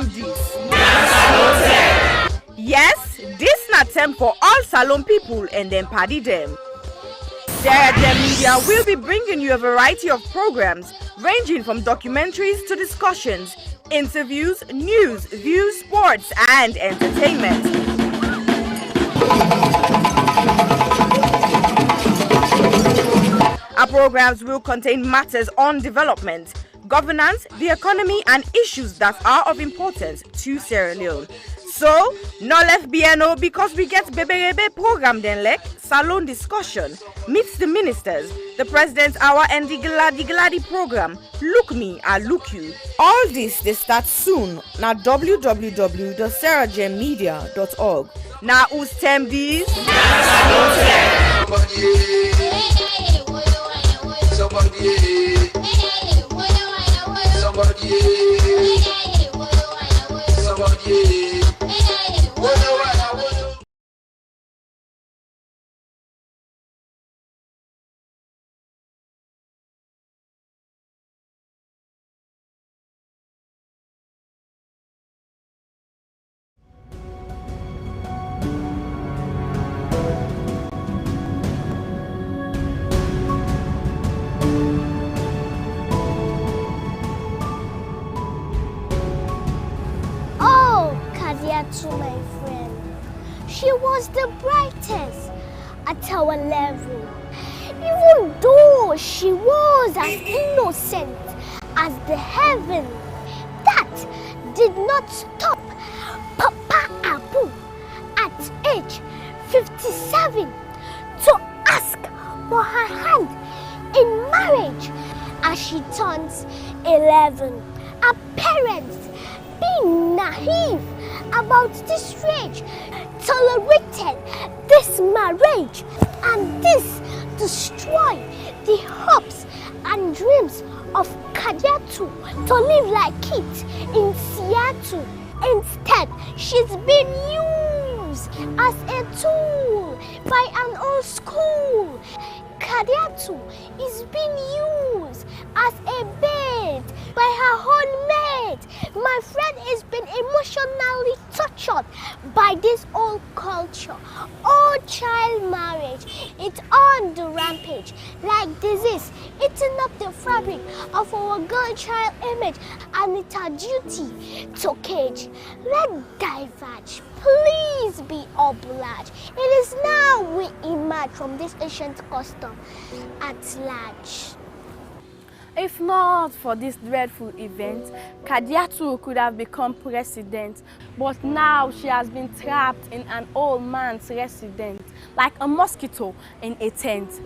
this. Yes, this not time for all Salon people and them party them. Sarah J Media will be bringing you a variety of programs ranging from documentaries to discussions, interviews, news, views, sports, and entertainment. Our programs will contain matters on development, governance, the economy, and issues that are of importance to Sierra Leone. So, no left BNO because we get Bebe program then like Salon discussion, meets the ministers, the President's Hour and the Gladi program, Look Me, I Look You. All this they start soon na www.sarahjmedia.org. Now who's tem these? To my friend, she was the brightest at our level, even though she was as innocent as the heaven. That did not stop Papa Abu at age 57 to ask for her hand in marriage as she turns 11. Her parents, being naive about this rage, tolerated this marriage, and this destroyed the hopes and dreams of Kadiatu to live like it in Seattle. Instead, she's been used as a tool by an old school. Kadiatu is being used as a bait by her own mate. My friend is being emotionally tortured by this old culture. Old child marriage, it's on the rampage like disease, eating up the fabric of our girl child image, and it's our duty to cage. Let diverge. Please be obliged. It is now we emerge from this ancient custom at large. If not for this dreadful event, Kadiatu could have become president, but now she has been trapped in an old man's residence, like a mosquito in a tent.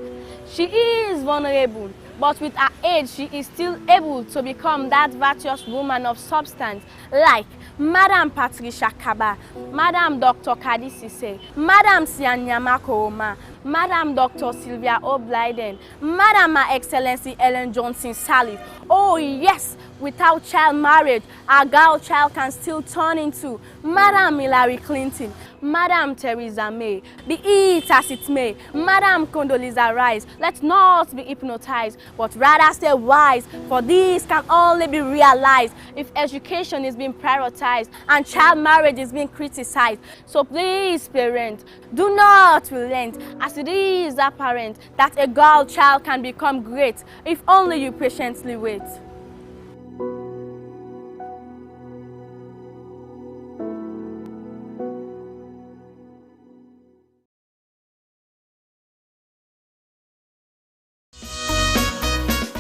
She is vulnerable, but with her age, she is still able to become that virtuous woman of substance, like Madam Patricia Kaba, Madam Dr. Kadi Sise, Madam Sianyama Kooma, Madam Dr. Sylvia O'Blyden, Madam Her Excellency Ellen Johnson Sirleaf. Oh yes, without child marriage, our girl child can still turn into Madam Hillary Clinton, Madam Theresa May. Be it as it may, Madam Condoleezza Rice, let's not be hypnotized, but rather stay wise, for this can only be realized if education is being prioritized and child marriage is being criticized. So please, parents, do not relent, as it is apparent that a girl child can become great if only you patiently wait.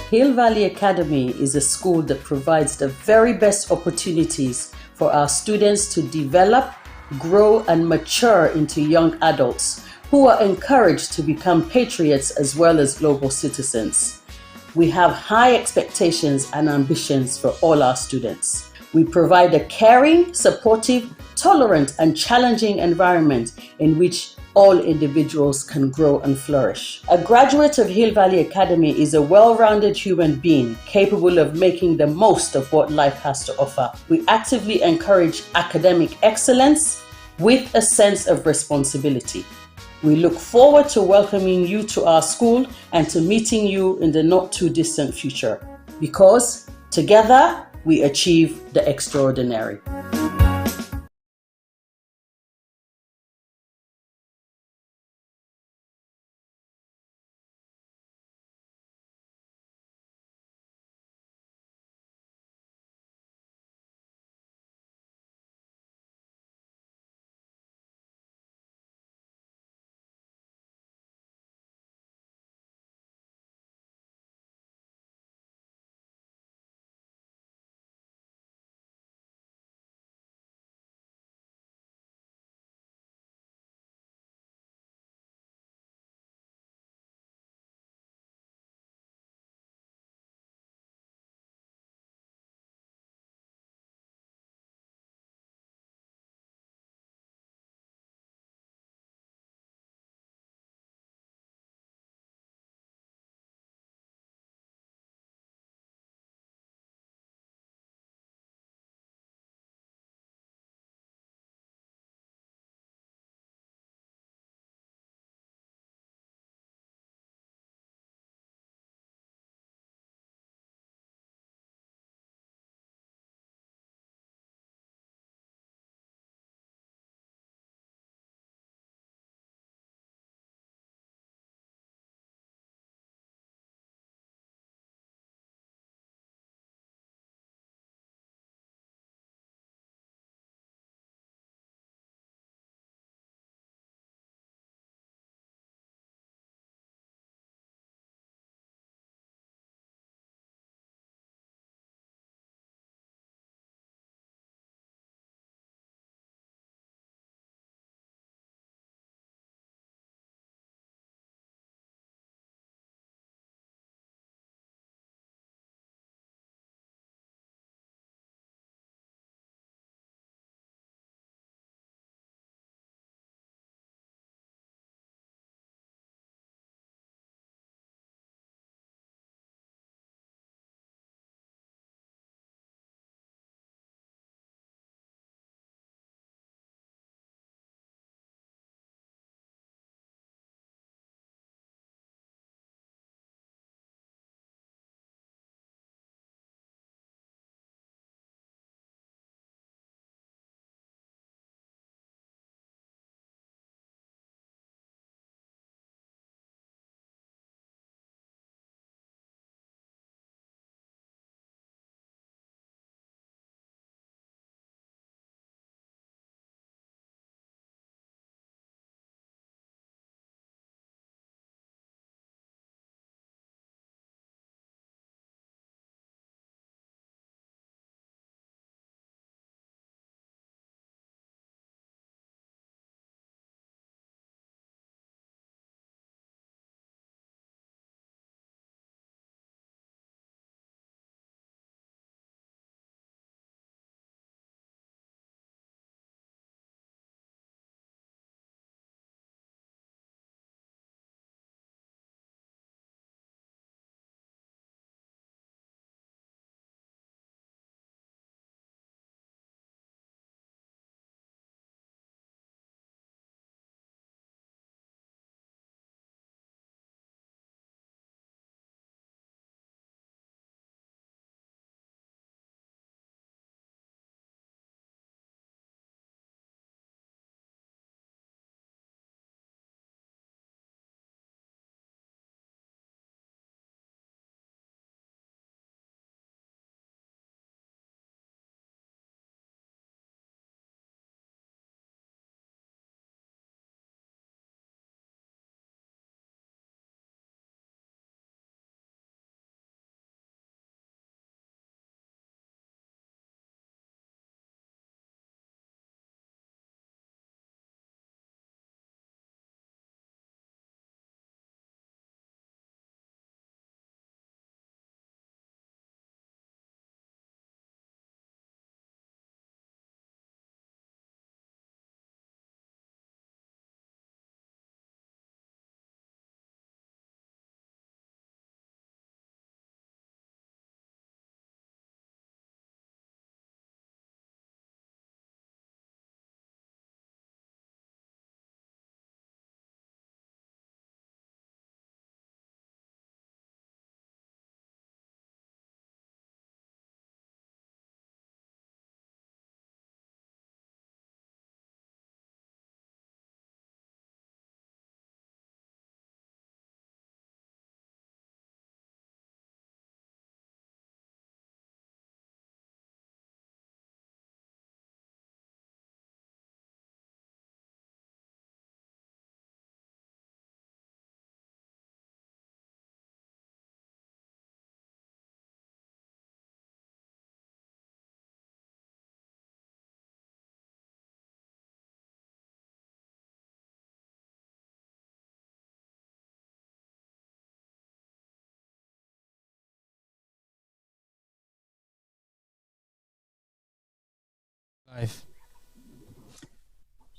Hill Valley Academy is a school that provides the very best opportunities for our students to develop, grow, and mature into young adults who are encouraged to become patriots as well as global citizens. We have high expectations and ambitions for all our students. We provide a caring, supportive, tolerant, and challenging environment in which all individuals can grow and flourish. A graduate of Hill Valley Academy is a well-rounded human being capable of making the most of what life has to offer. We actively encourage academic excellence with a sense of responsibility. We look forward to welcoming you to our school and to meeting you in the not too distant future, because together we achieve the extraordinary.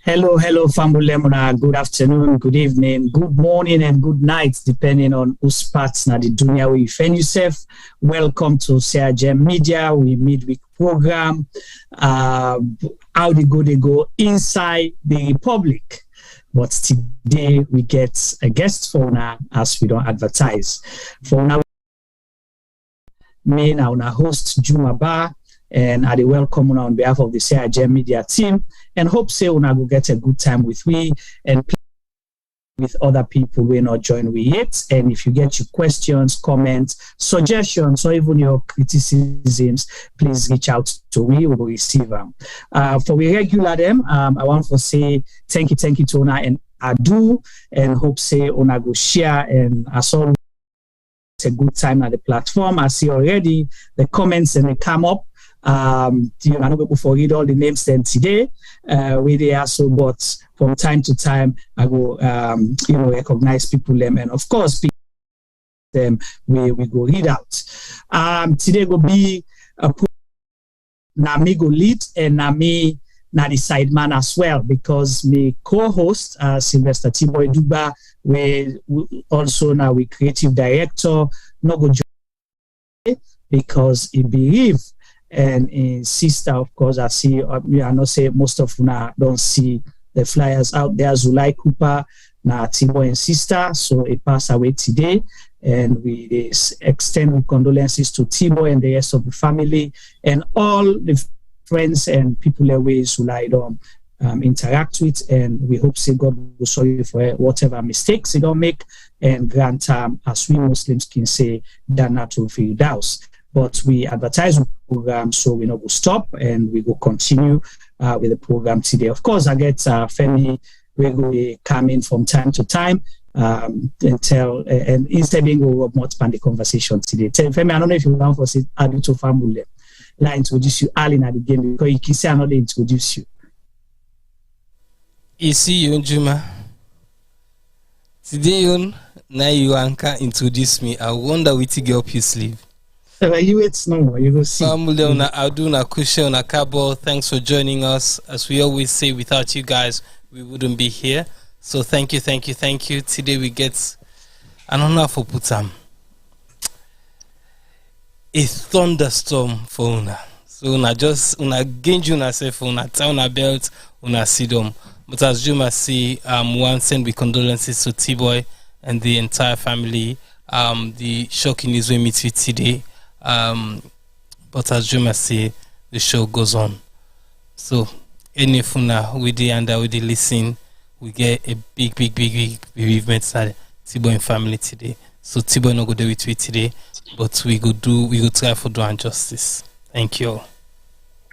Hello, Fambulemuna. Good afternoon, good evening, good morning, and good night, depending on whose parts na the dunya we find yourself. Welcome to CRGM Media. We midweek program. How they go inside the Republic. But today we get a guest for now, as we don't advertise. For now, me now, host Chernoh Bah, and I welcome on behalf of the CRGM Media team, and hope say una go get a good time with me and with other people who not join we yet. And if you get your questions, comments, suggestions, or even your criticisms, please reach out to me. We will receive them. For we regular them, I want to say thank you to Una and Adu, and hope say Una go share, and as always, it's a good time at the platform. I see already the comments and they come up. I'm not able to read all the names then today. We they are so, but from time to time I go recognize people them, and of course them we go read out. Today will be a me go lead, and me na the sideman as well, because me co-host Sylvester Tiboy Duba, we also now we creative director no go join because he believe. And in sister, of course, I see, I not say most of you don't see the flyers out there. Zulai Cooper, na Timo and sister, so it passed away today. And we extend condolences to Timo and the rest of the family and all the friends and people away Zulai don't interact with. And we hope say God will sorry for whatever mistakes they don't make, and grant as we Muslims can say, Jannatu Firdaus. But we advertise the program, so we know we'll stop and we will continue with the program today. Of course, I get Femi regularly come in from time to time and tell, and instead we will more expand the conversation today. Femi, I don't know if you want to say add to family. I introduce you early in the game because you can say another introduce you. Isi Yonjuma. Today, now you can introduce me. I wonder what you get up your sleeve. You wait no, you will see. Thanks for joining us. As we always say, without you guys, we wouldn't be here. So thank you. Today we get an honor for Putam. A thunderstorm for Una. So Una just gain una self, Una tie una belt, Una sidom. But as you must see, one send with condolences to T-Boy and the entire family. The shocking news we meet with today. But as you must say, the show goes on. So any funa with the and with the listen, we get a big bereavement at T-Boy and family today. So T-Boy no go there with we today, but we go try for doing justice. Thank you. All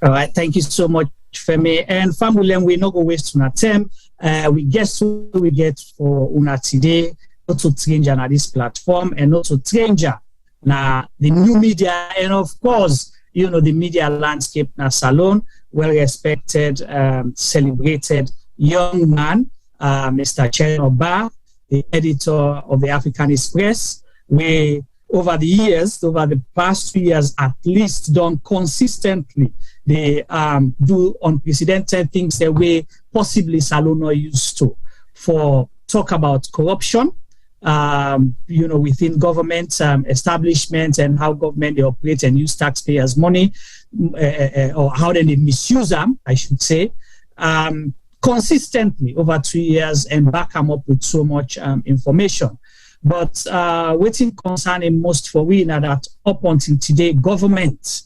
right, thank you so much, Femi. And family, we no go waste una time. We guess who we get for una today, not to stranger on this platform, and not to stranger na the new media, and of course, the media landscape na Salon, well respected, celebrated young man, Mr. Chernoh Bah, the editor of the Africanist Press, where over the past 2 years at least, done consistently. They do unprecedented things the way possibly Salon not used to, for talk about corruption, within government establishments, and how government they operate and use taxpayers' money, or how they misuse them, I should say, consistently over 2 years, and back them up with so much information. But what's concerning most for we now that up until today, the government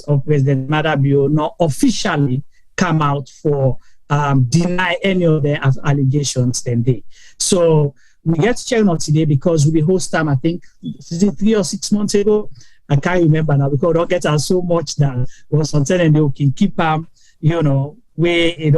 of President Maada Bio not officially come out for deny any of the allegations then they. So we get Chernoh today because we host time, I think, 3 or 6 months ago. I can't remember now because we don't get us so much that was something and they can keep we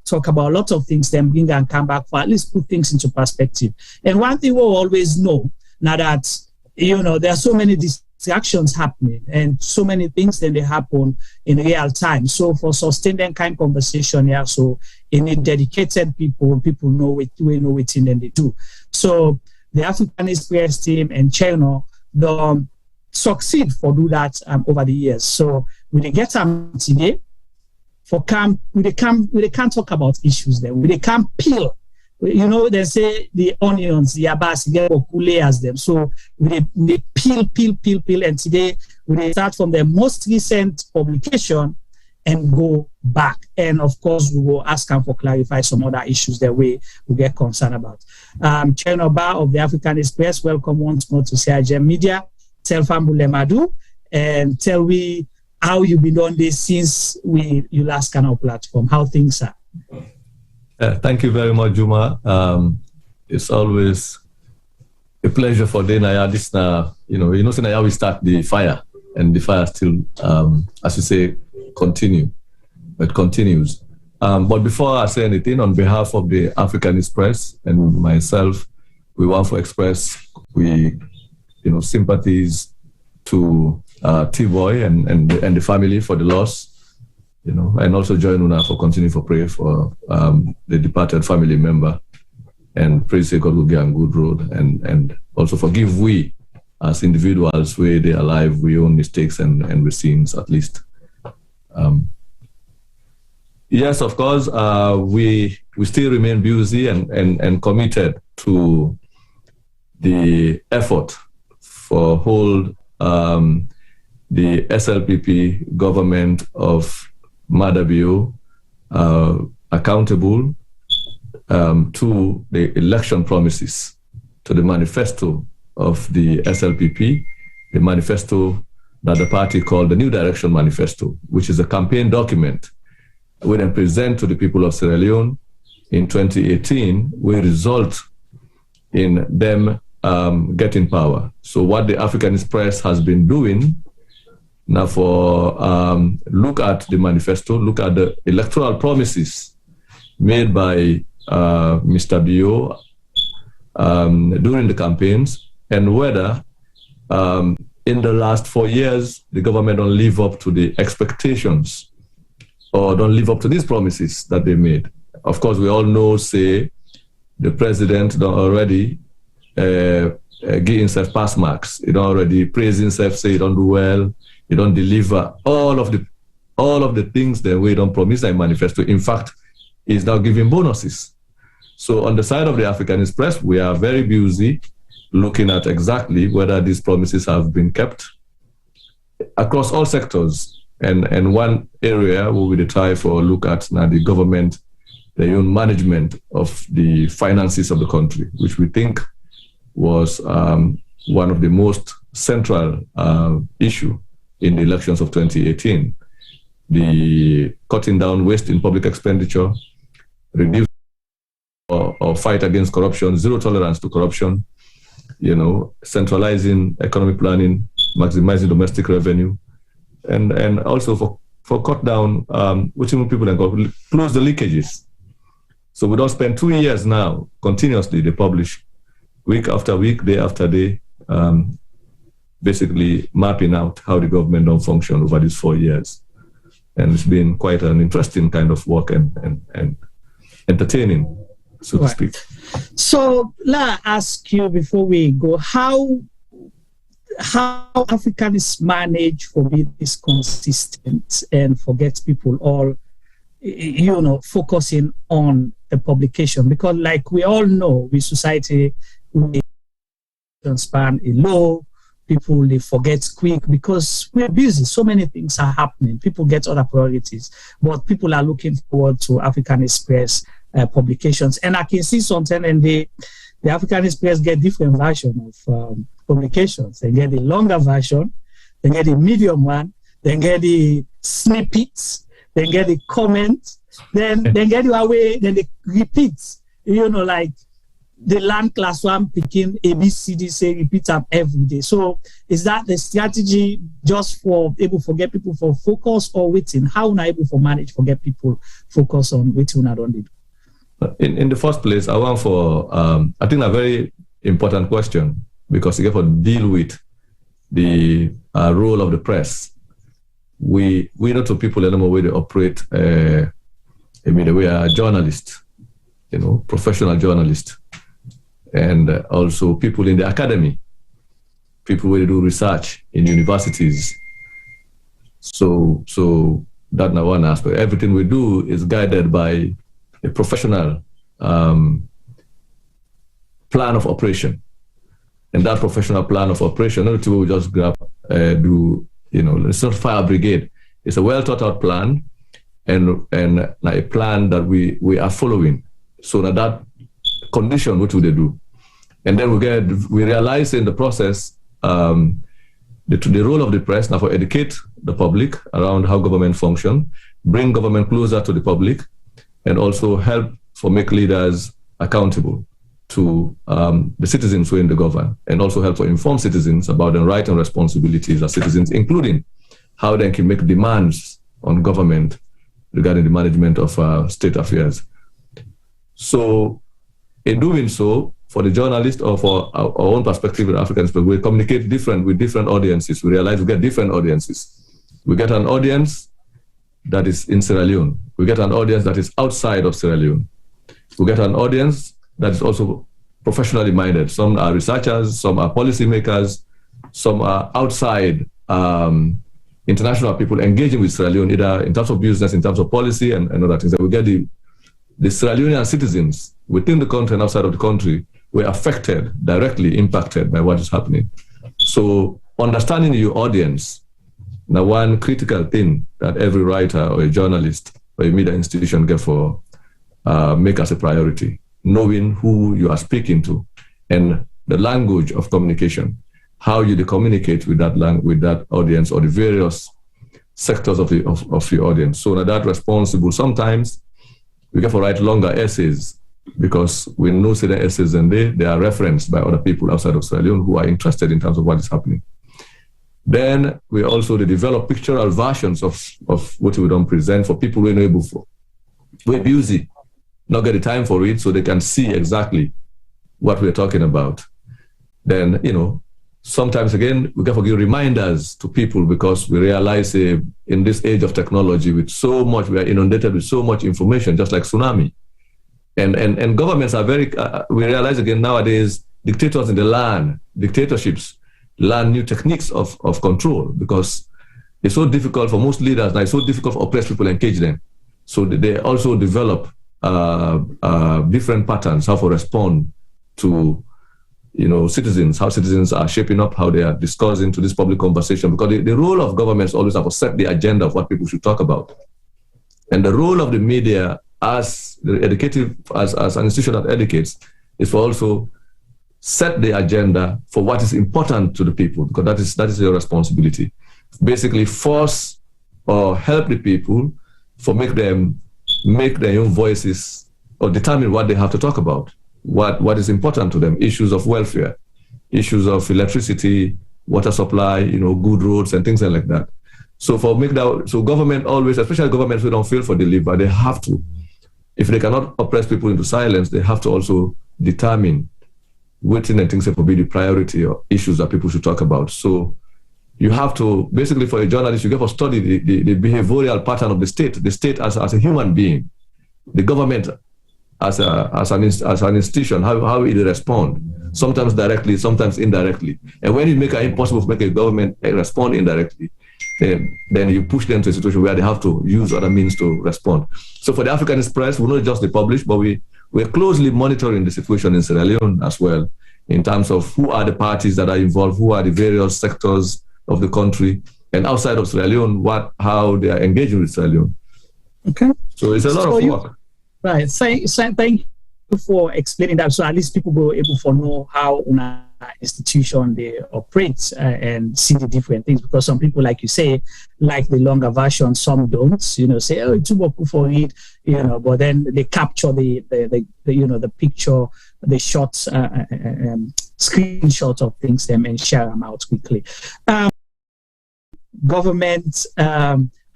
talk about a lot of things, then bring and come back for at least put things into perspective. And one thing we'll always know now that there are so many distractions happening and so many things then they happen in real time. So for sustaining kind of conversation here, so you need dedicated people know what then they do. So the Africanist Press team and Chernoh succeed for do that over the years. So we get them today. they can't talk about issues there. They can't peel. You know, they say the onions, the abas, they layers them. So they peel, and today we start from the most recent publication and go back. And of course, we will ask them for clarify some other issues that we get concerned about. Chernoh Bah of the Africanist Press, welcome once more to CIGM Media. Tell Fambule Madu and tell we how you've been on this since you last on our platform, how things are. Thank you very much, Juma. It's always a pleasure for Dana. This now, how we start the fire, and the fire still, as you say, continues. But before I say anything, on behalf of the Africanist Press and myself, we want to express sympathies to T-Boy and the family for the loss. And also join Una for continuing for prayer for the departed family member, and pray say God will give them good road, and also forgive we as individuals where they are alive, we own mistakes and we sins at least. Yes, of course, we still remain busy and committed to the effort for hold the SLPP government of Maada Bio accountable to the election promises, to the manifesto of the SLPP, the manifesto that the party called the New Direction Manifesto, which is a campaign document we then present to the people of Sierra Leone in 2018, will result in them getting power. So what the Africanist Press has been doing now for look at the manifesto, look at the electoral promises made by Mr. Bio during the campaigns, and whether in the last 4 years the government don't live up to the expectations or don't live up to these promises that they made. Of course, we all know, say, the president don't already give himself pass marks. He don't already praise himself, say he don't do well. You don't deliver all of the things that we don't promise in manifesto. In fact, he's now giving bonuses. So on the side of the Africanist Press, we are very busy looking at exactly whether these promises have been kept across all sectors. And one area we will try for look at now the government, the own management of the finances of the country, which we think was one of the most central issue in the elections of 2018, the cutting down waste in public expenditure, reduce or fight against corruption, zero tolerance to corruption, centralizing economic planning, maximizing domestic revenue, and also for cut down, which people then call close the leakages. So we don't spend 2 years now continuously, they publish week after week, day after day, basically mapping out how the government don't function over these 4 years. And it's been quite an interesting kind of work and entertaining, so to speak. So let me ask you before we go, how Africanists manage for being this consistent and forget people all, focusing on the publication? Because like we all know, with society, we span is low. People, they forget quick because we're busy. So many things are happening. People get other priorities, but people are looking forward to Africanist Press publications. And I can see something, and the Africanist Press get different versions of publications. They get the longer version, they get the medium one, they get the snippets, they get the comments, then they get you away, then they repeat. Like the land class one picking ABCD, say repeat them every day. So is that the strategy just for able to get people for focus or waiting? How not able to manage for get people focus on waiting I don't need? In the first place, I want for I think a very important question, because you have to deal with the role of the press. We know to people in the way they operate. We are journalists, professional journalists. And also people in the academy, people who do research in universities. So That's one aspect. Everything we do is guided by a professional plan of operation. And that professional plan of operation, not to just grab, it's not fire brigade. It's a well thought out plan and a plan that we are following. So that condition, what would they do? And then we realize in the process the role of the press now for educate the public around how government function, bring government closer to the public, and also help for make leaders accountable to the citizens who are in the government, and also help to inform citizens about their rights and responsibilities as citizens, including how they can make demands on government regarding the management of state affairs. So in doing so, for the journalist or for our own perspective in Africanist Press, we communicate with different audiences. We realize we get different audiences. We get an audience that is in Sierra Leone. We get an audience that is outside of Sierra Leone. We get an audience that is also professionally minded. Some are researchers, some are policymakers, some are outside international people engaging with Sierra Leone, either in terms of business, in terms of policy, and other things. And we get the Sierra Leonean citizens within the country and outside of the country were affected, directly impacted by what is happening. So understanding your audience, now one critical thing that every writer or a journalist or a media institution get for make as a priority, knowing who you are speaking to and the language of communication, how you communicate with that audience or the various sectors of your audience. So now that responsible, sometimes we get to write longer essays because we know certain essays and they are referenced by other people outside of Sierra Leone who are interested in terms of what is happening. Then we also develop pictorial versions of what we don't present for people who are not able for. We're busy, not get the time for it, so they can see exactly what we're talking about. Then, sometimes again, we have to give reminders to people because we realize in this age of technology with so much, we are inundated with so much information, just like tsunami. And governments are we realize again nowadays, dictators in the land, dictatorships learn new techniques of control because it's so difficult for most leaders now, it's so difficult for oppressed people to engage them. So they also develop different patterns, how to respond to citizens, how citizens are shaping up, how they are discussing to this public conversation, because the role of governments always have to set the agenda of what people should talk about. And the role of the media as the educative, as an institution that educates, is for also set the agenda for what is important to the people, because that is your responsibility. Basically force or help the people for make them make their own voices or determine what they have to talk about. What is important to them, issues of welfare, issues of electricity, water supply, good roads and things like that. So so government always, especially governments who don't feel for deliver, they have to, if they cannot oppress people into silence, they have to also determine what things will be the priority or issues that people should talk about. So you have to, basically for a journalist, you have to study the behavioral pattern of the state as a human being, the government as an institution, how it respond, sometimes directly, sometimes indirectly. And when you make it impossible to make a government respond indirectly, then you push them to a situation where they have to use other means to respond. So for the Africanist Press, we not just the publish, but we're closely monitoring the situation in Sierra Leone as well, in terms of who are the parties that are involved, who are the various sectors of the country, and outside of Sierra Leone, how they are engaging with Sierra Leone. Okay. So it's a lot of work. Right. Thank you for explaining that, so at least people will be able to know how una institution they operate and see the different things, because some people, like you say, like the longer version, some don't, say, oh, it's too much for it, but then they capture the picture, the shots, screenshots of things them and share them out quickly. Government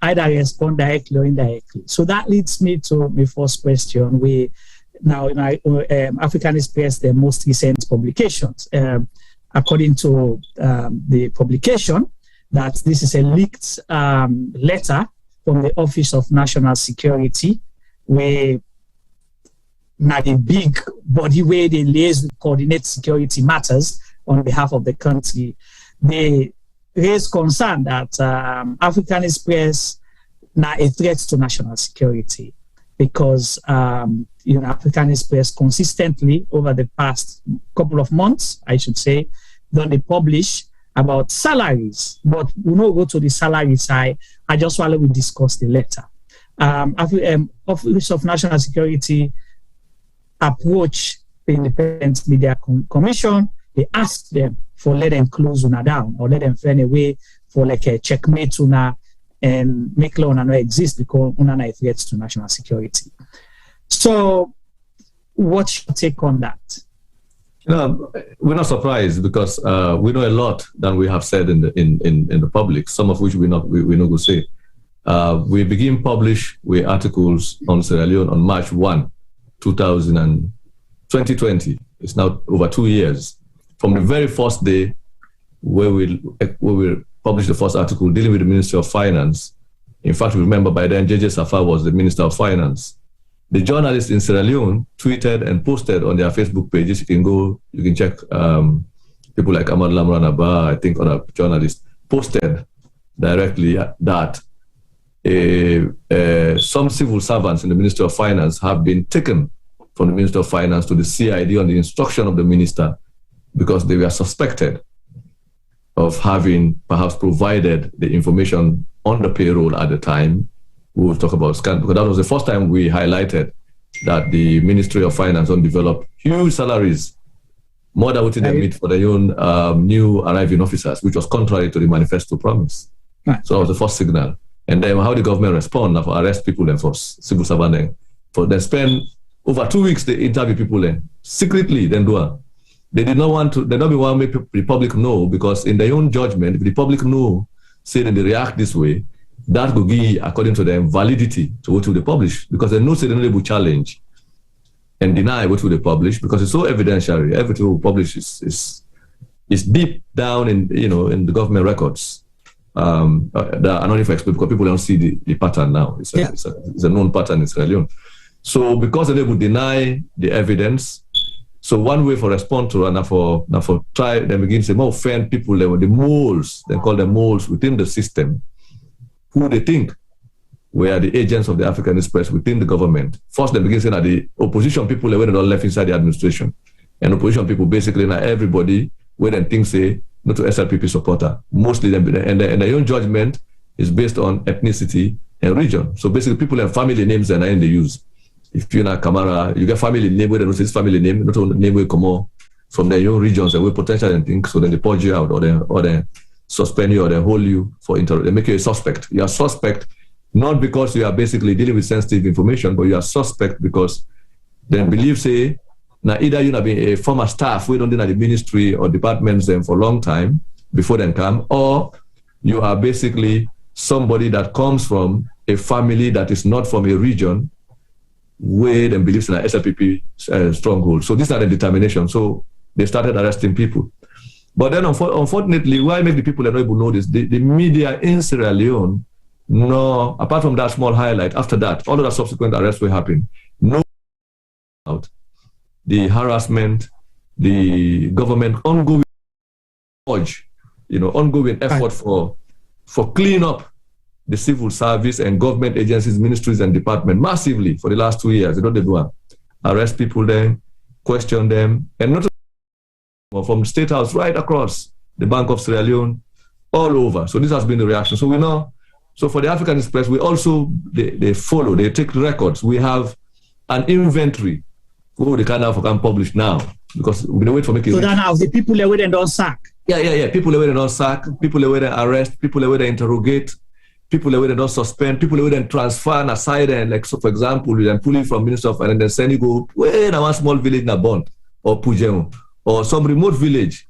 either respond directly or indirectly. So that leads me to my first question. We now in Africanist Press, the most recent publications, according to the publication, that this is a leaked letter from the Office of National Security, where now the big body where they liaise with coordinate security matters on behalf of the country. They raise concern that Africanist Press now a threat to national security, because Africanist Press consistently over the past couple of months, I should say, don't they publish about salaries, but we will not go to the salary side. I just want to discuss the letter. Office of National Security approach the Independent Media Commission. They asked them for let them close una down or let them find a way for like a checkmate una and make law not exist because una a threat to national security. So, what's your take on that? We're not surprised because we know a lot than we have said in the public. Some of which we not go say. We begin publish with articles on Sierra Leone on March 1, 2020. It's now over 2 years from the very first day where we published the first article dealing with the Ministry of Finance. In fact, remember by then JJ Safar was the Minister of Finance. The journalists in Sierra Leone tweeted and posted on their Facebook pages. You can check people like Ahmad Lamran Abba, I think other journalists, posted directly that some civil servants in the Ministry of Finance have been taken from the Ministry of Finance to the CID on the instruction of the minister because they were suspected of having perhaps provided the information on the payroll at the time. We will talk about scam, because that was the first time we highlighted that the Ministry of Finance developed huge salaries, more than what they meet for their own new arriving officers, which was contrary to the manifesto promise. Right. So that was the first signal. And then how the government respond for arrest people and for civil servants. For they spend over 2 weeks, they interview people secretly, then do it. They did not want to, they don't want to make the public know, because in their own judgment, if the public know, say that they react this way, that will give, according to them, validity to what they publish, because they know say they're not able to challenge and deny what they publish, because it's so evidentiary. Everything we publish is deep down in the government records. That are not explained because people don't see the pattern now. It's a known pattern in Sierra Leone. So because they're able to deny the evidence, so one way for respond to and for try them begin to say more offend people, the moles, they call them moles within the system, who they think were the agents of the Africanist Press within the government. First, they begin saying that the opposition people were not left inside the administration. And opposition people basically now everybody where they think say not to SLPP supporter. Mostly and their own judgment is based on ethnicity and region. So basically people have family names and they use. If you're not Kamara, you get family name where they don't say this family name, not only name will come out from their own regions and we potential and things, so then they purge you out or they suspend you or they hold you for they make you a suspect. You are suspect not because you are basically dealing with sensitive information, but you are suspect because they believe say now either you have been a former staff we don't do at the ministry or departments them for a long time before they come, or you are basically somebody that comes from a family that is not from a region where they believes in an SLPP stronghold. So these are the determination. So they started arresting people. But then unfortunately, why make the people that not able to know this? The media in Sierra Leone, no, apart from that small highlight, after that, all of the subsequent arrests will happen. No out the harassment, the government ongoing ongoing effort for clean up the civil service and government agencies, ministries and departments massively for the last 2 years. They don't do arrest people there, question them, and not from the State House right across the Bank of Sierra Leone, all over. So this has been the reaction. So we know. So for the Africanist Press, we also they follow, they take records. We have an inventory who they can publish now because we're gonna wait for making. So then now the people they wait and don't sack. Yeah. People they wait and don't sack. People they wait and arrest. People they wait and interrogate. People they wait and don't suspend. People they wait and transfer and aside and like so. For example, we then pull it from Minister of Finance and then send you go way in one small village in a Bond or Pujeo or some remote village.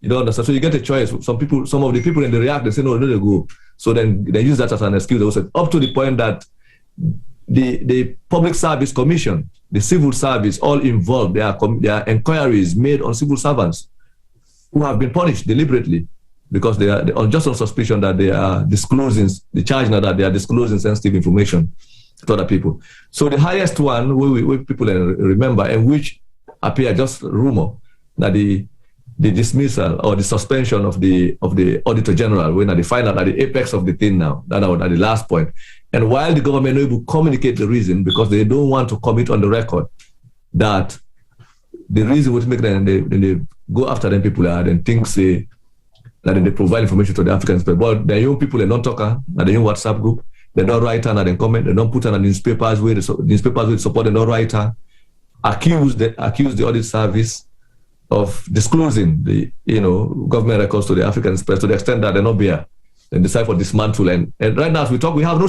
You don't understand. So you get a choice. Some of the people, and they react, they say, no, they go. So then they use that as an excuse. They also, up to the point that the Public Service Commission, the civil service, all involved, there are inquiries made on civil servants who have been punished deliberately because they are just on suspicion that they are disclosing, the charge now that they are disclosing sensitive information to other people. So the highest one, where people remember, and which appear just rumor, that the dismissal or the suspension of the Auditor General, when at the final, at the apex of the thing now, that at the last point, And while the government will communicate the reason, because they don't want to commit on the record that the reason would make them, they go after them people are, then things say that they provide information to the African people. But the young people, they don't talk, na the young WhatsApp group, they don't write and they comment, they don't put on the newspapers where the newspapers will support, they don't write accuse the audit service of disclosing the government records to the Africanist Press to the extent that they're not bear. Then decide for dismantle. And right now as we talk, we have no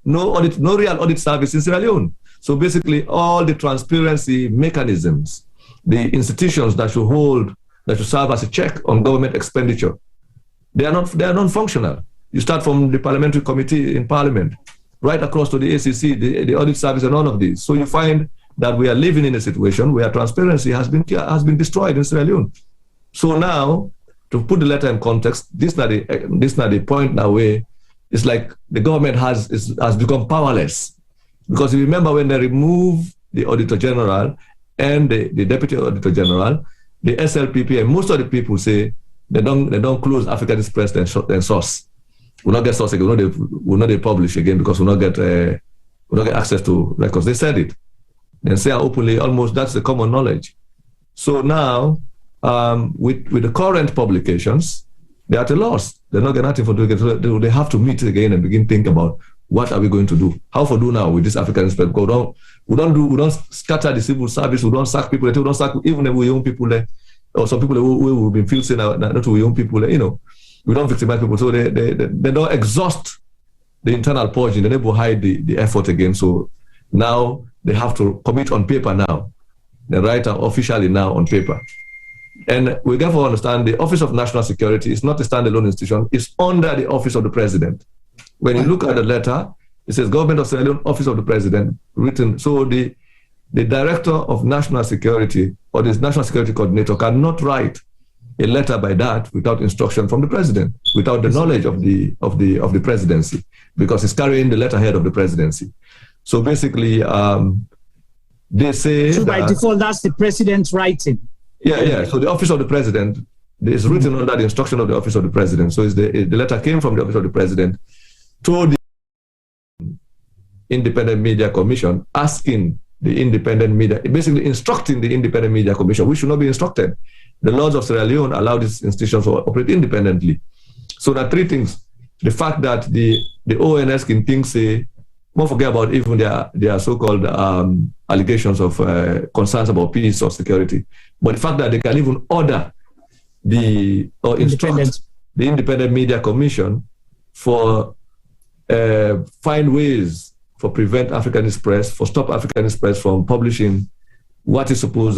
real audit service in Sierra Leone. So basically all the transparency mechanisms, the institutions that should serve as a check on government expenditure, they are non-functional. You start from the parliamentary committee in parliament, right across to the ACC, the audit service, and all of these. So you find that we are living in a situation where transparency has been destroyed in Sierra Leone. So now, to put the letter in context, this is not the point now where it's like the government has become powerless. Because if you remember when they removed the Auditor General and the Deputy Auditor General, the SLPP and most of the people say they don't close Africanist Press and source. We'll not get source again. We'll not publish again because we'll not get access to records. They said it. They say openly, almost that's the common knowledge. So now, with the current publications, they're at a loss. They're not getting nothing for doing. They have to meet again and begin think about what are we going to do? How for do now with this Africanist Press? We don't scatter the civil service. We don't sack people. We don't sack even if we young people there, or some people who have been feeling not we young people. We don't victimize people. So they don't exhaust the internal purging. They never hide the effort again. So now they have to commit on paper now. They write officially now on paper. And we got to understand the Office of National Security is not a standalone institution. It's under the Office of the President. When you look at the letter, it says Government of Sierra Leone, Office of the President, written. So the Director of National Security or the National Security Coordinator cannot write a letter by that without instruction from the President, without the knowledge of the presidency, because it's carrying the letterhead of the presidency. So basically, they say so by default, that's the President's writing. Yeah. So the Office of the President is written under the instruction of the Office of the President. So the letter came from the Office of the President to the Independent Media Commission, asking the independent media, basically instructing the Independent Media Commission, which should not be instructed. The laws of Sierra Leone allow these institutions to operate independently. So there are three things. The fact that the ONS can think, say, don't forget about even their so-called allegations of concerns about peace or security. But the fact that they can even order instruct the Independent Media Commission for find ways for prevent Africanist Press, for stop Africanist Press from publishing what is supposed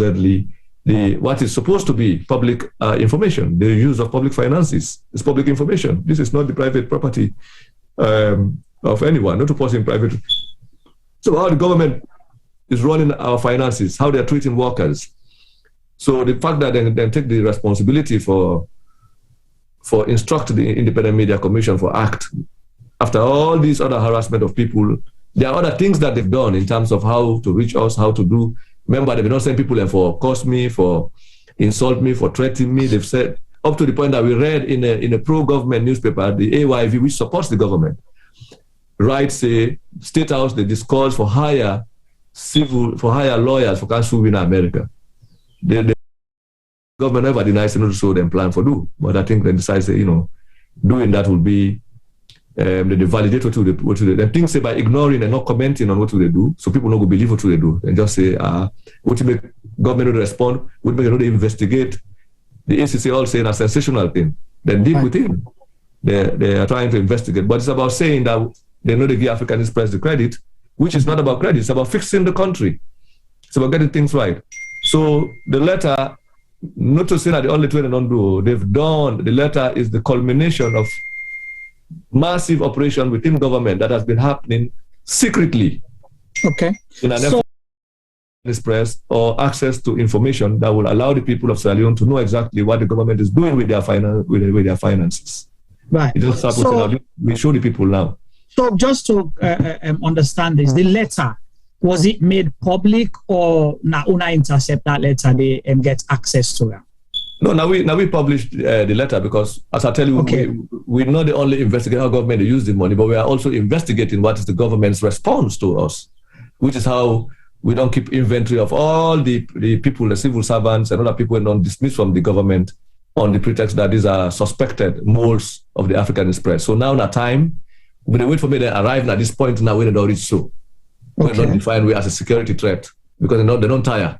to be public information. The use of public finances is public information. This is not the private property of anyone, not to post in private. So how the government is running our finances, how they're treating workers. So the fact that they take the responsibility for instruct the Independent Media Commission for act, after all these other harassment of people, there are other things that they've done in terms of how to reach us, how to do. Remember, they've not sent people in for curse me, for insult me, for threaten me. They've said, up to the point that we read in a pro-government newspaper, the AYV, which supports the government, writes a State House, they discuss for hire lawyers for counsel in America. The government never denies to show them plan for do, but I think they decide, doing that will be they validate what they do. Then things say by ignoring and not commenting on what they do, so people not go believe what they do, and just say, what to make government not respond, what make they investigate. The ACC all saying a sensational thing. Then deal with it. They are trying to investigate, but it's about saying that they know they give Africanist Press the credit, which is not about credit. It's about fixing the country. It's about getting things right. So the letter, not to say that the only thing they don't do, they've done. The letter is the culmination of massive operation within government that has been happening secretly. Okay. In an effort to press or access to information that will allow the people of Sierra Leone to know exactly what the government is doing with their finances. Right. It just so, we show the people now. So just to understand this, the letter, was it made public or Una intercept that letter and get access to it? No, now we published the letter because, as I tell you, we're not the only investigating how government use the money, but we are also investigating what is the government's response to us, which is how we don't keep inventory of all the people, the civil servants and other people not dismissed from the government on the pretext that these are suspected moles of the Africanist press. So now in a time, when they wait for me to arrive at this point now, we don't reach so. We don't define we as a security threat because they don't tire.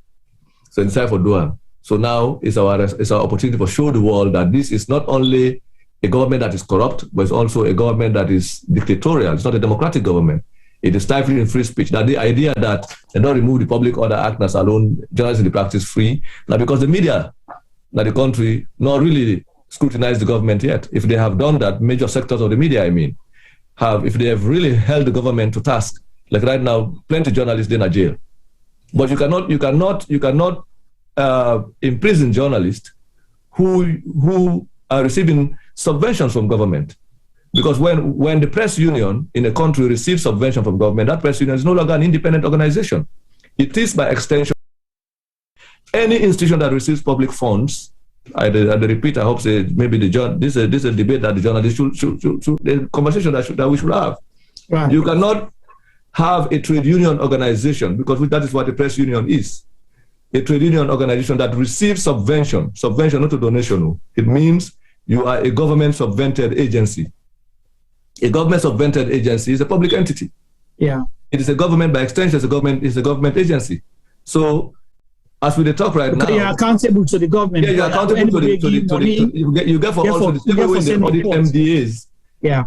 So it's time for doing. So now it's our opportunity to show the world that this is not only a government that is corrupt, but it's also a government that is dictatorial. It's not a democratic government. It is stifling free speech. That the idea that they don't remove the Public Order Act as alone, journalists in the practice free, now because the media, now the country, not really scrutinized the government yet. If they have done that, major sectors of the media, if they have really held the government to task, like right now, plenty of journalists in a jail. But you cannot imprison journalists who are receiving subventions from government. Because when the press union in a country receives subvention from government, that press union is no longer an independent organization. It is by extension any institution that receives public funds. I repeat, I hope say maybe this is a debate that the journalists should the conversation that we should have. Right. You cannot have a trade union organization because that is what the press union is. A trade union organization that receives subvention, not a donation. It means you are a government subvented agency. A government subvented agency is a public entity. Yeah. It is a government by extension, it's a government agency. So as we talk right now, you're accountable to the government. Yeah, you're accountable to the you get for also the same way they audit MDAs,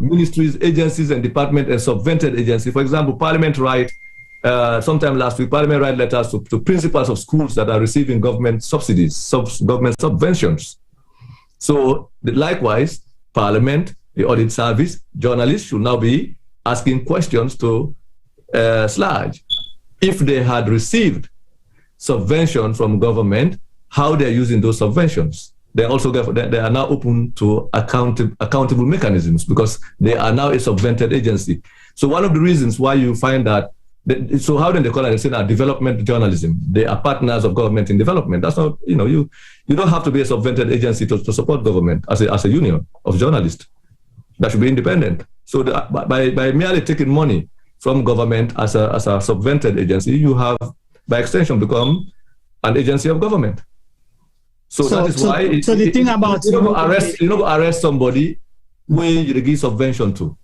ministries, agencies, and department and subvented agency. For example, Parliament write sometime last week, Parliament write letters to principals of schools that are receiving government subsidies, government subventions. So likewise, Parliament, the audit service, journalists should now be asking questions to SLAJ. If they had received subvention from government, how they're using those subventions. They are now open to accountable mechanisms because they are now a subvented agency. So one of the reasons why you find that, so how do they call it? They say development journalism. They are partners of government in development. That's not, you don't have to be a subvented agency to support government as a union of journalists. That should be independent. So by merely taking money from government as a subvented agency, you have, by extension, become an agency of government. So that is why the thing about you don't arrest somebody where you give subvention to,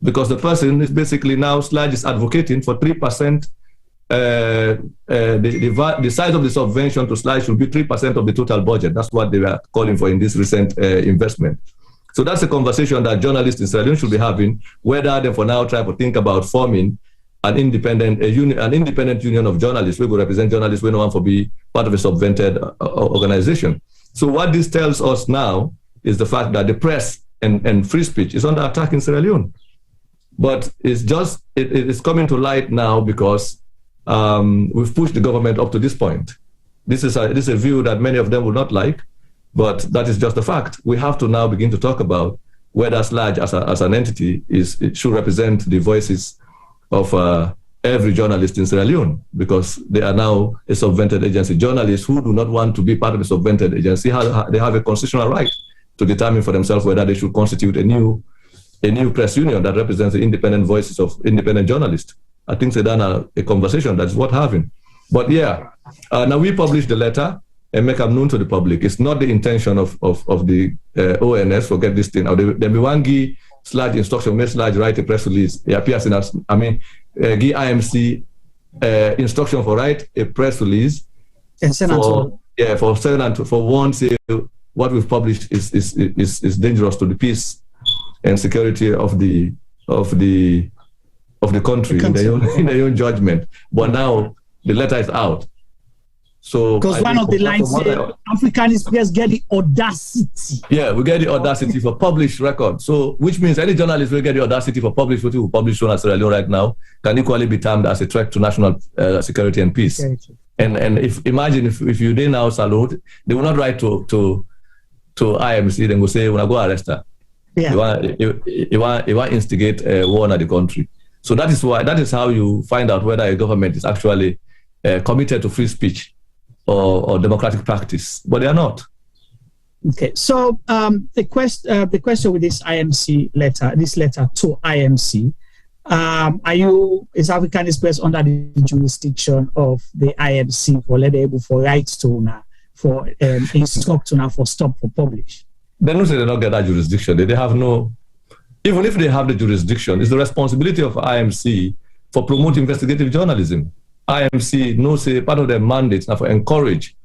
because the person is basically now SLAJ is advocating for 3%. The size of the subvention to SLAJ should be 3% of the total budget. That's what they were calling for in this recent investment. So that's a conversation that journalists in Sierra Leone should be having, whether they for now try to think about forming an independent union of journalists. We will represent journalists. We don't want to be part of a subvented organization. So what this tells us now is the fact that the press and free speech is under attack in Sierra Leone. But it's coming to light now because we've pushed the government up to this point. This is a view that many of them will not like, but that is just a fact. We have to now begin to talk about whether SLAJ as an entity it should represent the voices of every journalist in Sierra Leone, because they are now a subvented agency. Journalists who do not want to be part of a subvented agency, they have a constitutional right to determine for themselves whether they should constitute a new press union that represents the independent voices of independent journalists. I think they done a conversation that's worth having. But now we published the letter and make them known to the public. It's not the intention of the ONS, forget this thing. There be one key SLAJ instruction, make SLAJ write a press release. It appears in us, give IMC instruction for write a press release. And send for one say what we've published is dangerous to the peace and security of the country in their own judgment. But now the letter is out. So because one of the lines said, Africanist Press get the audacity. Yeah, we get the audacity for published record. So which means any journalist will get the audacity for published what we publish on Sierra Leone right now can equally be termed as a threat to national security and peace. And imagine if you did now salute, they will not write to IMC, then will say, when I go arrest her. Yeah. You want instigate war in the country. So that is how you find out whether a government is actually committed to free speech or democratic practice. But they are not. Okay, so the question with this IMC letter, this letter to IMC, is Africanist Press under the jurisdiction of the IMC for able for rights to for instruct for stop for publish? They don't say they don't get that jurisdiction. They have no, even if they have the jurisdiction, it's the responsibility of IMC for promoting investigative journalism. IMC knows part of their mandate now for encourage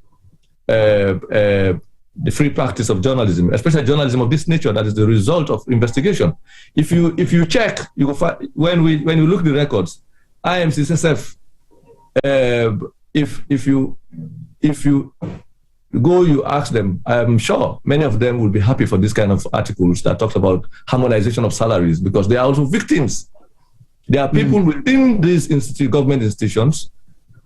the free practice of journalism, especially journalism of this nature that is the result of investigation. If you check, you will find when you look at the records, IMC SSF, if you go, you ask them, I'm sure many of them will be happy for this kind of articles that talks about harmonization of salaries, because they are also victims. There are people within these government institutions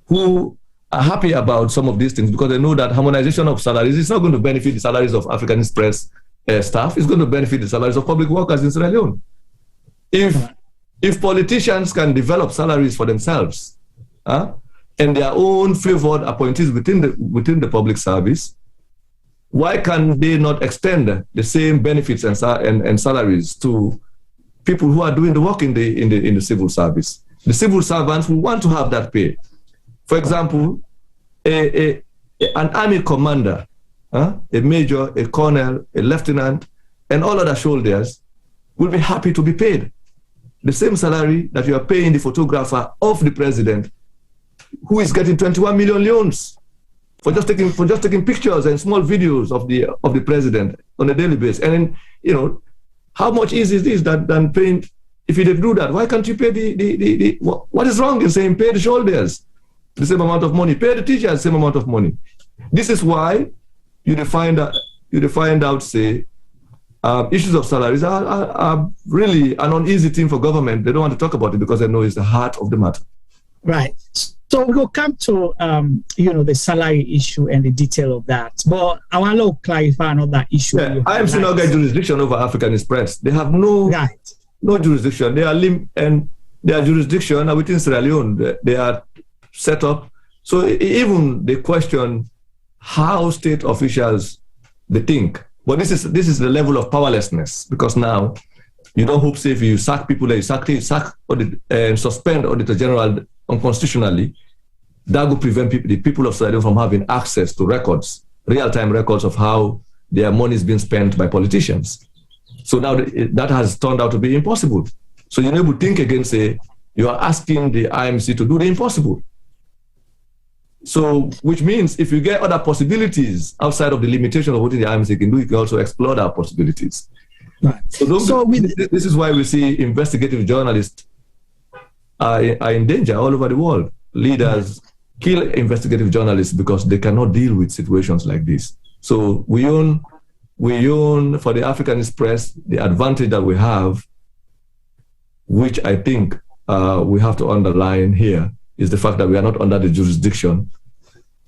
who are happy about some of these things because they know that harmonization of salaries is not going to benefit the salaries of Africanist Press staff. It's going to benefit the salaries of public workers in Sierra Leone. If politicians can develop salaries for themselves and their own favored appointees within the public service, why can they not extend the same benefits and salaries to people who are doing the work in the civil service? The civil servants who want to have that pay. For example, an army commander, a major, a colonel, a lieutenant, and all other soldiers will be happy to be paid the same salary that you are paying the photographer of the president, who is getting 21 million leones for just taking pictures and small videos of the president on a daily basis. And then, how much easier is this than paying? If you do that, why can't you pay what is wrong in saying pay the soldiers the same amount of money, pay the teachers the same amount of money? This is why you find out, say, issues of salaries are really an uneasy thing for government. They don't want to talk about it because they know it's the heart of the matter. Right. So we'll come to the salary issue and the detail of that. But I want to clarify another issue. Yeah, IMC now get jurisdiction over Africanist Press. They have no jurisdiction. They are and their jurisdiction are within Sierra Leone. They are set up. So even they question how state officials they think. But this is the level of powerlessness, because now you don't hope, say, if you sack people, you sack and suspend Auditor General unconstitutionally, that will prevent the people of Sierra Leone from having access to records, real-time records of how their money is being spent by politicians. So now that has turned out to be impossible. So you need to think again, say, you are asking the IMC to do the impossible. So, which means if you get other possibilities outside of the limitation of what the IMC can do, you can also explore our possibilities. Right. This is why we see investigative journalists are in danger all over the world. Leaders kill investigative journalists because they cannot deal with situations like this. So we own for the Africanist Press the advantage that we have, which I think we have to underline here, is the fact that we are not under the jurisdiction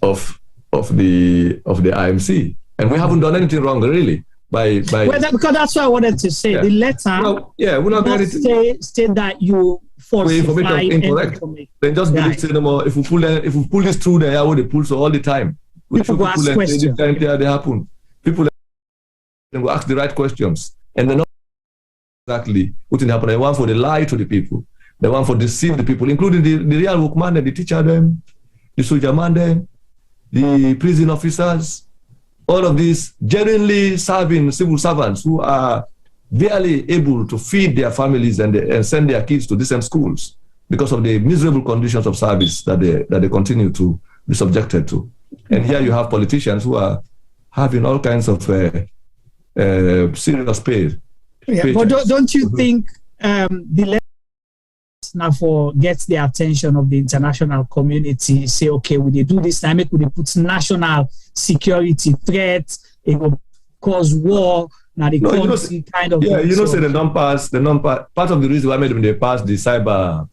of the IMC, and we haven't done anything wrong really. Because that's what I wanted to say. Yeah. The letter, we're not going to say that you falsify incorrect. Then just believe say no more. If we pull this through, there how they pull so all the time. People will ask questions. They happen. People will ask the right questions, and they know exactly what will happen. They want for the lie to the people. They want for deceive the people, including the real workman, the teacher them, the soldier man them, the prison officers. All of these genuinely serving civil servants who are barely able to feed their families and send their kids to decent schools because of the miserable conditions of service that they continue to be subjected to. And here you have politicians who are having all kinds of serious pay. Yeah, but don't you think the now gets the attention of the international community, say, okay, we do this time, we put national security threats, it will cause war. Now the country kind of say the non-pass part of the reason why they passed the cyber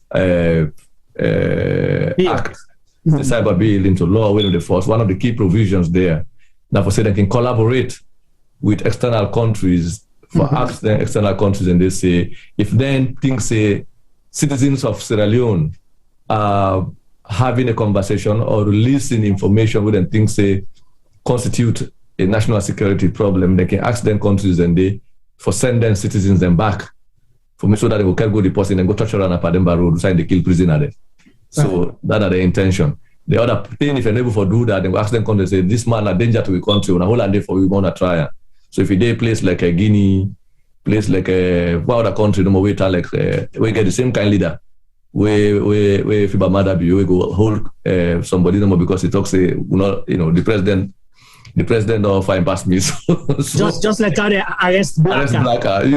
act, the cyber bill into law when they force one of the key provisions there. Now for say they can collaborate with external countries for asking external countries, and they say if then things say citizens of Sierra Leone having a conversation or releasing information within things say constitute a national security problem, they can ask them countries and they for send them citizens them back for me so that they will go the person and go touch around Pademba Road, sign the kill prisoner there. So that are the intention. The other thing, if you're able to do that, they will ask them countries, say, this man a danger to the country, on a whole day for we want to try. So if you place like a Guinea, place like a what other country, no more wait like we get the same kind of leader. Where President Maada Bio, we go hold somebody no more because he talks the president of fine past me. So just like how they arrest Blacker.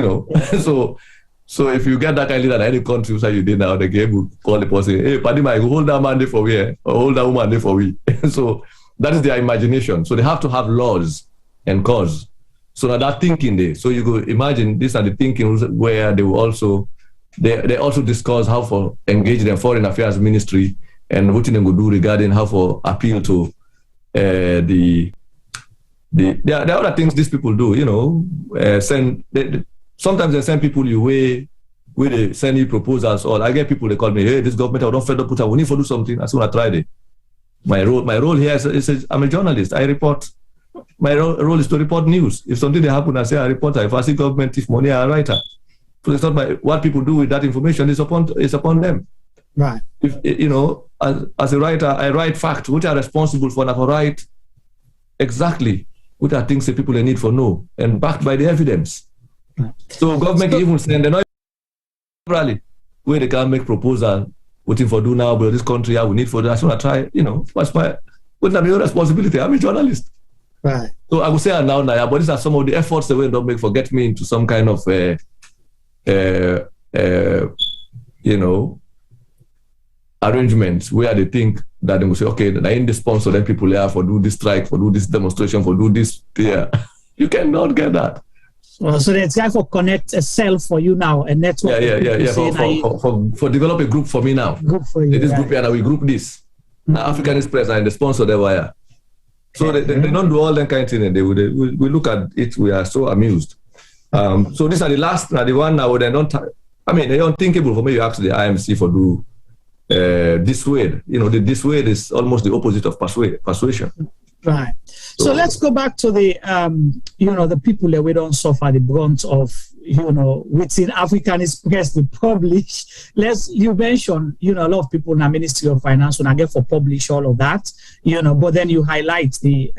So if you get that kind of leader in any country, so you did now, the game will call the person, hey, Padima, hold that man there for we, or hold that woman there for we. So that is their imagination. So they have to have laws and cause. So now that thinking there. So you go imagine these are the thinking where they will also they also discuss how for engage the foreign affairs ministry and what they will do regarding how for appeal to there are other things these people do. Sometimes they send people you where they send you proposals, or I get people they call me, hey, this government I don't fed up with we need to do something. I soon I tried it. My role here is I'm a journalist. I report. My role is to report news. If something they happen, I say I report. If I see government, if money, I write it. So it's not what people do with that information is upon them. Right. If as a writer, I write facts which are responsible for. And I write exactly what are things that people they need for know and backed by the evidence. Right. So government even send they're not rally where they can make proposal waiting for do now, but this country we need for that. So I try, what's my your responsibility? I'm a journalist. Right. So I would say now, but these are some of the efforts they will not make for get me into some kind of arrangements where they think that they will say, okay, they're in the sponsor, then people here for do this strike, for do this demonstration, for do this there. You cannot get that. So they try for connect a cell for you now, a network. Yeah. For develop a group for me now. Group for you. This group here, now we group this. Now Africanist Press and the sponsor they were. So they don't do all that kind of thing. We look at it, we are so amused. So these are the one now they don't. They're unthinkable for me. You ask the IMC for do dissuade. The dissuade is almost the opposite of persuasion. Right. So let's go back to the the people that we don't suffer the brunt of within Africanist Press they publish. You mentioned a lot of people in the Ministry of Finance when I get for publish all of that but then you highlight the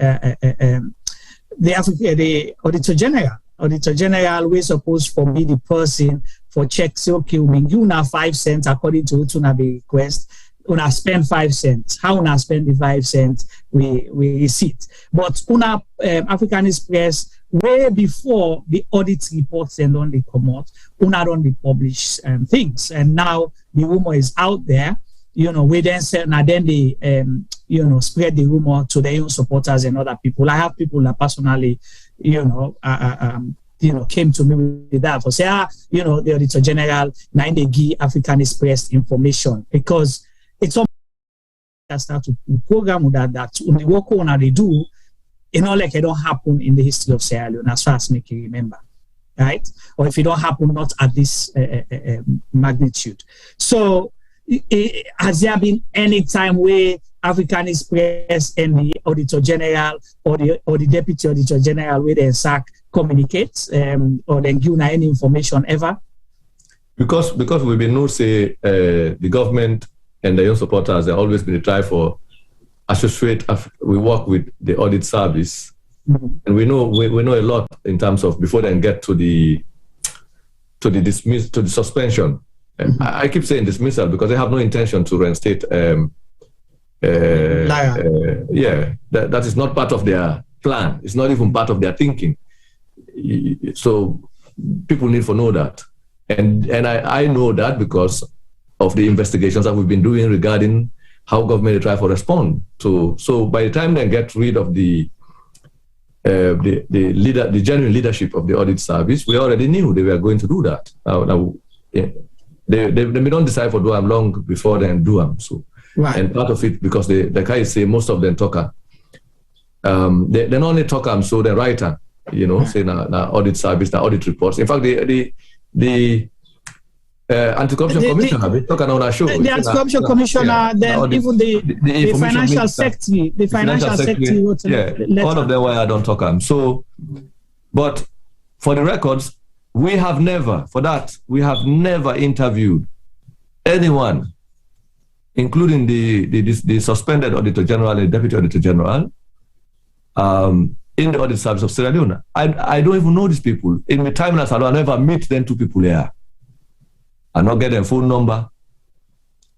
Auditor General. Auditor General we supposed for me the person for check say okay we give now 5 cents according to what the request. Una spend 5 cents. How una spend the 5 cents, we receipt. But una Africanist Press, way before the audit reports and on the come out, una don't be publish things. And now the rumor is out there. We then say, and then they spread the rumor to their own supporters and other people. I have people that personally, came to me with that for say, the Auditor General, now they give Africanist Press information because it's almost that start to program that when the work on they do, like it don't happen in the history of Sierra Leone as far as make you remember, right? Or if it don't happen, not at this magnitude. So, has there been any time where Africanist Press and the Auditor General or the Deputy Auditor General where they communicates or then give any information ever? Because we've been known say the government and their own supporters have always been trying for associate. We work with the audit service, and we know a lot in terms of before they get to the suspension. I keep saying dismissal because they have no intention to reinstate. That is not part of their plan. It's not even part of their thinking. So people need to know that, and I know that because of the investigations that we've been doing regarding how government try to respond to. So by the time they get rid of the genuine leadership of the audit service, we already knew they were going to do that. They don't decide for do them long before they do them. So, right. And part of it because the guy say most of them talker. They not only talk them, so they write them. Say na audit service, na audit reports. In fact, Anti-corruption commissioner, we talking on our show. The anti-corruption commissioner, then even the financial secretary, the financial secretary. All of them why I don't talk them. So, but for the records, we have never interviewed anyone, including the suspended Auditor General and Deputy Auditor General, in the audit service of Sierra Leone. I don't even know these people. In my time as I never meet them two people here. I not get their phone number.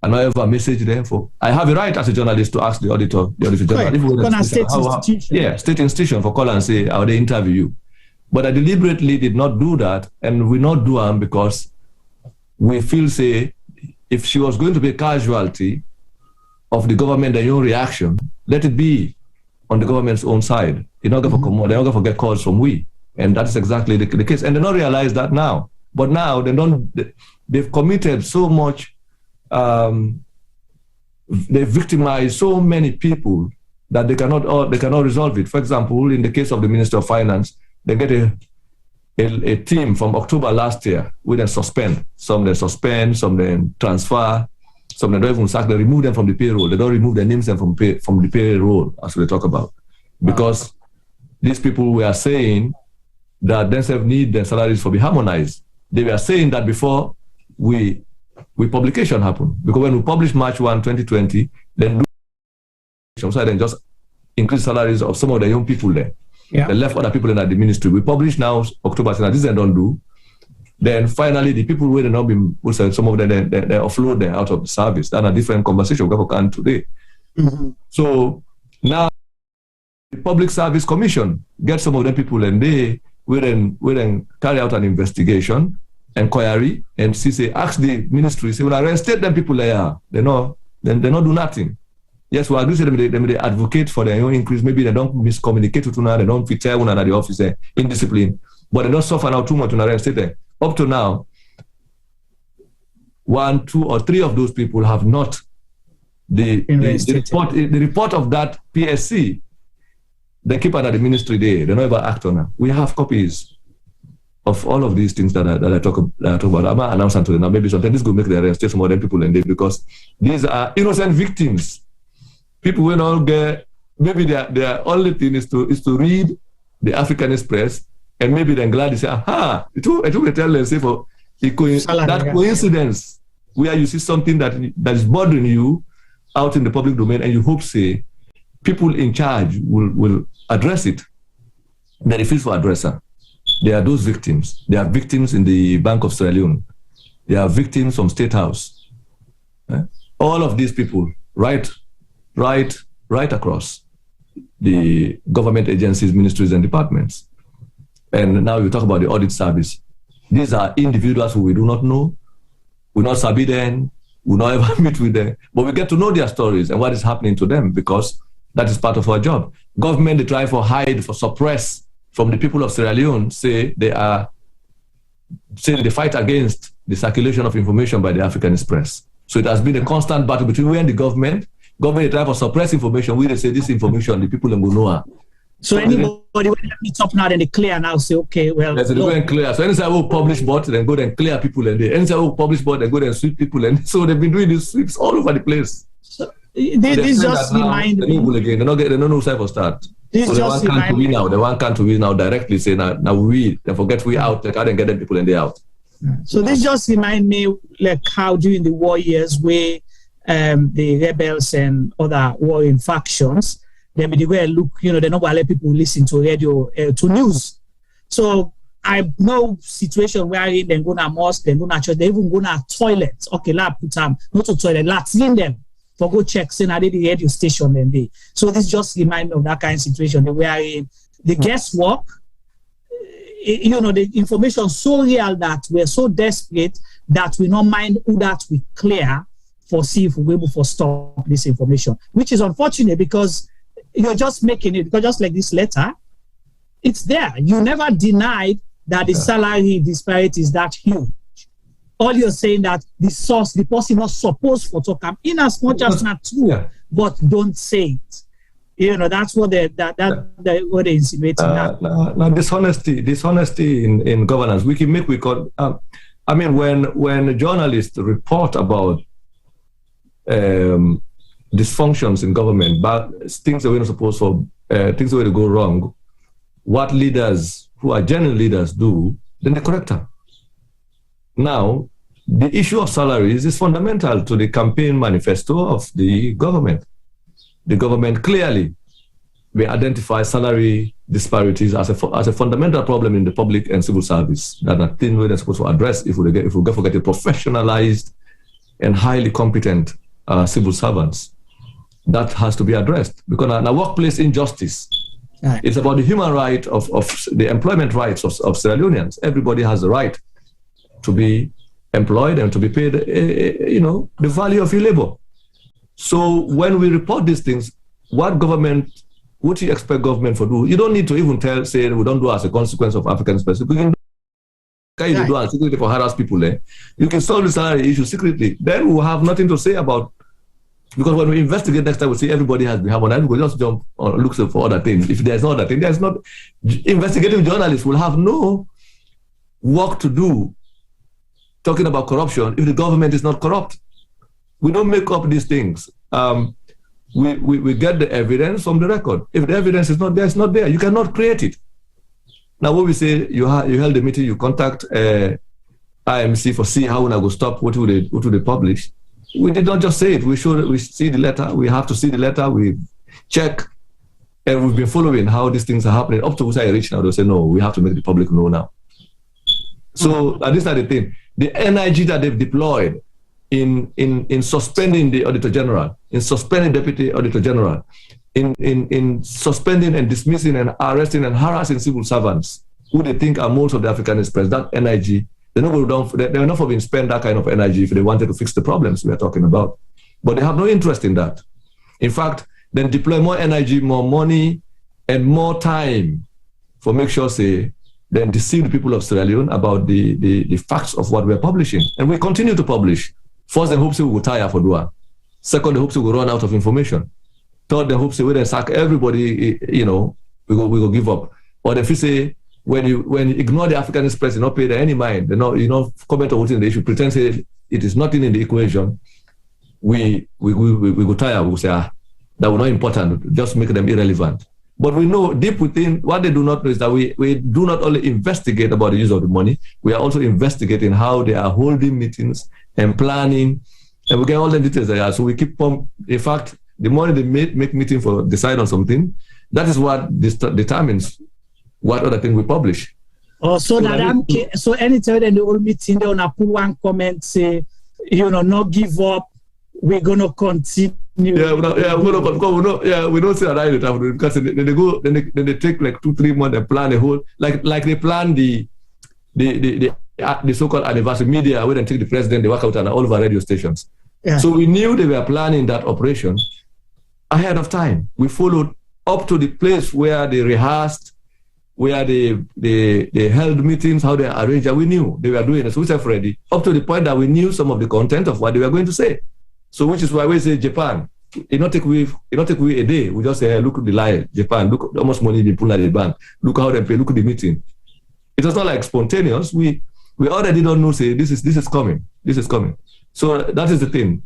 I not ever message them for. I have a right as a journalist to ask the auditor general. State institution for call and say, how they interview you. But I deliberately did not do that, and we not do them because we feel, say, if she was going to be a casualty of the government, their own reaction, let it be on the government's own side. They're not going to come on, they're not going to get calls from we. And that is exactly the case. And they don't realize that now. But now they've committed so much, they've victimized so many people that they cannot resolve it. For example, in the case of the Minister of Finance, they get a team from October last year, we then suspend. Some they suspend, some they transfer, some they don't even sack, they remove them from the payroll. They don't remove their names from the payroll, as we talk about. Because these people were saying that themselves need their salaries to be harmonized. They were saying that before we publication happened. Because when we published March 1, 2020, then just increase salaries of some of the young people there. Yeah. They left other people in the ministry. We publish now October, so this they don't do. Then finally, the people who not been, some of them, they offload them out of the service. That's a different conversation we have today. Mm-hmm. So now, the Public Service Commission get some of them people and they will then carry out an investigation, inquiry, and ask the ministry, say, well, reinstate them people there. They not do nothing. Yes, we agree with them, they advocate for their own increase. Maybe they don't miscommunicate with una, they don't fit una at the office, indiscipline. But they don't suffer now too much to reinstate them. Up to now, 1, 2, or 3 of those people have not the report of that PSC. They keep under the ministry there. They never act on it. We have copies of all of these things that I talk about. I'm not announcing to them now. Maybe sometimes this will make the reinstate some other people in there because these are innocent victims. People will not get. Maybe their only thing is to read the Africanist Press, and maybe they're glad to say, aha, it will tell them, say, for that coincidence where you see something that is bothering you out in the public domain, and you hope, say, people in charge will address it. They refuse to address her. They are those victims. They are victims in the Bank of Sierra Leone. They are victims from State House. All of these people, right across the government agencies, ministries, and departments. And now you talk about the audit service. These are individuals who we do not know, we not sabi them, we not ever meet with them, but we get to know their stories and what is happening to them because that is part of our job. Government, they try for hide, for suppress from the people of Sierra Leone, say they fight against the circulation of information by the Africanist Press. So it has been a constant battle between we and the government. Government try for suppress information. We say this information, the people in Gunoa. So anybody when they meet up now, then they clear now, say, okay, well. Yes, they go and clear. So anytime we publish bot, then go and clear people in there. Anytime we publish bot, then go and sweep people in there. So they've been doing these sweeps all over the place. So this just reminds me. They don't know where to start. This so just reminds me now. They want to win now directly say now we they forget we out. They can't get them people in there out. So this just reminds me like how during the war years where the rebels and other warring factions, then they were look, they're not going to let people listen to radio, to news. So I know situation where they go to mosque, they go to church, they even go to toilets. Okay, put them not to toilet, latrine them for go check, say now they the radio station then they. So this just reminds me of that kind of situation. They were in the guesswork. The information so real that we're so desperate that we don't mind who that we clear for see if we're able to stop this information, which is unfortunate because you're just making it, because just like this letter, it's there. You never denied that the salary disparity is that huge. All you're saying that the person not supposed to talk in as much as not true, but don't say it. That's what what they're insinuating. Now, dishonesty in governance. We call. I mean, when journalists report about dysfunctions in government, but things that we're not supposed for, things that were to go wrong, what leaders who are genuine leaders do, then they correct them. Now, the issue of salaries is fundamental to the campaign manifesto of the government. The government clearly may identify salary disparities as a fundamental problem in the public and civil service that are thing we're supposed to address if we get a professionalized and highly competent civil servants. That has to be addressed because a workplace injustice. Right. It's about the human right of the employment rights of Sierra Leoneans. Everybody has the right to be employed and to be paid, the value of your labor. So when we report these things, what do you expect government to do? You don't need to even say we don't do as a consequence of Africanist Press. You can do it secretly for harass people. You can solve the salary issue secretly. Then we'll have nothing to say about. Because when we investigate next time, we see everybody has been having, and we just jump or look for other things. If there's no other thing, there's not. Investigative journalists will have no work to do talking about corruption if the government is not corrupt. We don't make up these things. We get the evidence from the record. If the evidence is not there, it's not there. You cannot create it. Now, when we say you held a meeting, you contact IMC for see how we go stop what would they publish. We did not just say it. We see the letter. We have to see the letter. We check, and we've been following how these things are happening. Up to which I reach now, they'll say, no, we have to make the public know now. So this is the thing. The energy that they've deployed in suspending the Auditor General, in suspending Deputy Auditor General, in suspending and dismissing and arresting and harassing civil servants who they think are most of the Africanist press, that energy, they're not going to spend that kind of energy if they wanted to fix the problems we are talking about. But they have no interest in that. In fact, then deploy more energy, more money, and more time for make sure, then deceive the people of Sierra Leone about the facts of what we're publishing. And we continue to publish. First, they hope we will tire for Dua. Second, they hope we will run out of information. Third, they hope we will sack everybody, we will give up. Or if you say, when you ignore the Africanist press, you not pay any mind, comment on what's in the issue, pretend say it is nothing in the equation, we go tire, we will say, that was not important, just make them irrelevant. But we know deep within, what they do not know is that we do not only investigate about the use of the money, we are also investigating how they are holding meetings and planning, and we get all the details there. So we keep in fact, the money they make meeting for decide on something, that is what determines what other thing we publish. Oh, so anytime in the whole meeting, they want to put one comment, say, not give up, we're going to continue. We don't see that right time because then they take like 2-3 months and plan a whole like they plan the so-called anniversary media where they take the president, they work out on all of our radio stations. Yeah. So we knew they were planning that operation ahead of time. We followed up to the place where they rehearsed, where they held meetings, how they arranged, and we knew they were doing it. So we said ready up to the point that we knew some of the content of what they were going to say. So which is why we say Japan. It not take we a day. We just say, hey, look at the lie, Japan. Look at how much money they pull at the bank. Look how they pay. Look at the meeting. It was not like spontaneous. We already don't know. Say this is coming. This is coming. So that is the thing.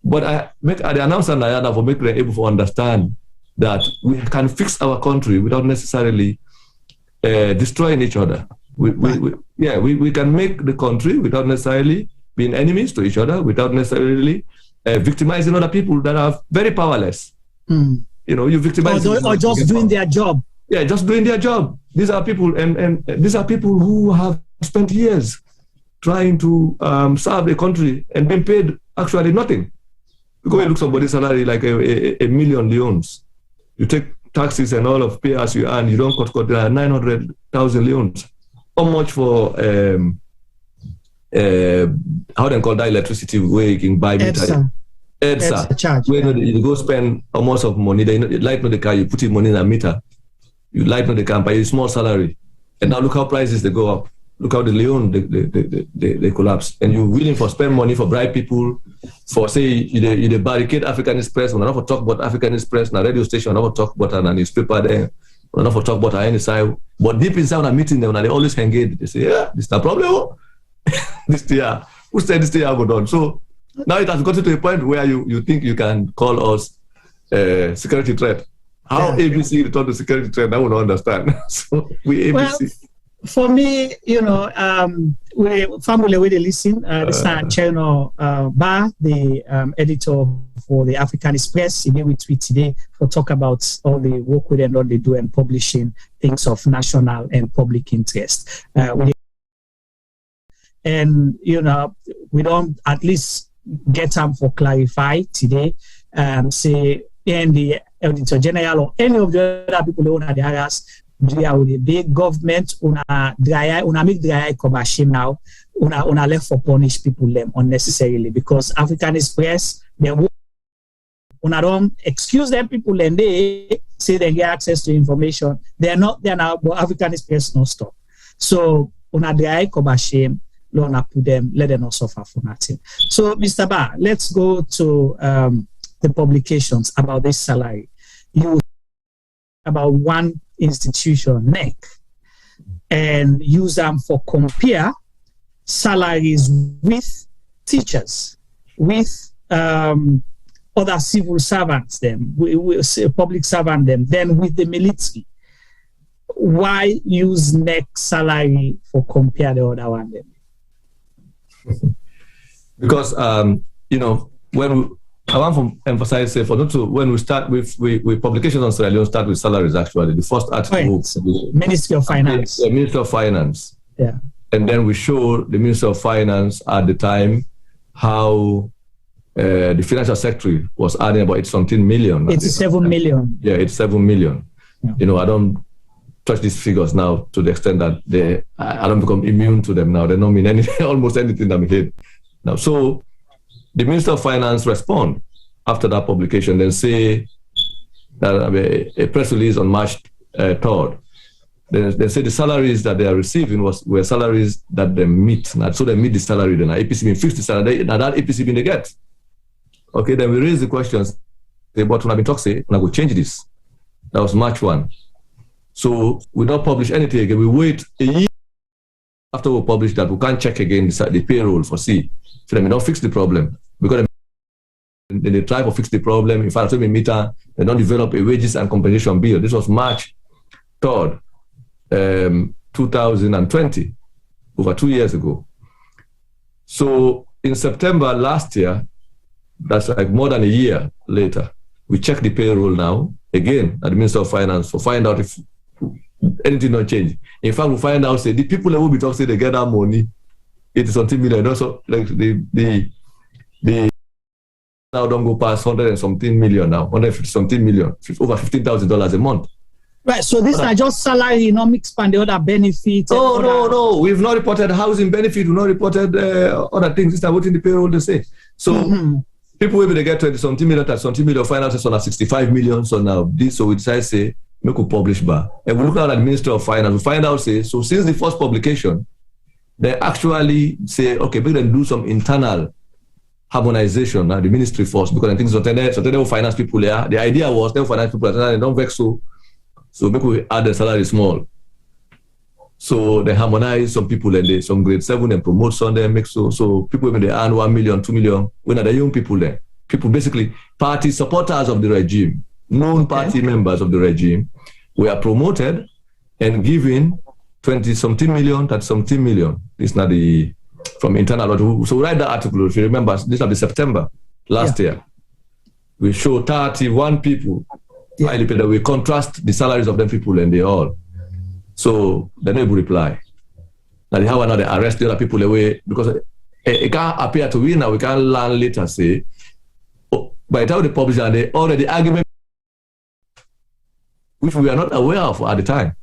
But the announcement I for make them able to understand that we can fix our country without necessarily destroying each other. We can make the country without necessarily being enemies to each other, without necessarily victimizing other people that are very powerless. You victimize or just doing their job. Yeah, just doing their job. These are people, and these are people who have spent years trying to serve the country and being paid actually nothing. You go and look somebody's salary like a million leones. You take taxes and all of pay as you earn. You don't cut 900,000 leones. How much for how they call that electricity where you can buy meter? EDSA charge. Where you go spend almost of money. They light not the car. You put in money in a meter. You light not the car, buy a small salary, and now look how prices they go up. Look how the Leon they collapse, and you're willing for spend money for bribe people, for say you barricade Africanist Press. We're not for talk about Africanist Press, na radio station. We're not for talk about a newspaper there. We're not for talk about any side. But deep inside a meeting, they always engage. They say, yeah, this is the problem. this year. Who said this year go down? So now it has gotten to a point where you think you can call us security threat. How ABC returned to security threat, I won't understand. So we ABC. Well, for me, we family where they listen. This is Chernoh Bah, the editor for the Africanist Press. He gave a tweet today for talk about all the work with and all they do and publishing things of national and public interest. And we don't at least get them for clarify today. Say and the editor general or any of the other people who own the areas. We are with the big government, make dry eye cover shame now, una left for punish people them unnecessarily because Africanist Press, they don't excuse them people and they say they get access to information. They're now, but Africanist Press no stop. So una dry eye cover shame, una put them, let them not suffer for nothing. So Mr. Bah, let's go to the publications about this salary. You about one institution, NEC, and use them for compare salaries with teachers, with other civil servants, we public servants, then with the military. Why use NEC salary for compare the other one? Because when I want to emphasize, when we start with publications on Sierra Leone, start with salaries. Actually, the first article, Ministry of Finance. The Ministry of Finance. Yeah. And then we show the Minister of Finance at the time how the financial secretary was earning about 8-something million. 87 million. Yeah, 87 million. Yeah. I don't touch these figures now to the extent that I don't become immune to them now. They don't mean anything, almost anything that we hit now. So the Minister of Finance respond after that publication, then say that a press release on March 3rd. They say the salaries that they are receiving were salaries that they meet. So they meet the salary, then APC being fixed the salary, that APC being they get. Okay, then we raise the questions. But when I've been talking, I go change this. That was March 1. So we don't publish anything again. We wait a year after we publish that. We can't check again the payroll for see. So they may not fix the problem. Because they try to fix the problem. In fact, they don't develop a wages and compensation bill. This was March 3rd, 2020, over 2 years ago. So in September last year, that's like more than a year later, we check the payroll now, again, at the Minister of Finance, to find out if anything not change. In fact, we find out, say, the people that will be talking, say they get that money, 80-something million. Also, like the now don't go past 100 and something million now, 150-something million, over $15,000 a month. Right, so these are just salary, not mixed and the other benefits. No. We've not reported housing benefit. We've not reported other things. These are what in the payroll they say. So people will they get 20-something million, 30-something million, finances on 65 million. So now this, so we decide say, make a publish bar. And we look at the Ministry of Finance, we find out say, so since the first publication, they actually say, okay, we can do some internal harmonization at the ministry first, because I think so they will finance people there. The idea was they will finance people there, they don't vex so make we add the salary small. So they harmonize some people and some grade 7 and promote some them make so people when they earn 1 million, 2 million, when are the young people there? People basically party supporters of the regime, non-party members of the regime, were promoted and given 20-something million, 30-something million. This is not the from internal. So write that article, if you remember, this is September last year. We show 31 people. We contrast the salaries of them people and they all. So they never reply. Now they have another arrest the other people away because it can't appear to we now. We can learn later say, by the time they publish and they already argument, which we are not aware of at the time.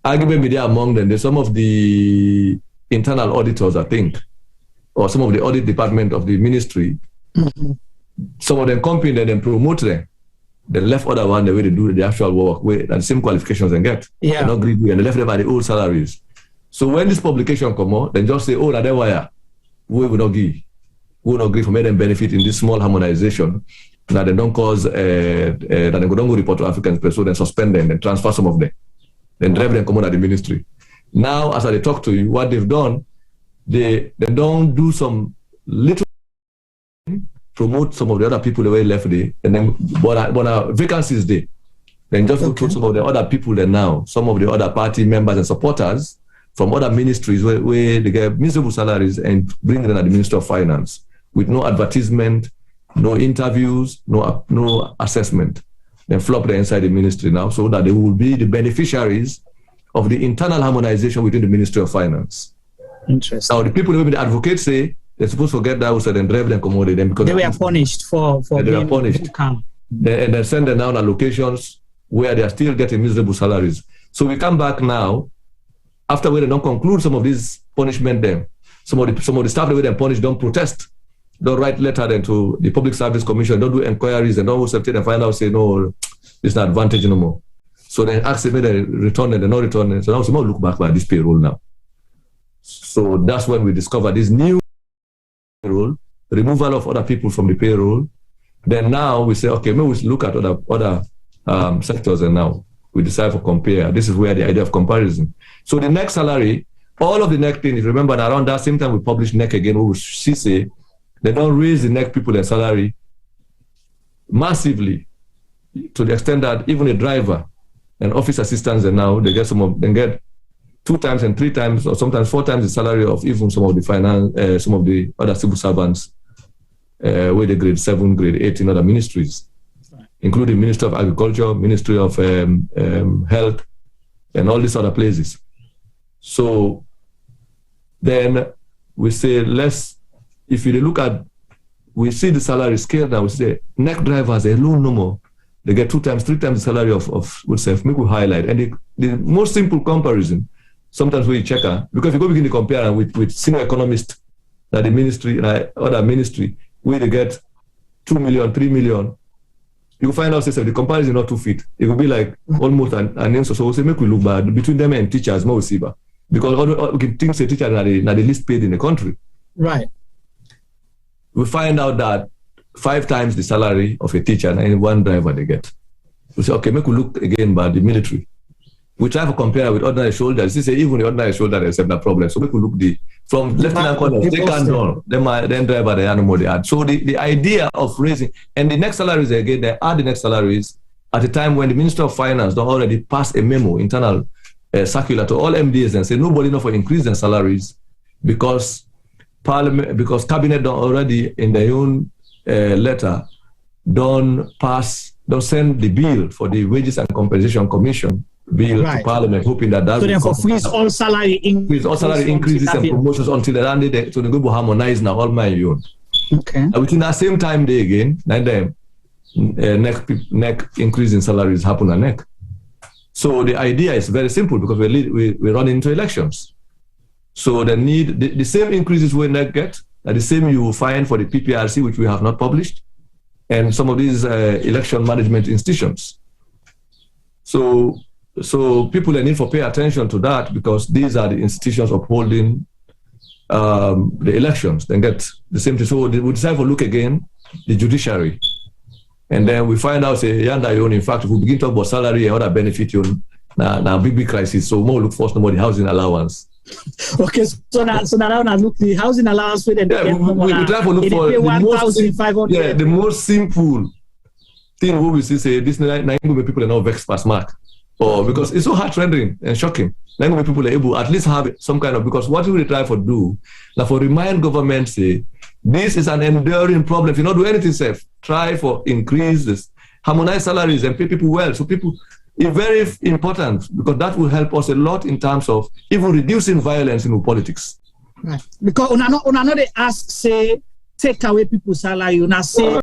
Argument media among them. There's some of the internal auditors, I think, or some of the audit department of the ministry. Some of them company and then promote them. They left other one the way they do the actual work, and the same qualifications and get. They're not greedy, and they left them at the old salaries. So when this publication come out, then just say, oh, that wire, we will not give. We will not give for make them benefit in this small harmonization. That they don't cause, that they don't go report to Africanist Press, so then suspend them and transfer some of them. Then drive them come out at the ministry. Now, as I talk to you, what they've done, they don't do some little, promote some of the other people the way left there, and then when vacancies there, then just recruit some of the other people there now, some of the other party members and supporters from other ministries where they get miserable salaries and bring them at the Ministry of Finance with no advertisement, no interviews, no assessment. Then flop them inside the ministry now so that they will be the beneficiaries of the internal harmonization within the Ministry of Finance. Interesting. Now the people who the advocates say they're supposed to get that also then drive them, accommodate them because they were punished for they were punished. And then send them down at locations where they are still getting miserable salaries. So we come back now, after we don't conclude some of these punishment them, some of the staff that were punished don't protest, don't write letter then to the Public Service Commission, don't do inquiries and don't accept it and find out, say, no, it's not advantage no more. So then ask them whether they return and they're not returning. So now we look back by this payroll now. So that's when we discover this new payroll, removal of other people from the payroll. Then now we say, okay, maybe we look at other sectors, and now we decide to compare. This is where the idea of comparison. So the next salary, all of the next things, remember around that same time we publish NEC again, we will see they don't raise the NEC people their salary massively to the extent that even a driver and office assistants and now they get 2 times and 3 times or sometimes 4 times the salary of even some of the other civil servants where they grade 7, grade 8 in other ministries, including Ministry of Agriculture, Ministry of Health, and all these other places. So then we say, if you look at, we see the salary scale now, we say NEC drivers alone no more. They get 2 times, 3 times the salary of self. Make we highlight. And the most simple comparison, sometimes we check out, because if you go begin to compare with senior economists that the ministry, other ministry, where they get 2 million, 3 million, you will find out say the comparison not 2 feet. It will be like almost an answer. So we say make we look bad between them and teachers, more receiver. Because we can think say teachers are the least paid in the country. Right. We find out that 5 times the salary of a teacher and 1 driver they get. We say, okay, make we look again by the military. We try to compare with ordinary soldiers. They say even the ordinary soldier they have that problem. So make we look from lieutenant colonel, they can't do then driver the animal they add. So the idea of raising, and the next salaries again, they add the next salaries at a time when the Minister of Finance don't already pass a memo, internal circular to all MDs and say nobody know for increase in salaries because Parliament, because Cabinet don't already in their own letter don't send the bill for the Wages and Compensation Commission bill to Parliament, hoping that so therefore freeze all salary increases and promotions until the end day, so they go to harmonize now all my own. Okay. And within that same time day again, then the next increase in salaries happen at NEC. So the idea is very simple because we run into elections. So they need the same increases we NEC get, are the same you will find for the PPRC, which we have not published, and some of these election management institutions. So people need to pay attention to that because these are the institutions upholding the elections. Then get the same thing. So we decide to look again the judiciary, and then we find out say in fact if we begin to talk about salary and other benefit now big crisis. So more look first about the housing allowance. Okay, so now look the housing allowance with we try to look for the most simple thing we will see this people are not vexed past mark. Or because it's so heart rendering and shocking. Like people are able at least have some kind of, because what we try to do now for remind government say this is an enduring problem. If you not do anything safe, try for increase this, harmonize salaries and pay people well. So people it's very important because that will help us a lot in terms of even reducing violence in politics. Right. Because una they ask say take away people's salary, una say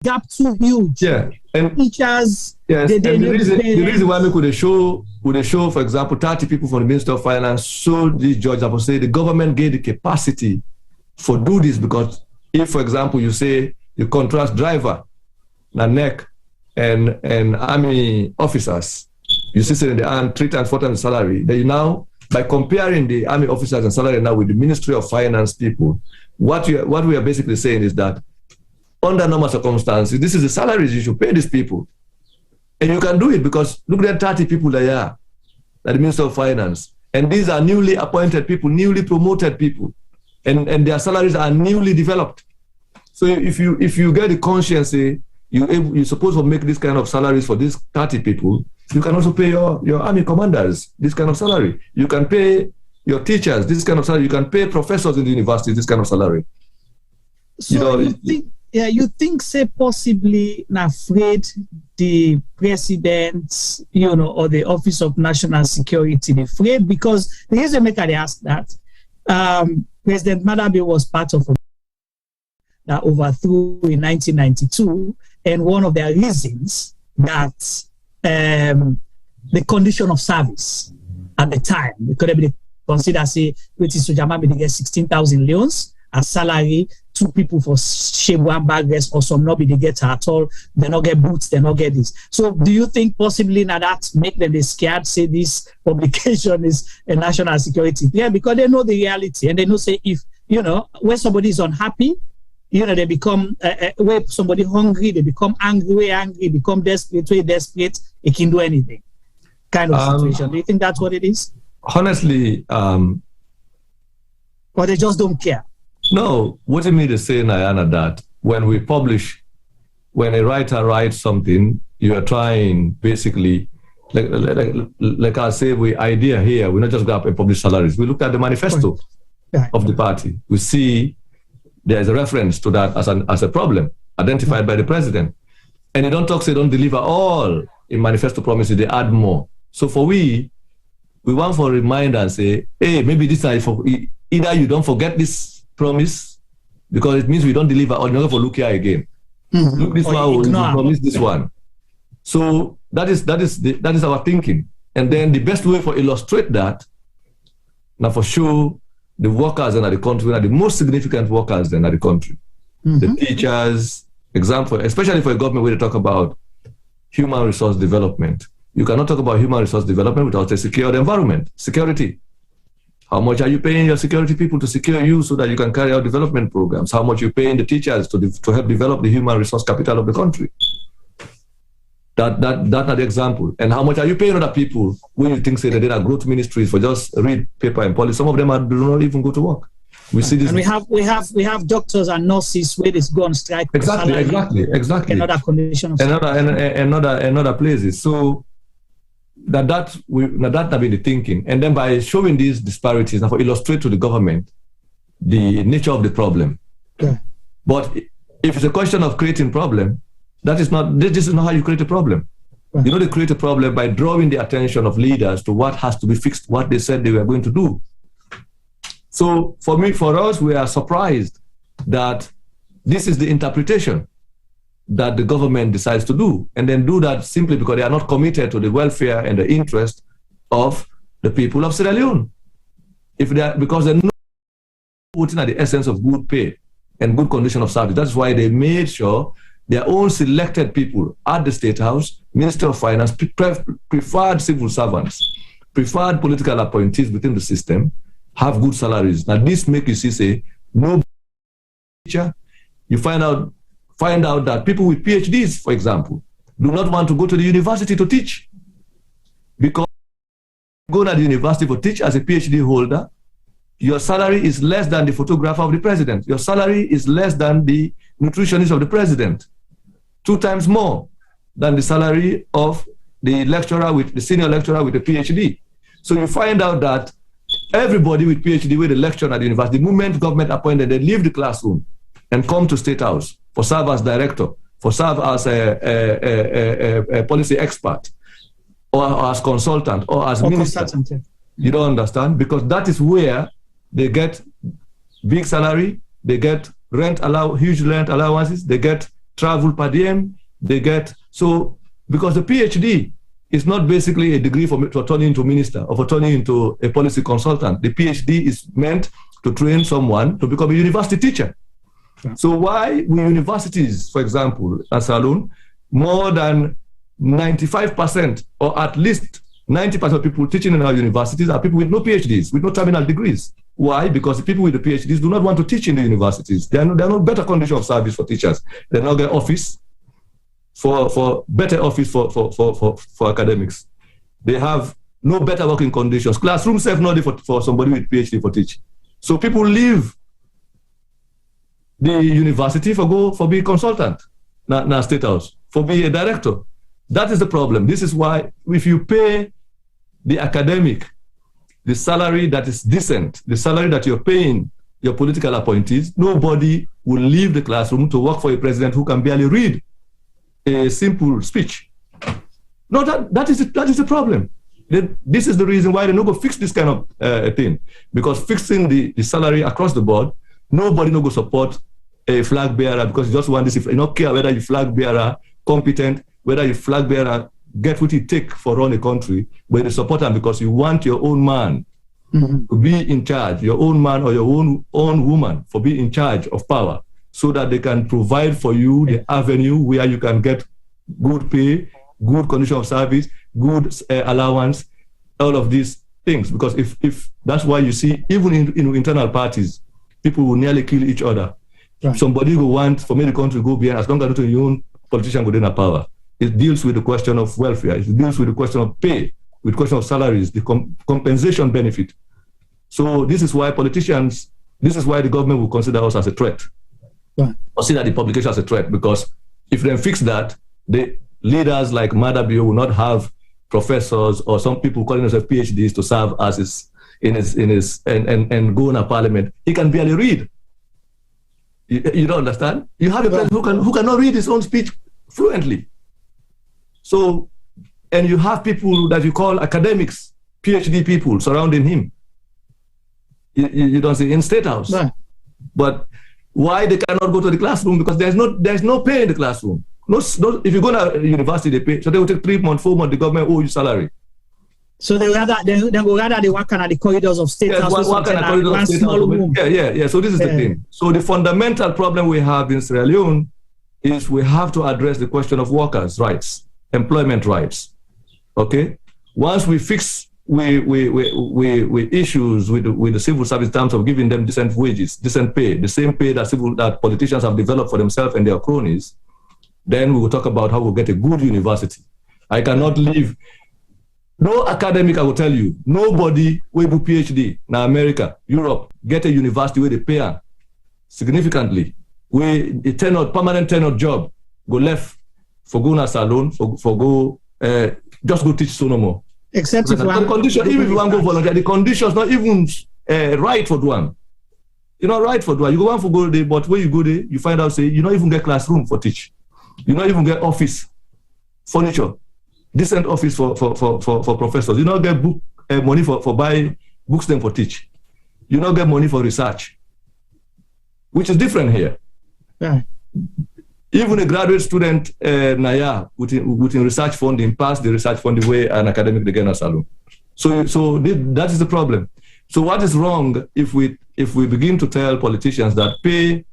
gap too huge. Yeah. And teachers, yes, the reason why we could show, for example, 30 people from the Minister of Finance, so the judge have to say the government gave the capacity for do this because if, for example, you say you contrast driver, NEC, and army officers, you see say they earn 3 times, 4 times the salary. Then you now, by comparing the army officers and salary now with the Ministry of Finance people, what we are basically saying is that under normal circumstances, this is the salaries you should pay these people. And you can do it because look at 30 people there at the Minister of Finance. And these are newly appointed people, newly promoted people, and their salaries are newly developed. So if you get the conscience, you're supposed to make this kind of salaries for these 30 people, you can also pay your army commanders this kind of salary. You can pay your teachers this kind of salary. You can pay professors in the university this kind of salary. So you think, say, possibly afraid the president, or the Office of National Security, afraid, because the reason make I ask that, President Maada Bio was part of that overthrew in 1992, and one of their reasons that the condition of service at the time, it could be considered, say, British Sojama, they get 16,000 leons as salary, 2 people for shave one bag rest, or some not be they get at all, they not get boots, they not get this. So do you think possibly now that make them scared, say this publication is a national security? Yeah, because they know the reality, and they know, say, if, when somebody is unhappy, they become, where somebody hungry, they become angry, become desperate, they can do anything. Kind of situation. Do you think that's what it is? Honestly, or they just don't care? No, what you mean to say, Nayana, that when a writer writes something, you are trying basically, like I say, idea here, we not just go up and publish salaries. We looked at the manifesto of the party. We see there is a reference to that as a problem identified by the president. And they don't deliver all in manifesto promises, they add more. So for we want for a reminder and say, hey, maybe this is for either you don't forget this promise, because it means we don't deliver, or you're not for look here again. Mm-hmm. Look this one, we promise this one. So that is our thinking. And then the best way for illustrate that, now for sure, the workers in the country are the most significant workers in the country. Mm-hmm. The teachers, example, especially for a government where they talk about human resource development. You cannot talk about human resource development without a secure environment, security. How much are you paying your security people to secure you so that you can carry out development programs? How much are you paying the teachers to help develop the human resource capital of the country? That's the example. And how much are you paying other people when you think, say, that they are growth ministries for just read paper and policy? Some of them do not even go to work. We see this. And we have doctors and nurses where they go on strike. Exactly. Another condition of another places. So that have been the thinking. And then by showing these disparities, now for illustrate to the government the nature of the problem. Yeah. But if it's a question of creating problem, this is not how you create a problem. Right. You know, they create a problem by drawing the attention of leaders to what has to be fixed, what they said they were going to do. So for us, we are surprised that this is the interpretation that the government decides to do, and then do that simply because they are not committed to the welfare and the interest of the people of Sierra Leone. Because they're not putting at the essence of good pay and good condition of service. That's why they made sure their own selected people at the State House, Minister of Finance, preferred civil servants, preferred political appointees within the system, have good salaries. Now this makes you see, say, no teacher. You find out that people with PhDs, for example, do not want to go to the university to teach. Because go to the university for teach as a PhD holder, your salary is less than the photographer of the president. Your salary is less than the nutritionist of the president. 2 times more than the salary of the senior lecturer with a PhD. So you find out that everybody with PhD with a lecturer at the university, the moment government appointed, they leave the classroom and come to State House for serve as director, for serve as a policy expert, or as consultant, or as minister. You don't understand? Because that is where they get big salary, they get huge rent allowances, they get travel per diem, because the PhD is not basically a degree for turning into minister or for turning into a policy consultant. The PhD is meant to train someone to become a university teacher. Yeah. So why we universities, for example, at Salone, more than 95% or at least 90% of people teaching in our universities are people with no PhDs, with no terminal degrees. Why? Because the people with the PhDs do not want to teach in the universities. There are no better condition of service for teachers. They not get office for better office for academics. They have no better working conditions. Classroom safe not for somebody with PhD for teach. So people leave the university for being consultant, not state house, for being a director. That is the problem. This is why if you pay the academic the salary that is decent, the salary that you're paying your political appointees, nobody will leave the classroom to work for a president who can barely read a simple speech. No, that is the problem. This is the reason why they no go fix this kind of thing. Because fixing the salary across the board, nobody no go support a flag bearer because you just want this. You don't care whether you flag bearer competent, whether you flag bearer get what it take for run a country, but you support them because you want your own man to be in charge, your own man or your own woman for being in charge of power, so that they can provide for you the avenue where you can get good pay, good condition of service, good allowance, all of these things. Because if that's why you see, even in internal parties, people will nearly kill each other. Right. Somebody who wants for me the country go behind, as long as your own politician go in a power. It deals with the question of welfare. It deals with the question of pay, with the question of salaries, the compensation benefit. So this is why politicians, this is why the government will consider us as a threat. Right. Consider the publication as a threat, because if they fix that, the leaders like Maada Bio will not have professors or some people calling themselves PhDs to serve as and go in a parliament. He can barely read. You don't understand? You have a president who cannot read his own speech fluently. So, and you have people that you call academics, PhD people surrounding him. You don't see in State House. Right. But why they cannot go to the classroom? Because there's no pay in the classroom. No, if you go to university, they pay. So they will take 3 months, 4 months, the government owe you salary. So they work at the corridors of State House. Yeah. So this is the thing. So the fundamental problem we have in Sierra Leone is we have to address the question of workers' rights, employment rights. Okay. Once we fix issues with the civil service in terms of giving them decent wages, decent pay, the same pay that politicians have developed for themselves and their cronies, then we will talk about how we'll get a good university. I cannot leave. No academic, I will tell you, nobody will do PhD in America, Europe, get a university where they pay significantly. Where a permanent tenure job, go left for go in a salon, for go, just go teach so no more. Except if one condition, even if you want to go volunteer, the conditions not even right for one. You're not right for one. You go one for go there, but when you go there, you find out say you don't even get classroom for teach. You don't even get office, furniture. Decent office for professors. You don't get money for buy books then for teach. You don't get money for research, which is different here. Yeah. Even a graduate student, Naya, with research funding, pass the research funding way an academic they get a salon. So that is the problem. So what is wrong if we begin to tell politicians that pay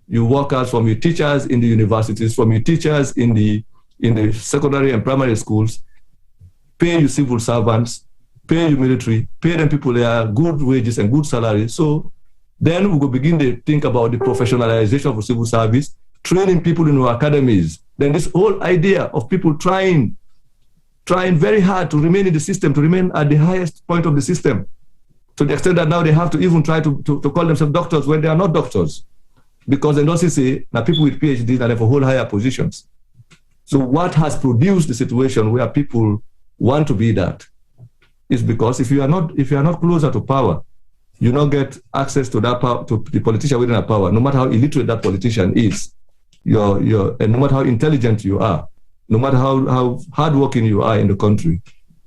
your workers from your teachers in the universities, from your teachers in the secondary and primary schools, pay your civil servants, pay your military, pay them people their good wages and good salaries. So then we will begin to think about the professionalization of civil service, training people in our academies. Then this whole idea of people trying very hard to remain in the system, to remain at the highest point of the system, to the extent that now they have to even try to call themselves doctors when they are not doctors. Because they don't say, now people with PhDs are for whole higher positions. So what has produced the situation where people want to be that is because if you are not closer to power, you don't get access to that power, to the politician within a power, no matter how illiterate that politician is, and no matter how intelligent you are, no matter how hardworking you are in the country,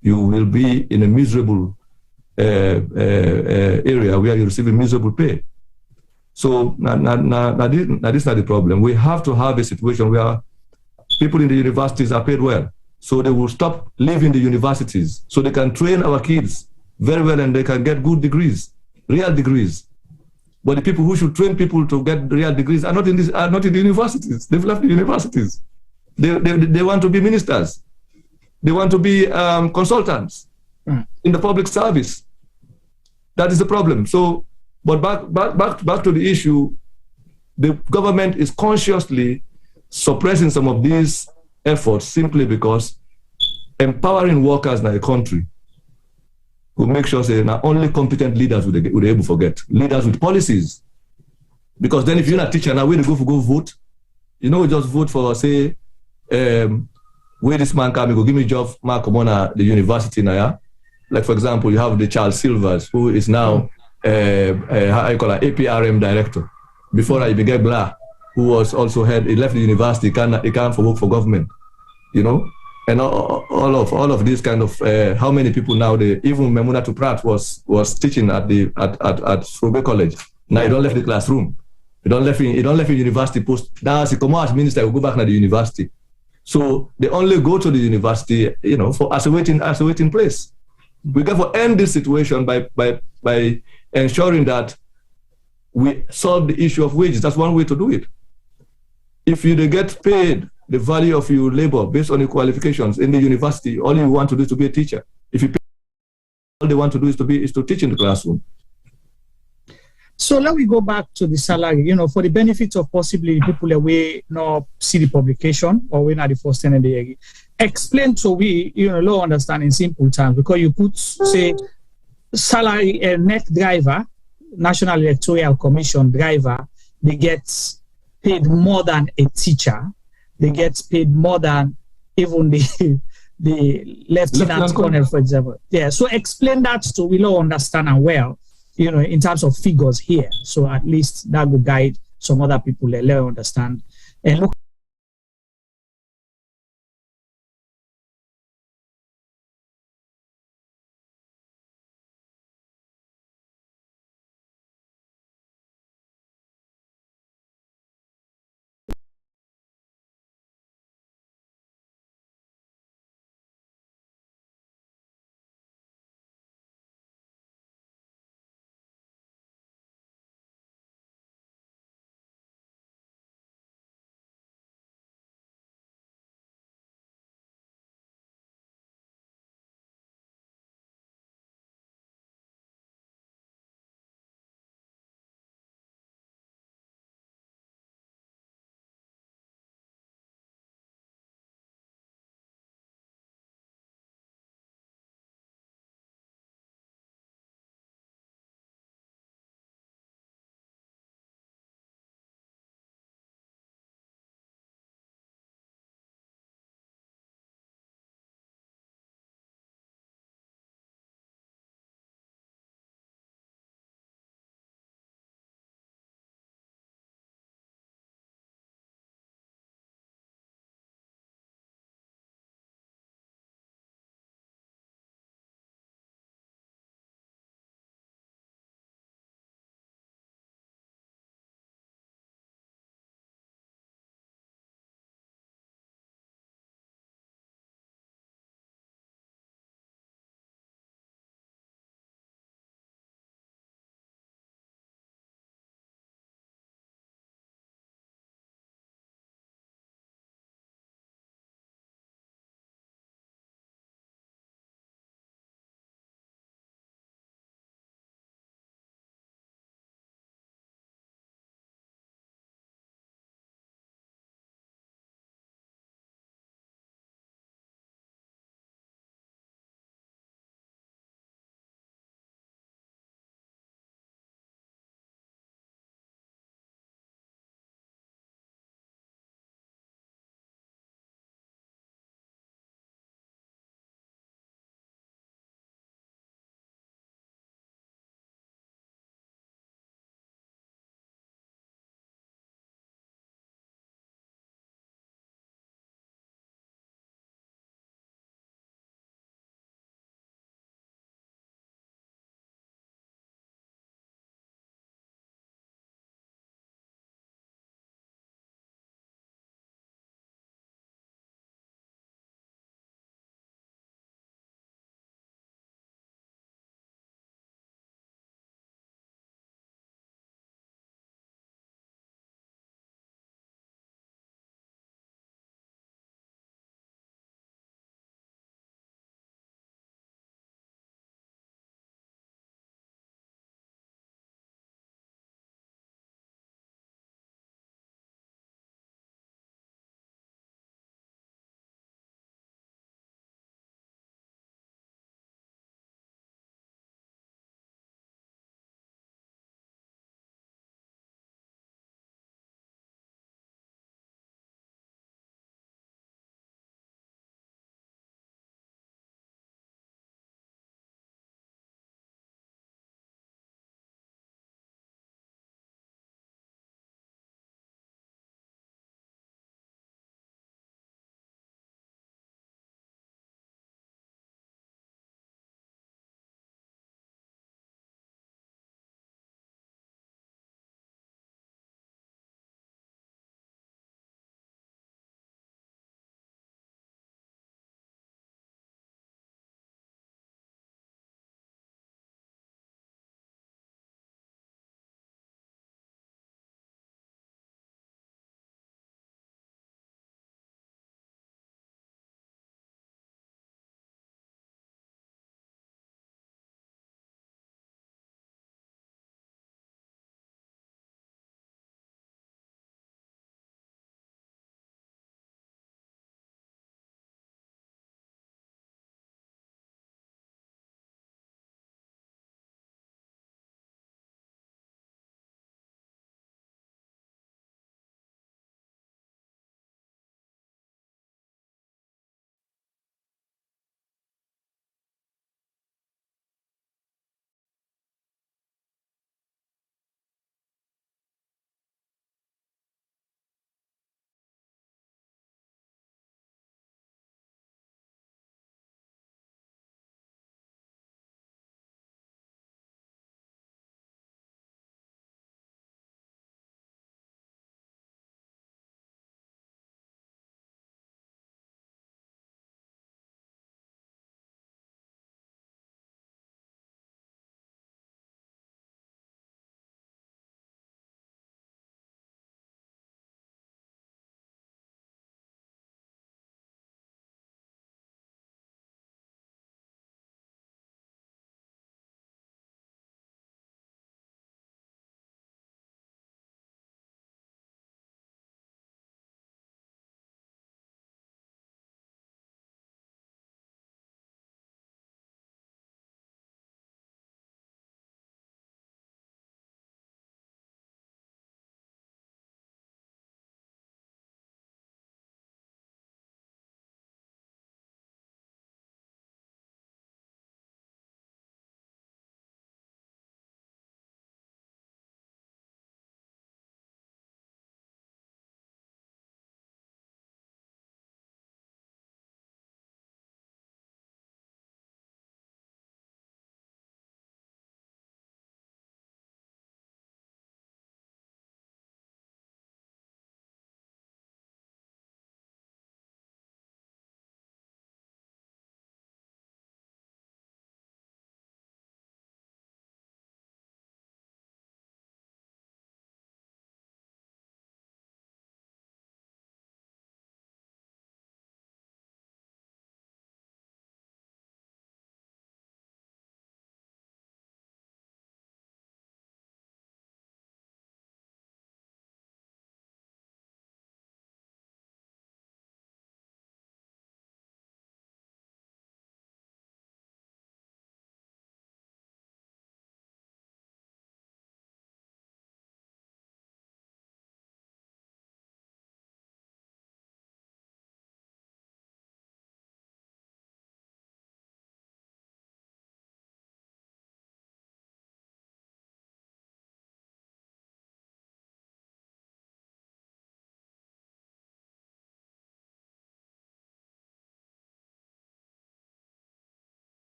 you will be in a miserable area where you receive a miserable pay. So now this is not the problem. We have to have a situation where people in the universities are paid well. So they will stop leaving the universities so they can train our kids very well and they can get good degrees, real degrees. But the people who should train people to get real degrees are not in the universities. They've left the universities. They want to be ministers. They want to be consultants in the public service. That is the problem. So, but back to the issue, the government is consciously suppressing some of these efforts simply because empowering workers in a country will make sure say not only competent leaders would they able to forget, leaders with policies. Because then if you're not a teacher now, where to go vote, we just vote for, say, where this man come, go give me a job, Mark, come on the university now, yeah? Like, for example, you have the Charles Silvers, who is now, how I call it, APRM director. Before I began Blah, who was also he left the university, he can't work for government, And all of these kind of, how many people now, even Memuna Tuprat was teaching at Srobe College. Now he don't left the classroom. He don't left university post. Now as a commerce minister, will go back to the university. So they only go to the university, for as a waiting place. We got to end this situation by ensuring that we solve the issue of wages. That's one way to do it. If you get paid the value of your labor based on your qualifications in the university, all you want to do is to be a teacher. If you pay, all they want to do is to teach in the classroom. So let me go back to the salary, for the benefit of possibly people away not see the publication or we not the first thing in the area. Explain to we, low understand in simple terms, because you could say salary net driver, National Electoral Commission driver, they get paid more than a teacher. They get paid more than even the lieutenant colonel, for example. Yeah. So explain that to we all understand and well, in terms of figures here. So at least that will guide some other people let understand. And look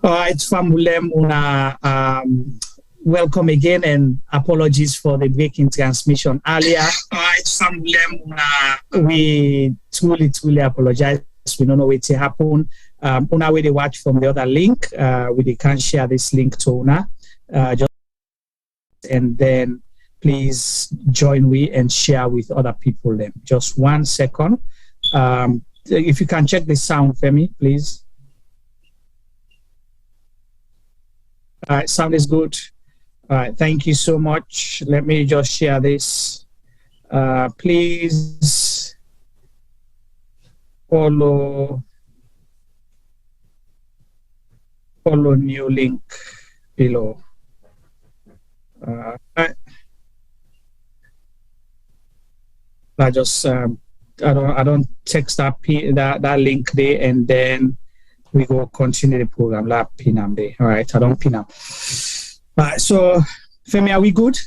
All right, Famulem, welcome again and apologies for the break in transmission earlier. All right, Famulem, we truly apologize. We don't know what to happen. Una we watch from the other link. We can share this link to Una. And then please join me and share with other people then. Just 1 second. If you can check the sound for me, please. All right, sound is good. All right, thank you so much. Let me just share this. Please follow new link below. I just I don't text that link there, and then we go continue the program. La pin them there. All right, I don't pin them. All right, so Femi, are we good?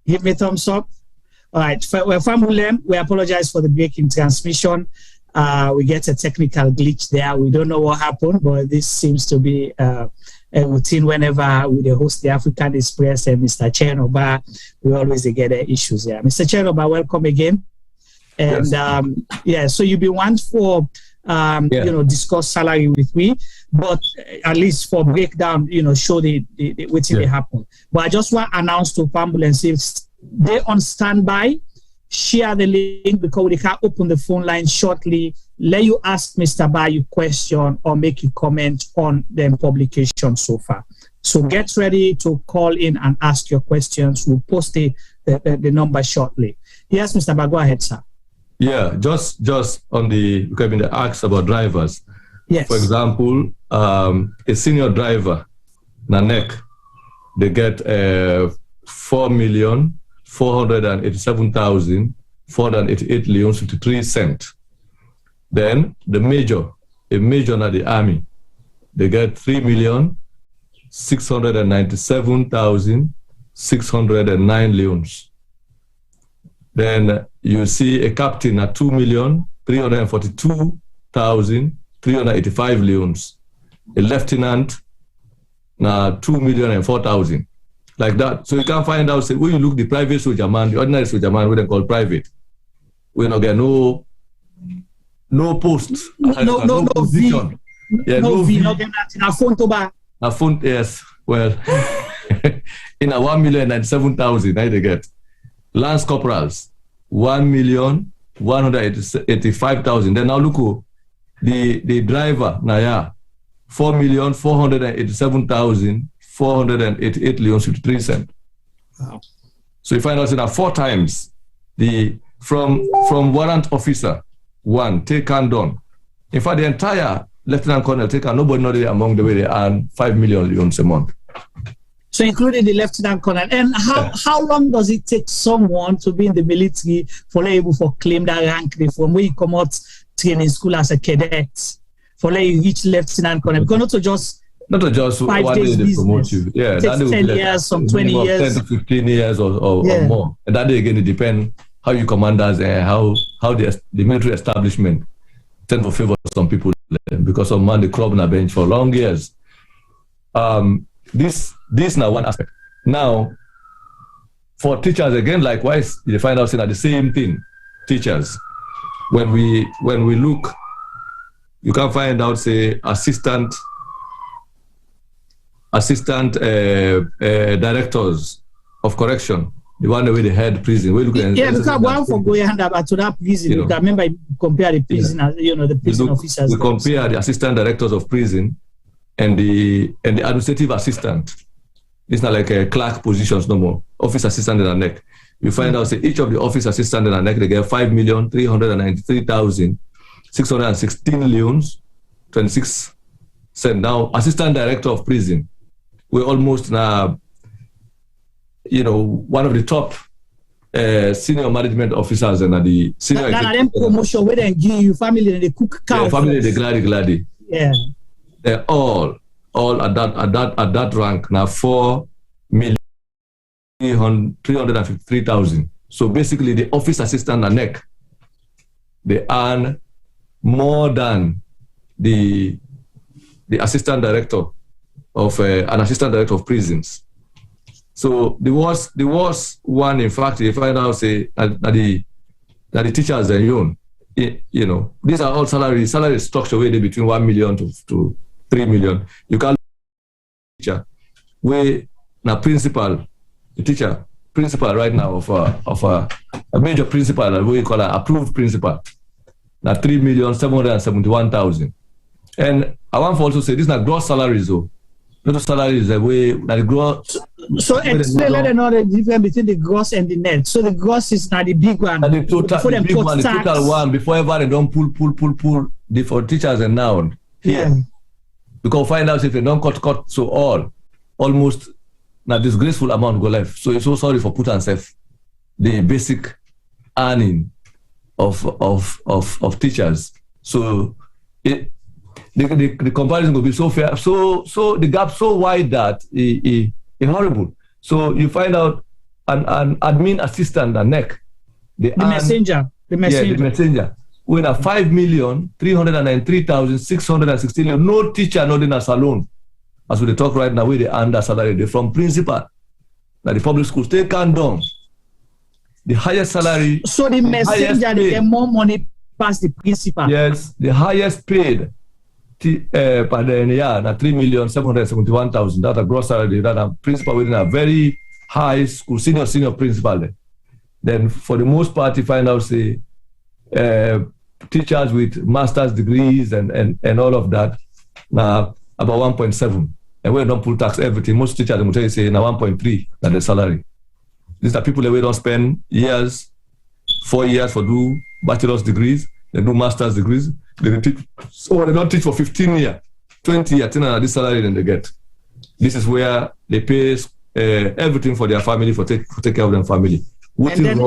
Give me a thumbs up. All right, well, Famulem, we apologize for the break in transmission. We get a technical glitch there. We don't know what happened, but this seems to be a routine whenever we host the Africanist Press and Mr. Chernoh Bah, we always get issues there. Mr. Chernoh Bah, welcome again. And yes. So you've been one for discuss salary with me, but at least for breakdown, show the what's they happen. But I just want to announce to Pambul and say they're on standby. Share the link because they can open the phone line shortly. Let you ask Mr. Bah your question or make a comment on the publication so far. So get ready to call in and ask your questions. We'll post the number shortly. Yes, Mr. Bah, go ahead, sir. Yeah, just on the asked about drivers. Yes. For example, a senior driver, Nanek, they get 4,487,488 leons 53 cents. Then a major in the army, they get 3,697,609 leons. Then you see a captain at 2,342,385 leons. A lieutenant na 2,004,000. Like that. So you can find out, say, when you look the private soldier man, the ordinary soldier man, we don't call private. We don't get no post. No position. No V, no get nothing. A phone to buy. A phone, yes. Well, in a 1,097,000, they get. Lance corporals, 1,185,000. Then now look, the driver, Naya, 4,487,488 leons 53 cents. Wow. So you find out that 4 times from warrant officer 1 take and done. In fact, the entire lieutenant colonel take and nobody not among the way they earn 5 million leons a month. So including the lieutenant colonel. And how long does it take someone to be in the military for able to claim that rank from where you come out training school as a cadet for you reach lieutenant colonel? Because not to just 5 days they promote you. Yeah, that 10 years, some 20 years. 10 to 15 years or more. And that day again, it depends how you commanders and how the military establishment tend to favor some people because of man the club on a bench for long years. This now one aspect. Now, for teachers again, likewise, you find out saying the same thing. Teachers, when we look, you can find out say assistant directors of correction, the one with the head prison. We look because one for going to that prison. You remember compare the prison, the prison officers. We compare the assistant directors of prison and the administrative assistant. It's not like a clerk positions no more. Office assistant in the neck. You find out say each of the office assistant in the neck they get 5,393,616 leons 26 cents. Now assistant director of prison, we're almost now one of the top senior management officers and the senior. Then promotion where they give you family and they cook cow. Yeah, family they gladdy. Yeah. They're all at that rank now 4,353,000. So basically the office assistant and neck, they earn more than the the assistant director of an assistant director of prisons. So there was one, in fact, if I now say that the teachers are young, you know, these are all salary structure where they between 1 million to 3 million. You can't teacher where now principal right now of a major principal, what we call an approved principal, now 3,771,000. And I want to also say this is not gross salaries though. Not salaries the way that the gross. So explain let them know the difference between the gross and the net. So the gross is not the big one. And the total one before ever they don't pull the for teachers and now here. Because find out if they don't cut so almost now disgraceful amount go left. So you're so sorry for put and safe the basic earning of teachers. So the comparison will be so fair, so the gap so wide that it's horrible. So you find out an admin assistant, the NEC, the messenger, with a 5,393,616. No teacher, not in a salon. As we talk right now, where they under salary, they from principal, that the public schools they can down. The highest salary. So the messenger they get more money past the principal. Yes, the highest paid. Per the year, 3,771,000. That's a gross salary. That a principal within a very high school, senior principal. Then, for the most part, you find out say teachers with master's degrees and all of that. Now about 1.7, and we don't pull tax everything. Most teachers will tell you say now 1.3 that the salary. These are people that we don't spend 4 years for do bachelor's degrees, they do master's degrees. They don't teach for 15 years, 20 years, this salary then they get. This is where they pay everything for their family, for take care of their family. And then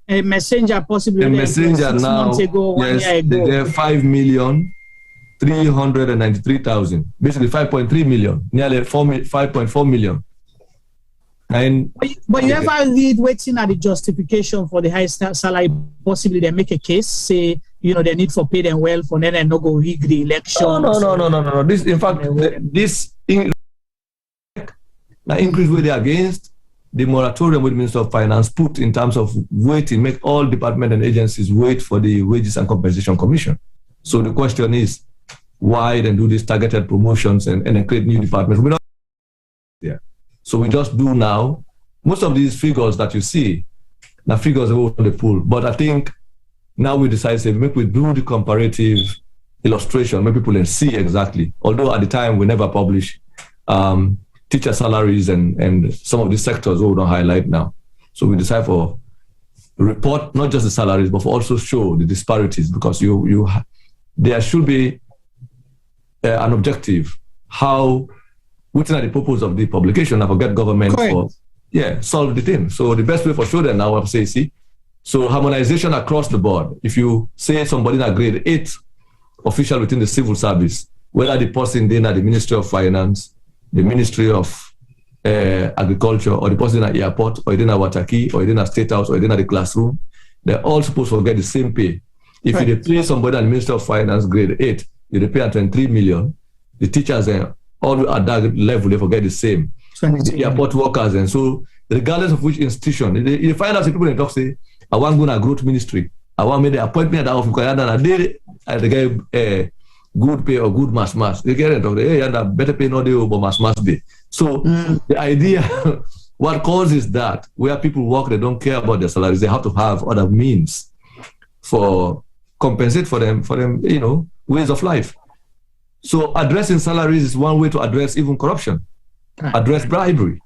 a messenger possibly. A messenger now, yes, they get 5,393,000, basically 5.3 million, nearly 5.4 million. But you ever read waiting at the justification for the high salary? Possibly they make a case, say, you know, they need for pay them well for then and not go rig the election. No. This, in fact, this increase where they against the moratorium with the Minister of Finance put in terms of waiting, make all departments and agencies wait for the Wages and Compensation Commission. So the question is, why then do these targeted promotions and then create new departments? We don't. Yeah. So we just do now. Most of these figures that you see, the figures are over the pool. But I think now we decide to make we do the comparative illustration, make people can see exactly. Although at the time we never publish teacher salaries and some of these sectors we don't highlight now. So we decide for report not just the salaries, but for also show the disparities, because there should be an objective how. What's not the purpose of the publication? I forget government for solve the thing. So the best way for sure then now I say see. So harmonization across the board. If you say somebody in a grade 8 official within the civil service, whether the person in the Ministry of Finance, the Ministry of Agriculture, or the person in the airport, or in a Wataki, or in a State House, or in the classroom, they're all supposed to get the same pay. If you pay somebody in the Ministry of Finance grade 8, you pay 23 million. The teachers all at that level, they forget the same. The airport workers, and so regardless of which institution, you find out people in talk say, I want to go to growth ministry. I want to make the appointment at the office because they get good pay or good mass. They get it, hey, and better pay no day, but mass day. So the idea, what causes that, where people work, they don't care about their salaries, they have to have other means for compensate for them, you know, ways of life. So addressing salaries is one way to address even corruption, address bribery.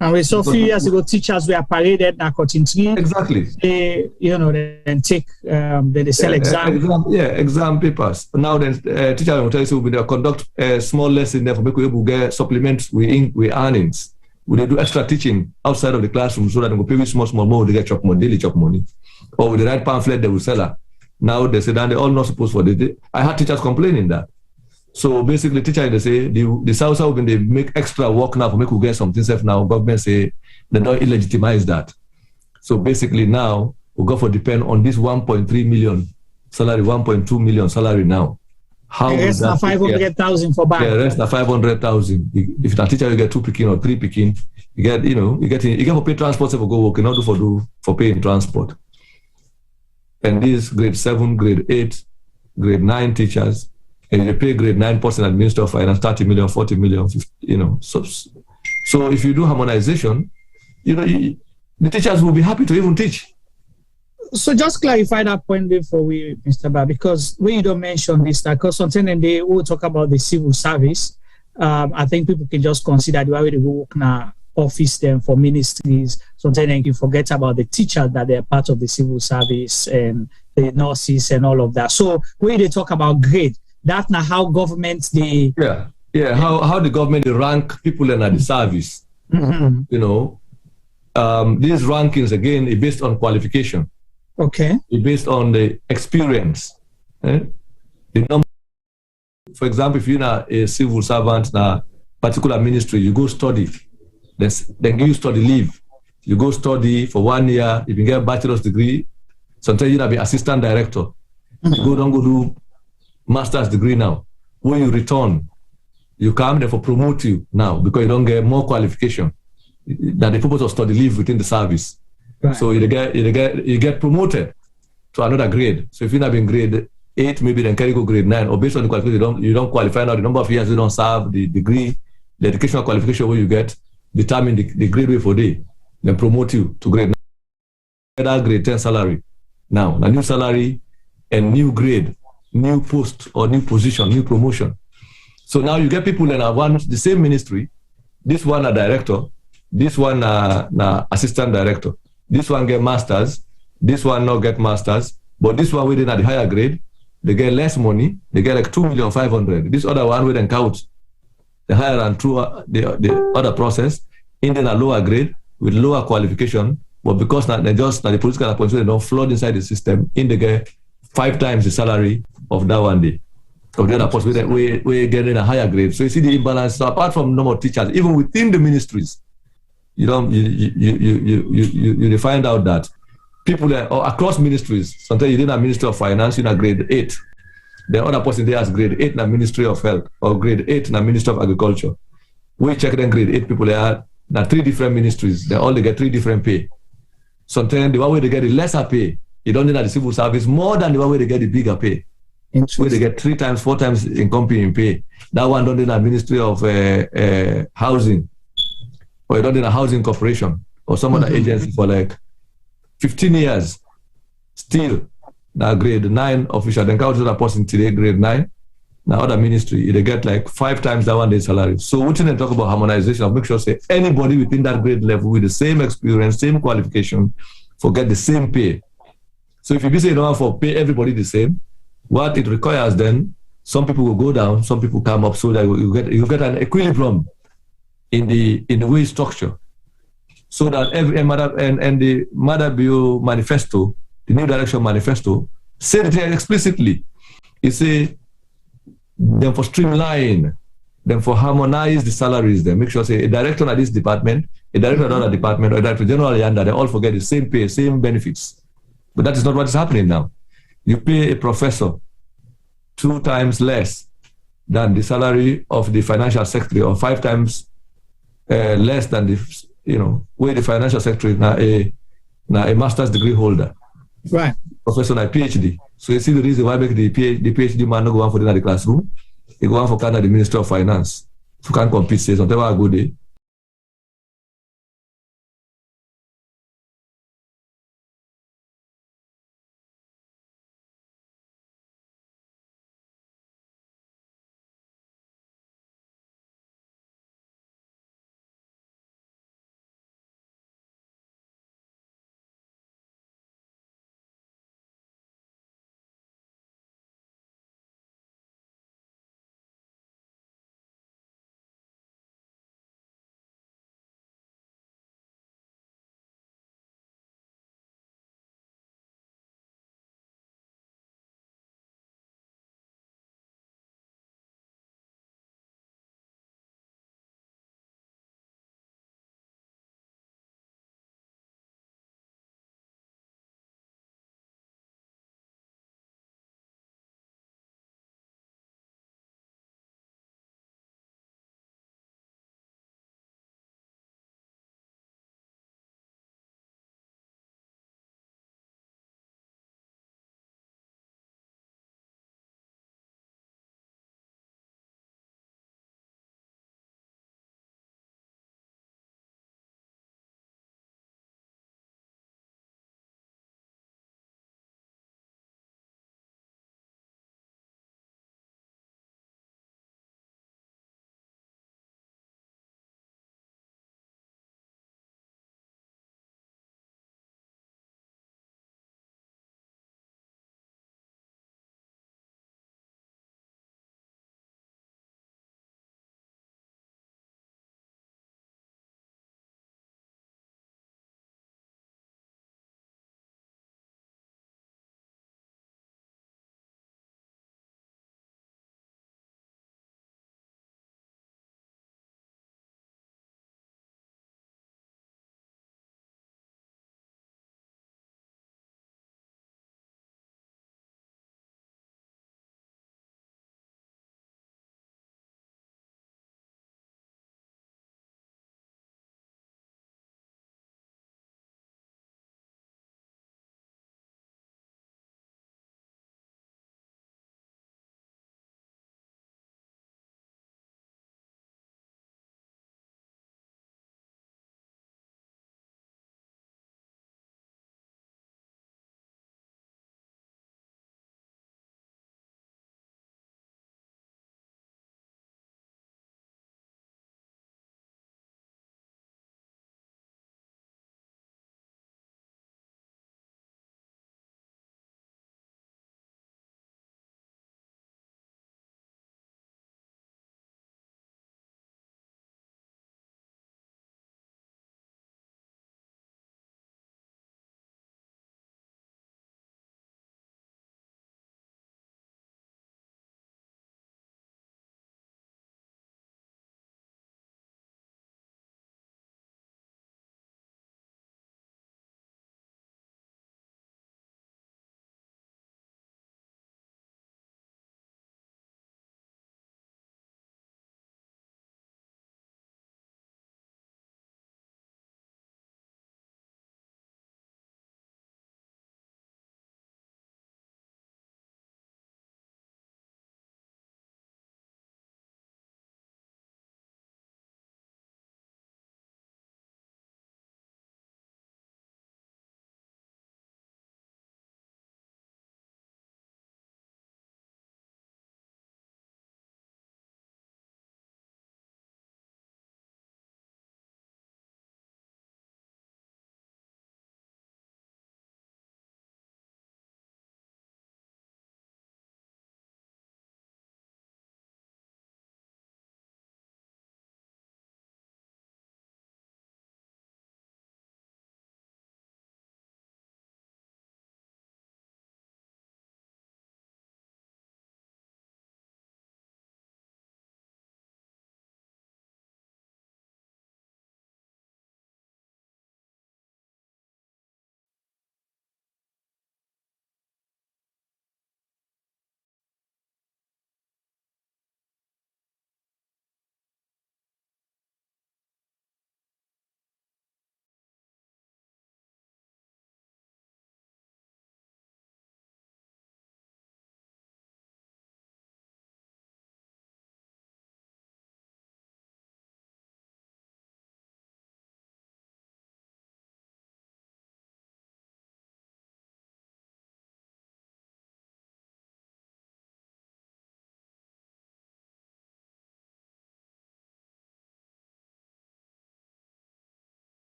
And we saw a few years ago, teachers were paraded at cutting tree. Exactly. They, you know, then take, they sell exam papers. Now then, teachers will tell you, we conduct a small lesson there for people who get supplements with earnings. We do extra teaching outside of the classroom so that they will pay with small more, they get daily chop money. Or with the right pamphlet, they will sell her. Now they say that they're all not supposed for it. I had teachers complaining that. So basically, teachers, they say, the South when they make extra work now for make we get something safe now, government say they don't illegitimize that. So basically now, we go for depend on this 1.3 million salary, 1.2 million salary now. How the rest are 500,000 for back. Yeah, the rest are 500,000. If a teacher you get 2 picking or 3 picking, you get for pay transport for go work, not for paying transport. And these grade 7, grade 8, grade 9 teachers, and you pay grade 9 person at Minister of Finance 30 million, 40 million, 50, So if you do harmonization, the teachers will be happy to even teach. So just clarify that point before we, Mr. Bah, because when you don't mention this, because sometimes they will talk about the civil service. I think people can just consider the way they work now, office them for ministries. Sometimes they can forget about the teachers that they're part of the civil service and the nurses and all of that. So when they talk about grade, that's not how government they how the government they rank people in the service. Mm-hmm. These rankings again are based on qualification. Okay. It's based on the experience. The number, for example, if you're a civil servant in a particular ministry, you go study. Then you study leave. You go study for 1 year. If you get a bachelor's degree, sometimes you'll be assistant director. You go do master's degree now. When you return, you come there for promote you now because you don't get more qualification than the purpose of study leave within the service. Right. So you get promoted to another grade. So if you've not been grade 8, maybe then carry go grade 9, or based on the qualification, you don't qualify now. The number of years you don't serve, the degree, the educational qualification where you get, determine the grade way for day, then promote you to grade 9. That grade 10 salary. Now, a new salary and new grade, new post or new position, new promotion. So now you get people in the same ministry, this one a director, this one a assistant director. This one get masters, this one not get masters, but this one within at the higher grade, they get less money, they get like 2,500,000. This other one with count the higher and through the other process, in a lower grade with lower qualification, but because the political appointments they don't flood inside the system, they get 5 times the salary of that one day. Of the other person, we're getting a higher grade. So you see the imbalance. So apart from number of teachers, even within the ministries, you find out that people or across ministries, sometimes you didn't have Ministry of Finance, you're in a grade 8. The other person there has grade 8 in the Ministry of Health or grade 8 in the Ministry of Agriculture. We check them grade 8 people, they are now 3 different ministries. They all get 3 different pay. Sometimes the one way they get the lesser pay, you don't need the civil service more than the one way they get the bigger pay. Where they get 3 times, 4 times in company in pay. That one don't need a Ministry of Housing. Or you don't need a housing corporation or some other agency for like 15 years. Still, now grade 9 official, then count to the person today, grade 9. Now other ministry, they get like 5 times that one day salary. So we shouldn't talk about harmonization. I'll make sure say anybody within that grade level with the same experience, same qualification, get the same pay. So if you say you don't have to pay everybody the same, what it requires then, some people will go down, some people come up, so that you get an equilibrium in the wage structure, so that and the Maada Bio manifesto, the New Direction manifesto, said it explicitly. It say them for streamline, them for harmonize the salaries. Then make sure say a director at this department, a director at another department, or a director general yonder, they all forget the same pay, same benefits. But that is not what is happening now. You pay a professor 2 times less than the salary of the financial secretary, or 5 times less than the where the financial secretary now a master's degree holder, right? Professor and PhD. So you see the reason why make the PhD man not go on for the classroom, he go on for kind of the Minister of Finance. So can't compete. Says on a good day.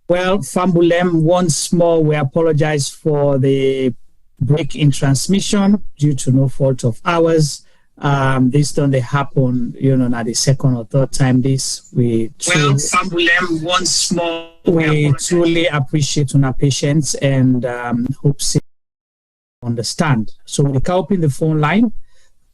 Well, Fambulem, once more, we apologize for the break in transmission due to no fault of ours. This don't happen, not the second or third time this. We Fambulem, once more, we truly appreciate your patience and hope you understand. So we can open the phone line,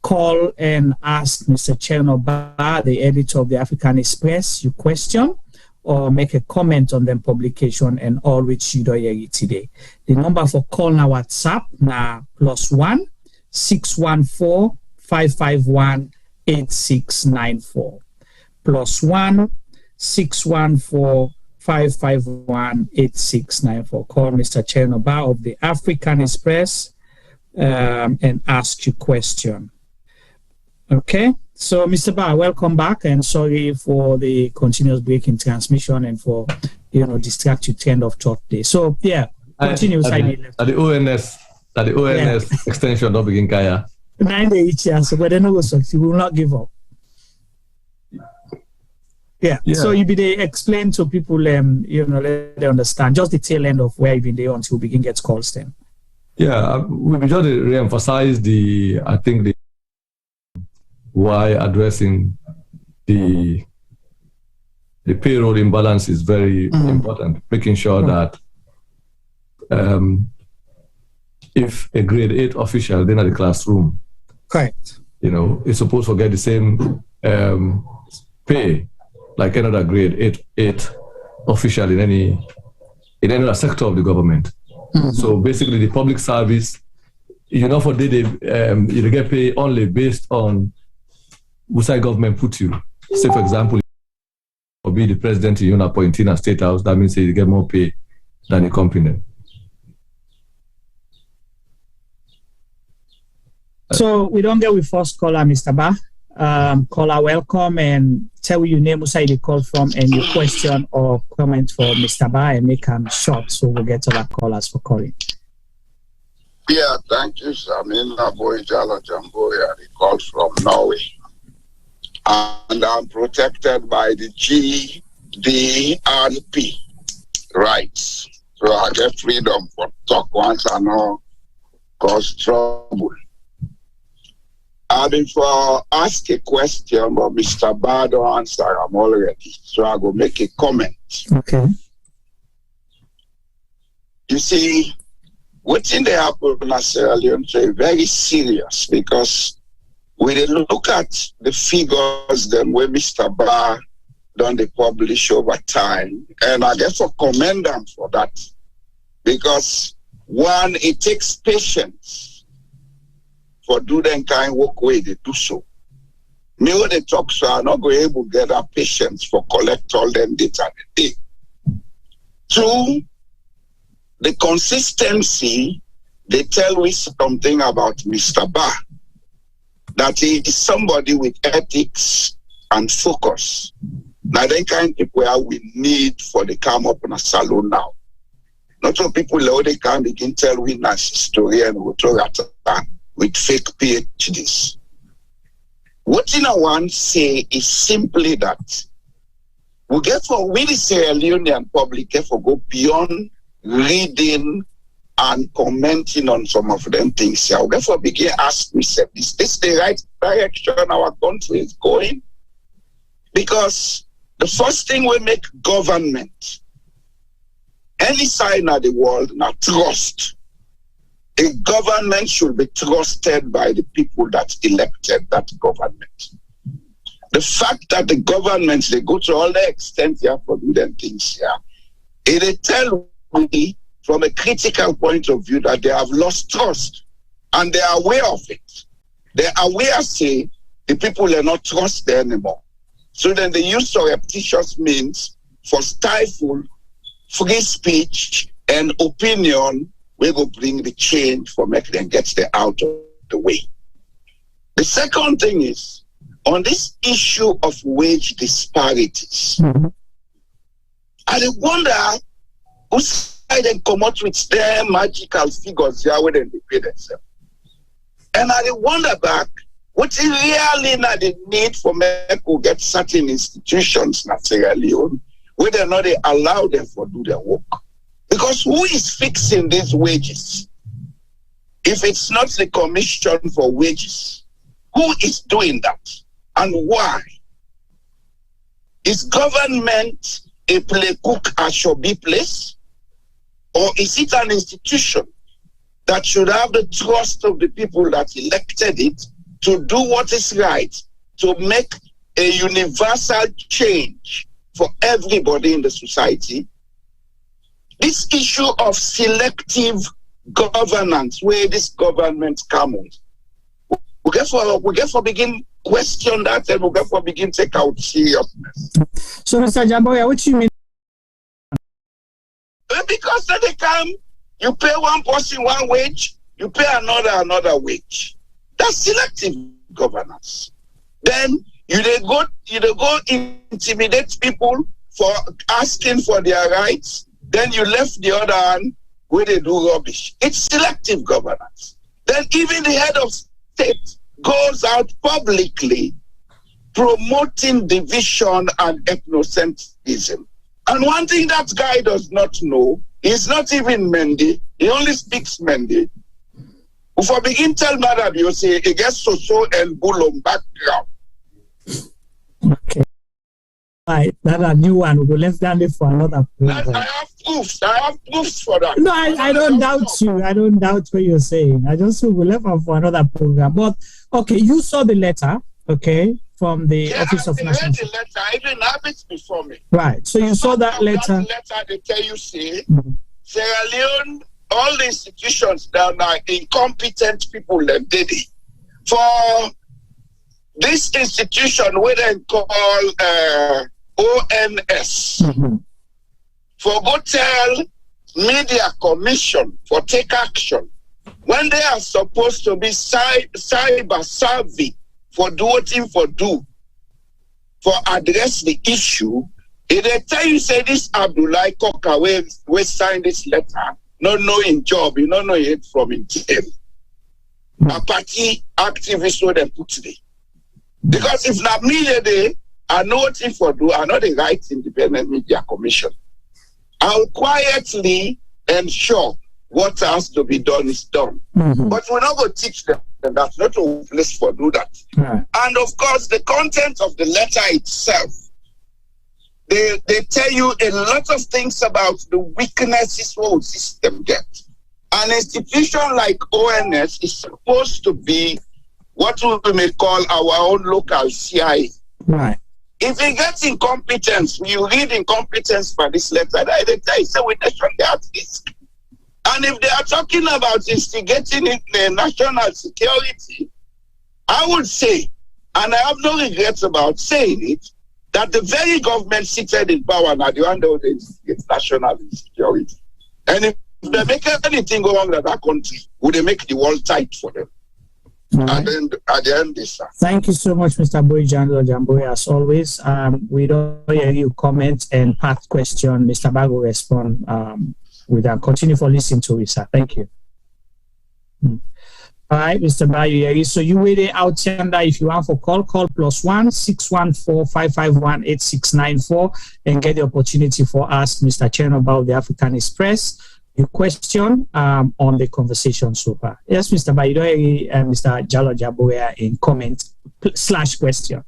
call and ask Mr. Chernoh Bah, the editor of the Africanist Press, your question, or make a comment on the publication and all which you do here today. The number for call now WhatsApp now +1 614 551 8694 +1 614 551 8694. Call Mr. Chernoh Bah of the Africanist Press and ask your question. Okay. So, Mr. Bah, welcome back, and sorry for the continuous break in transmission and for, distract you trend of thought day. So, yeah, continue. At the ONS extension, not begin Kaya. 9 days each year, so but they know we will not give up. Yeah. So you be there, explain to people, let them understand just the tail end of where you've been there until we begin get calls then. Yeah, we just re-emphasize why addressing the payroll imbalance is very important, making sure that if a grade 8 official then at the classroom, correct, is supposed to get the same pay like another grade 8 official in any other sector of the government. So basically the public service, for they get paid only based on which side government put you. Say, for example, or be the president in your appointee in a state house, that means you get more pay than the company. So we don't get with first caller, Mr. Bah. Caller, welcome, and tell your name, who side you call from, and your question or comment for Mr. Bah, and make them short so we'll get other callers for calling. Yeah, thank you, Samina Boy Jalo Jamboya. I call from Norway. And I'm protected by the GDRP rights. So I get freedom for talk once and all cause trouble. And if I ask a question, but Mr. Bah don't answer, I'm all ready. So I go make a comment. Okay. You see, what's in the happen in Sierra Leone is very serious because when they look at the figures then where Mr. Bah done they publish over time, and I guess I commend them for that. Because one, it takes patience for do them kind of work way they do so. Me when they talk so I'm not going able to get that patience for collect all them data they take. Two, the consistency, they tell me something about Mr. Bah. That he is somebody with ethics and focus. Now, that kind of people we need for the come up in a salon now. Not all people they can begin tell we as historian with fake PhDs. What I want to say is simply that we get for we the Sierra Leonean public get for go beyond reading and commenting on some of them things here. Therefore, begin ask myself, is this the right direction our country is going? Because the first thing we make government, any sign of the world, not trust. A government should be trusted by the people that elected that government. The fact that the governments, they go to all the extent here for doing them things here, it tell me from a critical point of view that they have lost trust and they are aware of it. They are aware, say, the people are not trusted anymore. So then they use surreptitious means for stifle free speech and opinion. We will bring the change for make them get them out of the way. The second thing is, on this issue of wage disparities, I wonder who's then come out with their magical figures here where they pay themselves. And I wonder back, what is really not the need for me to get certain institutions in Sierra Leone where they not they allow them to do their work. Because who is fixing these wages? If it's not the Commission for Wages, who is doing that and why? Is government a play cook at Shobi place? Or is it an institution that should have the trust of the people that elected it to do what is right, to make a universal change for everybody in the society? This issue of selective governance, where this government comes, we get for begin question that, and we get for begin take out seriousness. So, Mr. Jamboya, what do you mean? Because when they come, you pay one person one wage, you pay another wage. That's selective governance. Then you go intimidate people for asking for their rights. Then you left the other hand where they do rubbish. It's selective governance. Then even the head of state goes out publicly promoting division and ethnocentrism. And one thing that guy does not know, he's not even Mendy, he only speaks Mendy. If I begin tell Maada Bio, say, he gets so and Bulom background. Okay. Right, that's a new one. We'll let's down it for another program. I have proofs for that. No, I don't doubt you. I don't doubt what you're saying. I just will left for another program. But okay, you saw the letter, okay, from the Office of National Security. The letter, I didn't have it before me. Right. So you saw that letter. That letter, they tell you, say, Sierra Leone, all the institutions down are incompetent people that did it. For this institution, we then call ONS, for go tell Media Commission for take action when they are supposed to be cyber savvy for doing for address the issue. If they tell you, say, this Abdullah Koka we signed this letter, not knowing job, you don't know it from him. A party activist where they put it. Because if not me, I know what if for do, I know the right independent media commission. I'll quietly ensure what has to be done is done. But we're not going to teach them. That's not a place for do that. And of course, the content of the letter itself, they tell you a lot of things about the weaknesses the system gets. An institution like ONS is supposed to be what we may call our own local CIA. Right. If you get incompetence, you read incompetence by this letter, they tell you, say, we nation at risk. And if they are talking about instigating the national security, I would say, and I have no regrets about saying it, that the very government seated in power now, the one that instigate national security. And if they make anything go wrong in that country, would they make the world tight for them? And then at the end, this. Thank you so much, Mr. Jamboya. As always, we don't hear you comment and part question. Mr. Bah will respond with that. Continue for listening to it, sir. Thank you. All right, Mr. Bah, so you wait out yonder. If you want for call +1 614 551 8694 and get the opportunity for us, Mr. Chernoh Bah of the Africanist Press. Your question on the conversation so far. Yes, Mr. Bah, you don't hear Mr. Jamboya in comment / question.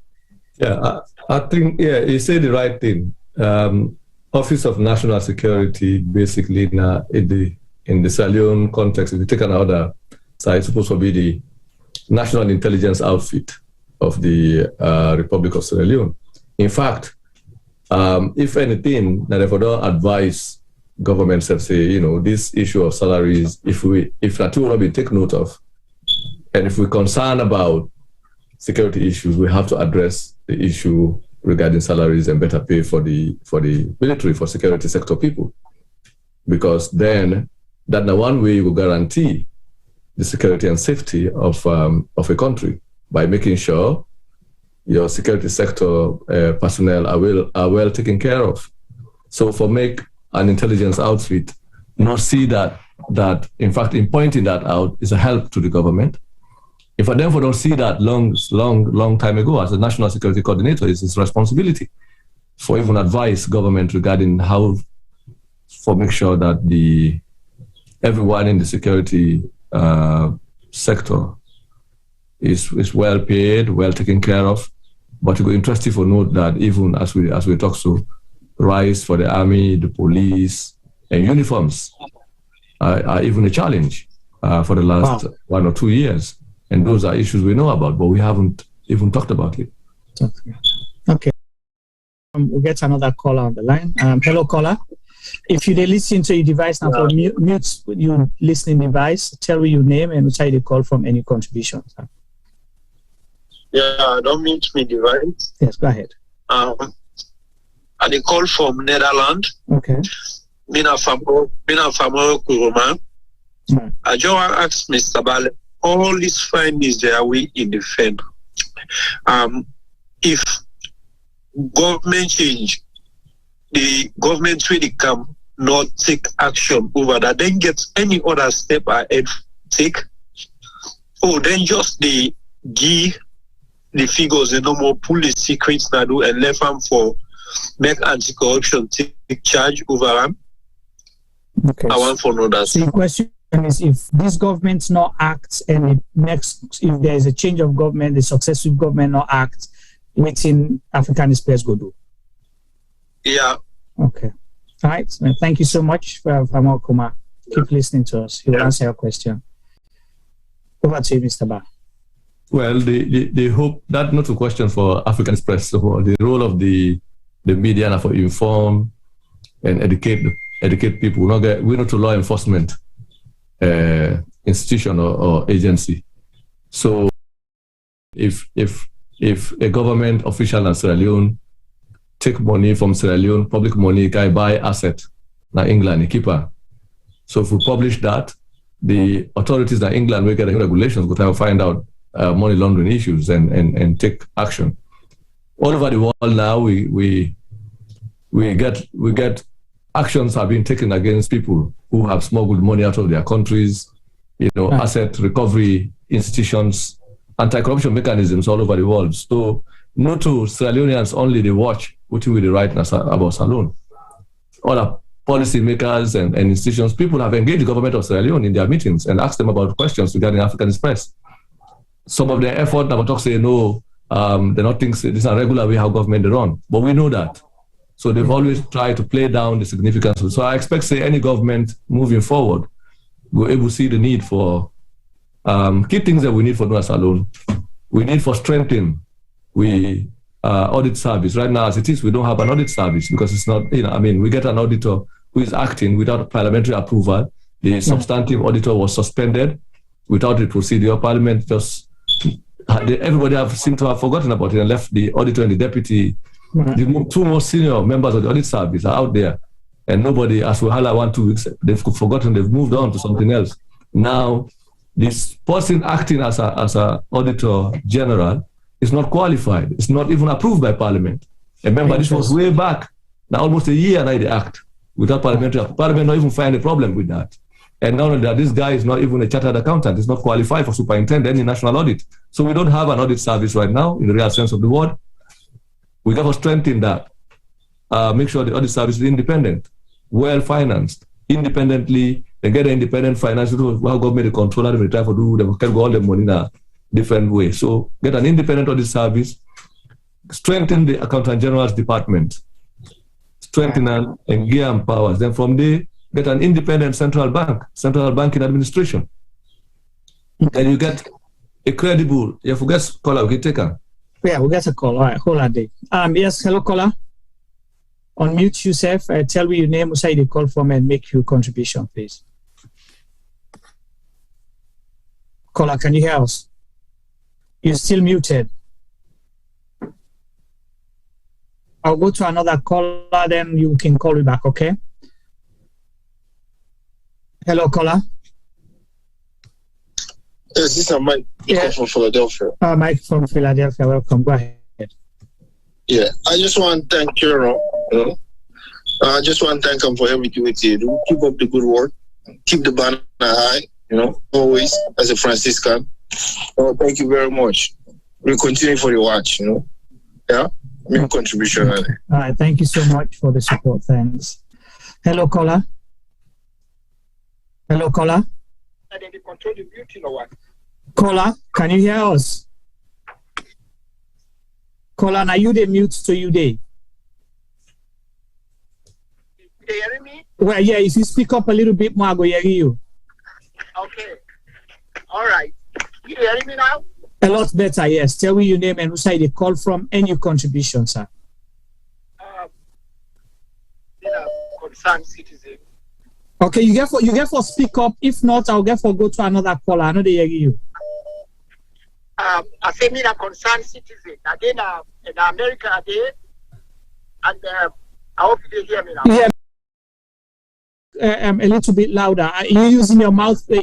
Yeah, I think, you say the right thing. Office of National Security, basically, in the Sierra Leone context, if you take another side, it's supposed to be the national intelligence outfit of the Republic of Sierra Leone. In fact, if anything, now if I don't advise governments that say, this issue of salaries, if that will be take note of, and if we're concerned about security issues, we have to address the issue regarding salaries and better pay for the military, for security sector people, because then that's the one way you will guarantee the security and safety of a country, by making sure your security sector personnel are well taken care of. So for make an intelligence outfit not see that in fact, in pointing that out is a help to the government. If I therefore don't see that long time ago as a national security coordinator, it's his responsibility. for even advice government regarding how for make sure that everyone in the security sector is well paid, well taken care of. But it's interesting to note that even as we talk to rise for the army, the police, and uniforms are even a challenge for the last 1 or 2 years. And those are issues we know about, but we haven't even talked about it. Okay. We'll get another caller on the line. Hello, caller. If you listen to your device now, for mute your listening device, tell me your name and which you call from any contributions. Yeah, don't mute me device. Yes, go ahead. I call from Netherlands. Okay. Mina Famo Kuruma. I just want to ask Mr. Bale, all these findings that we in the Fed. If government change, the government really can not take action over that, then get any other step ahead take. Oh, then just the give the figures, no more pull the secrets now do and left them for make anti-corruption take charge over them. Okay. I want to know that. So the question is, if this government not acts and if there is a change of government, the successive government not acts, within Africanist Press go do. Yeah. Okay. All right. Well, thank you so much for Famo Kuma. Keep listening to us. He will answer your question. Over to you, Mr. Bah. Well, the hope, that not a question for Africanist Press, so the role of the media and for inform and educate people. We're not a law enforcement institution or agency. So if a government official in Sierra Leone take money from Sierra Leone, public money, can buy asset in England, keeper. So if we publish that, the authorities in England will get regulations, go to find out money laundering issues and take action. All over the world now, we get actions have been taken against people who have smuggled money out of their countries, asset recovery institutions, anti-corruption mechanisms all over the world. So not to Sierra Leoneans only they watch what we the right about Salone. All our policy makers and institutions, people have engaged the government of Sierra Leone in their meetings and asked them about questions regarding Africanist Press. Some of their effort never talk say no, they not think this is a regular way how government they run. But we know that. So they've always tried to play down the significance. So I expect say any government moving forward will able to see the need for key things that we need for Noah alone. We need for strengthening audit service. Right now, as it is, we don't have an audit service because it's not, we get an auditor who is acting without parliamentary approval. The substantive auditor was suspended without the procedure. Parliament just, everybody seemed to have forgotten about it and left the auditor and the deputy. The two most senior members of the audit service are out there. And nobody, as we highlight 1-2 weeks, they've forgotten, they've moved on to something else. Now, this person acting as a auditor general is not qualified. It's not even approved by Parliament. Remember, this was way back, now almost a year now they act without parliamentary. Parliament not even find a problem with that. And not only that, this guy is not even a chartered accountant. He's not qualified for superintendent any national audit. So we don't have an audit service right now in the real sense of the word. We got to strengthen that. Make sure the audit service is independent, well-financed, independently. They get an independent finance, how government controller, they try to do, they can go all the money in a different way. So get an independent audit service, strengthen the Accountant General's department, strengthen and gear and powers. Then from there, get an independent central banking administration. Then you get a credible, you forget caller, we can take her. Yeah, we'll get a call. All right, hold on, Dave. Yes, hello, caller. Unmute yourself. Tell me your name, where you call from, and make your contribution, please. Caller, can you hear us? You're still muted. I'll go to another caller, then you can call me back, okay? Hello, caller. Yes, this is Mike from Philadelphia. Mike from Philadelphia, welcome. Go ahead. Yeah, I just want to thank Chernoh. I just want to thank him for everything we do. Keep up the good work. Keep the banner high, always as a Franciscan. Thank you very much. We'll continue for the watch, Yeah. make contribution. All right, thank you so much for the support. Thanks. Hello, caller. Hello, caller. Caller, can you hear us? Caller, are you the mute to you there? You hearing me? Well, yeah, if you speak up a little bit more, I go hear you. Okay. All right. You hearing me now? A lot better, yes. Tell me your name and who side you call from and your contribution, sir. Concerned citizen. Okay, you get for speak up. If not, I'll get for go to another caller. I know they hear you. I say me a concerned citizen. Again, in America, again, and I hope you hear me now. Yeah. A little bit louder. Are you using your mouth? No,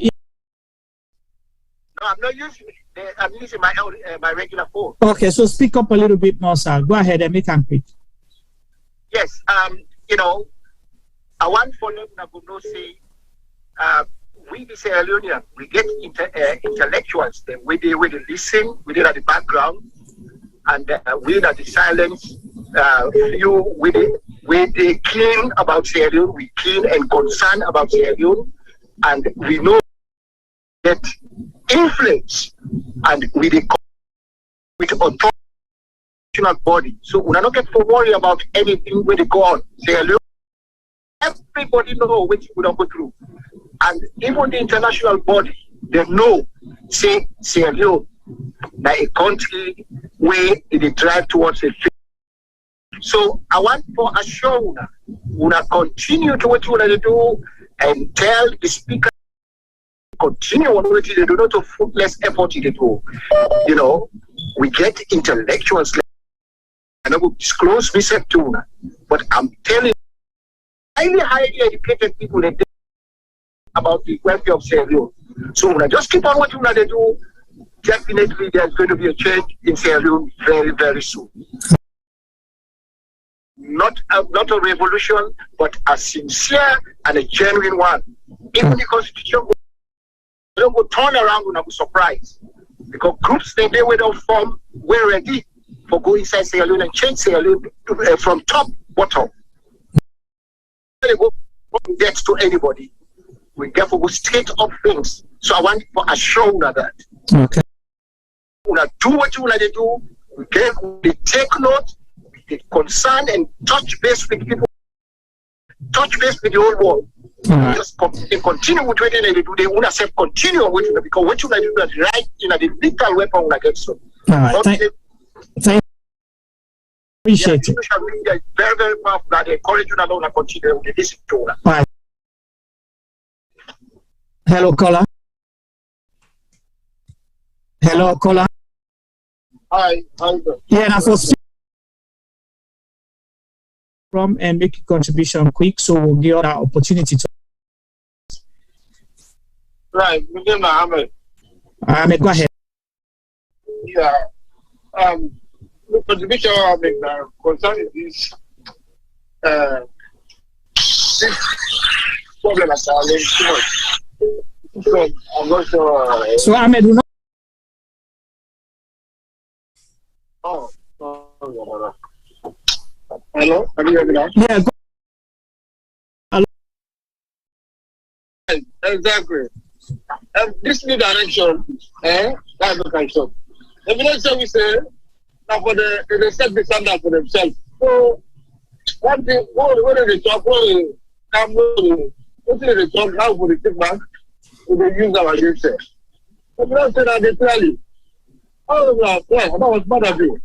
I'm not using it. I'm using my regular phone. Okay, so speak up a little bit more, sir. Go ahead and make them quick. Yes, you know, I want for them to say, we the Sierra Leonean, we get intellectuals. Then we listen, we did at the background, and we at the silence. We clean about Sierra Leone, we clean and concerned about Sierra Leone, and we know that influence and with authoritative body. So we are not get to worry about anything when they go on. Sierra Leone, everybody know what we don't go through. And even the international body, they know, say Sierra Leone, like a country where they drive towards a future. So I want to assure you, continue to what you want to do and tell the speaker continue on what they do, not to put less effort they do. You know, we get intellectuals, and I will disclose myself too, but I'm telling you, highly educated people that about the welfare of Sierra Leone. So when I just keep on what you want to do, definitely there's going to be a change in Sierra Leone very, very soon. Not a revolution, but a sincere and a genuine one. Even the constitution don't go turn around when I'm surprised. Because groups they don't form, we're ready for go inside Sierra Leone and change Sierra Leone from top bottom. They go get to anybody. We therefore go straight up things. So I want to assure you that. Okay. We do what you want to do. We take note. Get concerned and touch base with people, touch base with the whole world. Right. Just continue with what they do. They want to say continue with it because what you do is right in the lethal weapon against them. All right. Thank you. Appreciate it. Social media is very, very powerful. They encourage you to continue with this. All right. Hello, caller. Hello, caller. Hi. Yeah, now for from and make a contribution quick, so we'll give that opportunity to. Right, Mr. Mohammed. Ahmed, go ahead. Yeah. The contribution I make concerning this problem as too much. So I'm not sure. So Ahmed, will not. Hello, can you hear me now? Yeah. Go. Hello. Exactly. This new direction, that's the kind of. The minister we say, now for they set the standard for themselves. So, what do they talk? What do they talk now for the kickback? They use our youth. The minister said that they clearly. Oh, yeah, that was Maada Bio.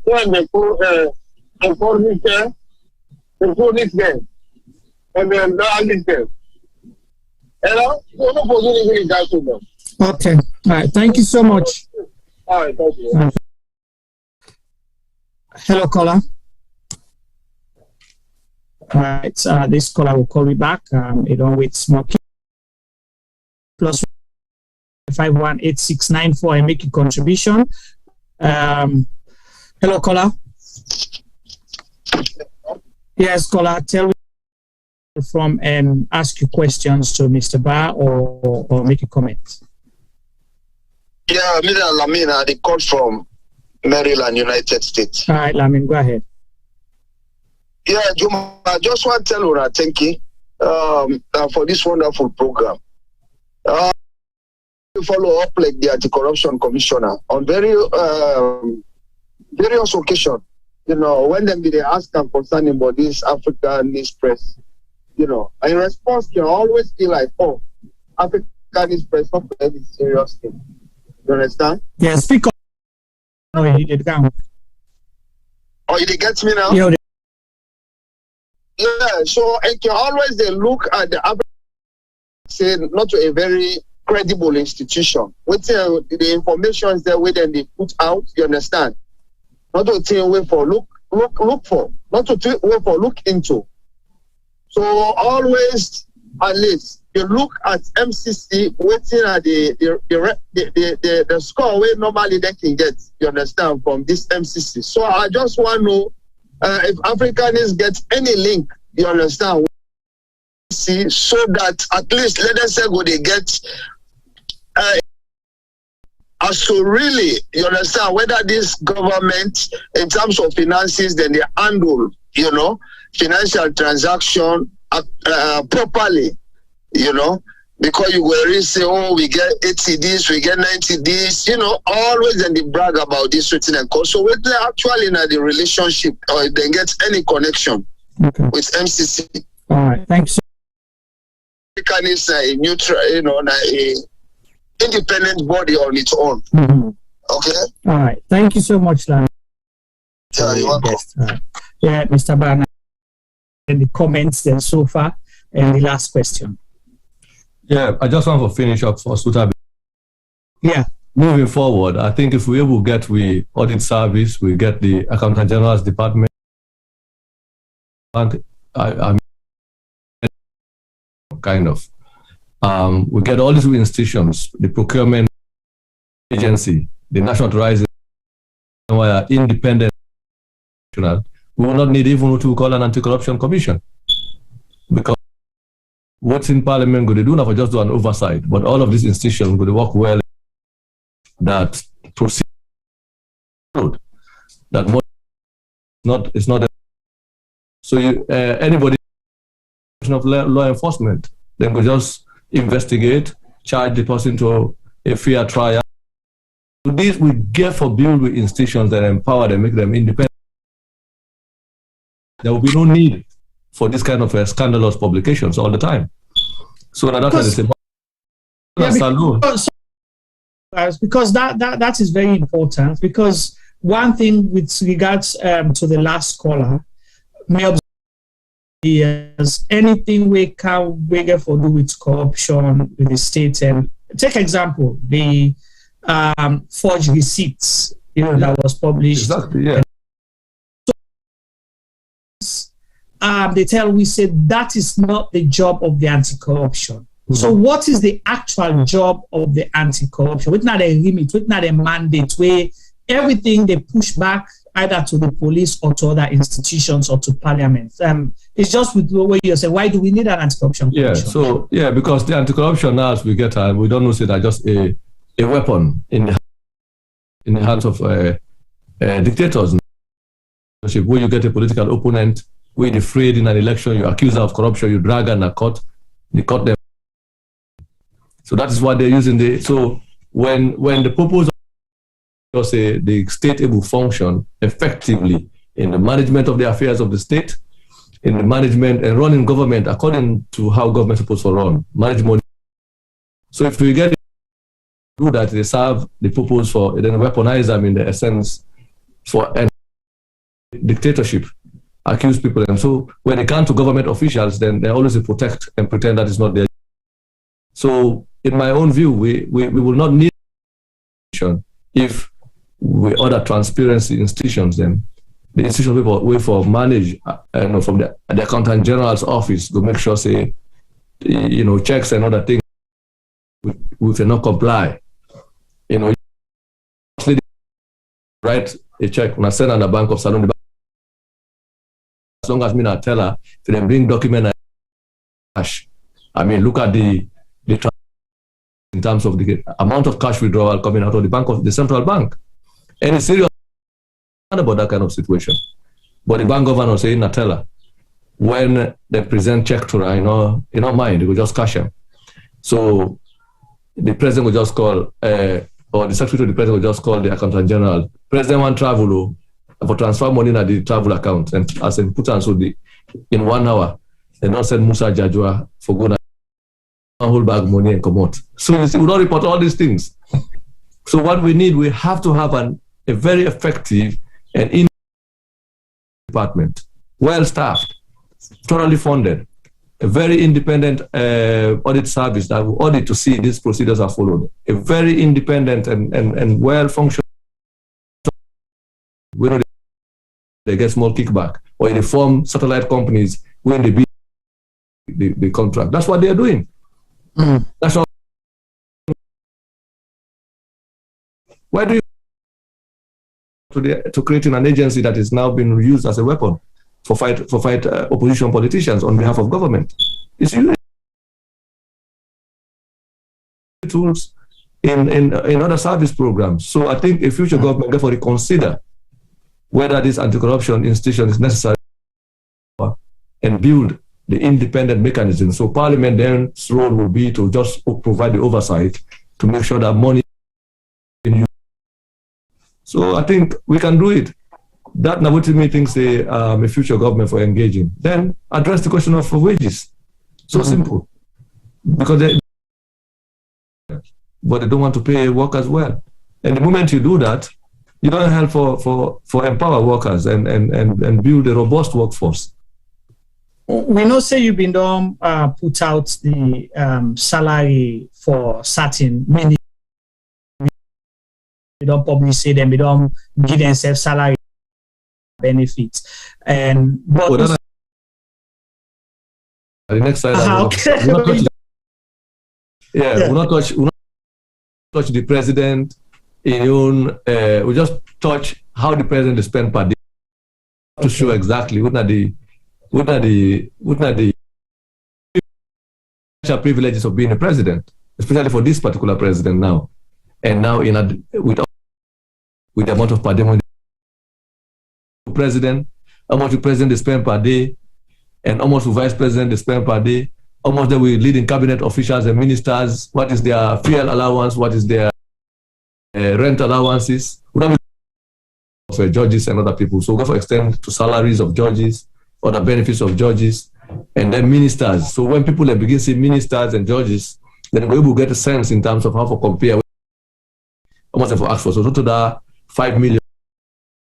When they inform this game, and then this game. You know, so no position in that to them. Okay. All right. Thank you so much. All right. Thank you. Hello, caller. All right. This caller will call me back. You don't wait small. Plus 518694 and make a contribution. Hello, caller. Yes, caller. Tell me from and ask your questions to Mr. Bah or make a comment. Yeah, Mr. Lamina, they call from Maryland, United States. All right, Lamin, go ahead. Yeah, Juma, I just want to tell you, thank you for this wonderful program. Follow up like the Anti-Corruption Commissioner on various occasions. You know, when they ask them concerning about this Africanist Press, you know, in response, you always be like, oh, Africanist Press, not any serious thing. You understand? Yeah, speak up. No, he did come. Oh, you get me now? Yeah. Yeah, so and you always they look at the African, say not to a very credible institution. With the information is there where then they put out, you understand? Not to take away for look for, not to take away for look into. So always, at least you look at MCC waiting at the score where normally they can get, you understand, from this MCC. So I just want to know if Africanists get any link, you understand, see, so that at least let us say go they get as to really, you understand, whether this government, in terms of finances, then they handle, you know, financial transaction properly, you know, because you will really say, oh, we get 80 this, we get 90 this, you know, always then they brag about this written and cost. So whether actually in the relationship or they get any connection with MCC. All right, thanks. Is a neutral, you know, a independent body on its own. Okay. All right. Thank you so much, Lan. Yeah, you're welcome. Yeah, Mr. Barna. The comments then so far, and the last question. Yeah, I just want to finish up for Suta. Yeah. Moving forward, I think if we able get the audit service, we get the Accountant General's Department, and kind of. We get all these institutions, the procurement agency, the national authorizing, independent. We will not need even what we call an anti-corruption commission, because what's in Parliament going to do now for just do an oversight, but all of these institutions going to work well. That proceed that more it's not. So anybody of law enforcement then could just investigate, charge the person to a fair trial. So this we get for build with institutions that empower them, make them independent. There will be no need for this kind of scandalous publications all the time. So that's what it's because that is very important, because one thing with regards to the last caller may observe is anything we can get for do with corruption with the state. And take example, the forged receipts, you know, that was published. Exactly, yeah. They tell we said that is not the job of the anti-corruption. So what is the actual job of the anti-corruption? It's not a limit, it's not a mandate where everything they push back either to the police or to other institutions or to parliament. It's just with the way you say, why do we need an anti-corruption commission? Yeah, so yeah, because the anti-corruption now, as we get, we don't know, say that just a weapon in the hands of dictators. Where you get a political opponent, where you're afraid in an election, you accuse her of corruption, you drag her in a court, they cut them. So that is what they're using. So when the purpose of the state able function effectively in the management of the affairs of the state, in the management and running government according to how government is supposed to run, manage money. So if we get do that, they serve the purpose for, then weaponize them in the essence for dictatorship, accuse people. And so when they come to government officials, then they always protect and pretend that is not their. So in my own view, we will not need if we order transparency institutions. Then the institutions we for manage from the Accountant General's office to make sure, say, you know, checks and other things we cannot comply. You know, write a check when I send on the Bank of Salon. As long as me not tell her, if they bring document and cash, I mean, look at the in terms of the amount of cash withdrawal coming out of the bank of the central bank. Any serious about that kind of situation. But the bank governor say, Natella, when they present check to her, in our mind, they will just cash them. So the president will just call, or the secretary of the president will just call the accountant general. President want travel for transfer money in the travel account, and as in put on so in 1 hour, they not send Musa Jajwa for going to hold back money and come out. So you see, we don't report all these things. So what we need, we have to have a very effective and in department, well staffed, thoroughly funded, a very independent audit service that will audit to see these procedures are followed, a very independent and well functioning. When they get small kickback, or they form satellite companies when they beat the contract. That's what they are doing. That's all. Why do you to creating an agency that is now being used as a weapon for fight opposition politicians on behalf of government? It's using tools in other service programs. So I think a future government therefore reconsider whether this anti-corruption institution is necessary and build the independent mechanism. So Parliament then's role will be to just provide the oversight to make sure that money is used. So I think we can do it. That now what to me thinks a future government for engaging. Then address the question of wages. So simple. Because but they don't want to pay workers well. And the moment you do that, you don't help for empower workers and build a robust workforce. We know say you've been done put out the salary for certain many. We don't publicly say them, we don't give themselves salary benefits. And but the next slide. We'll not touch the president in own. We just touch how the president is spent per day to show exactly what are the privileges of being a president, especially for this particular president now. And now with the amount of per day money president, how much the president is spent per day, and how much the vice president is spent per day, how much they will lead in cabinet officials and ministers, what is their fuel allowance, what is their rent allowances. We don't for judges and other people. So we have to extend to salaries of judges, other benefits of judges, and then ministers. So when people begin to see ministers and judges, then we will get a sense in terms of how to compare how much they ask for. So to that 5 million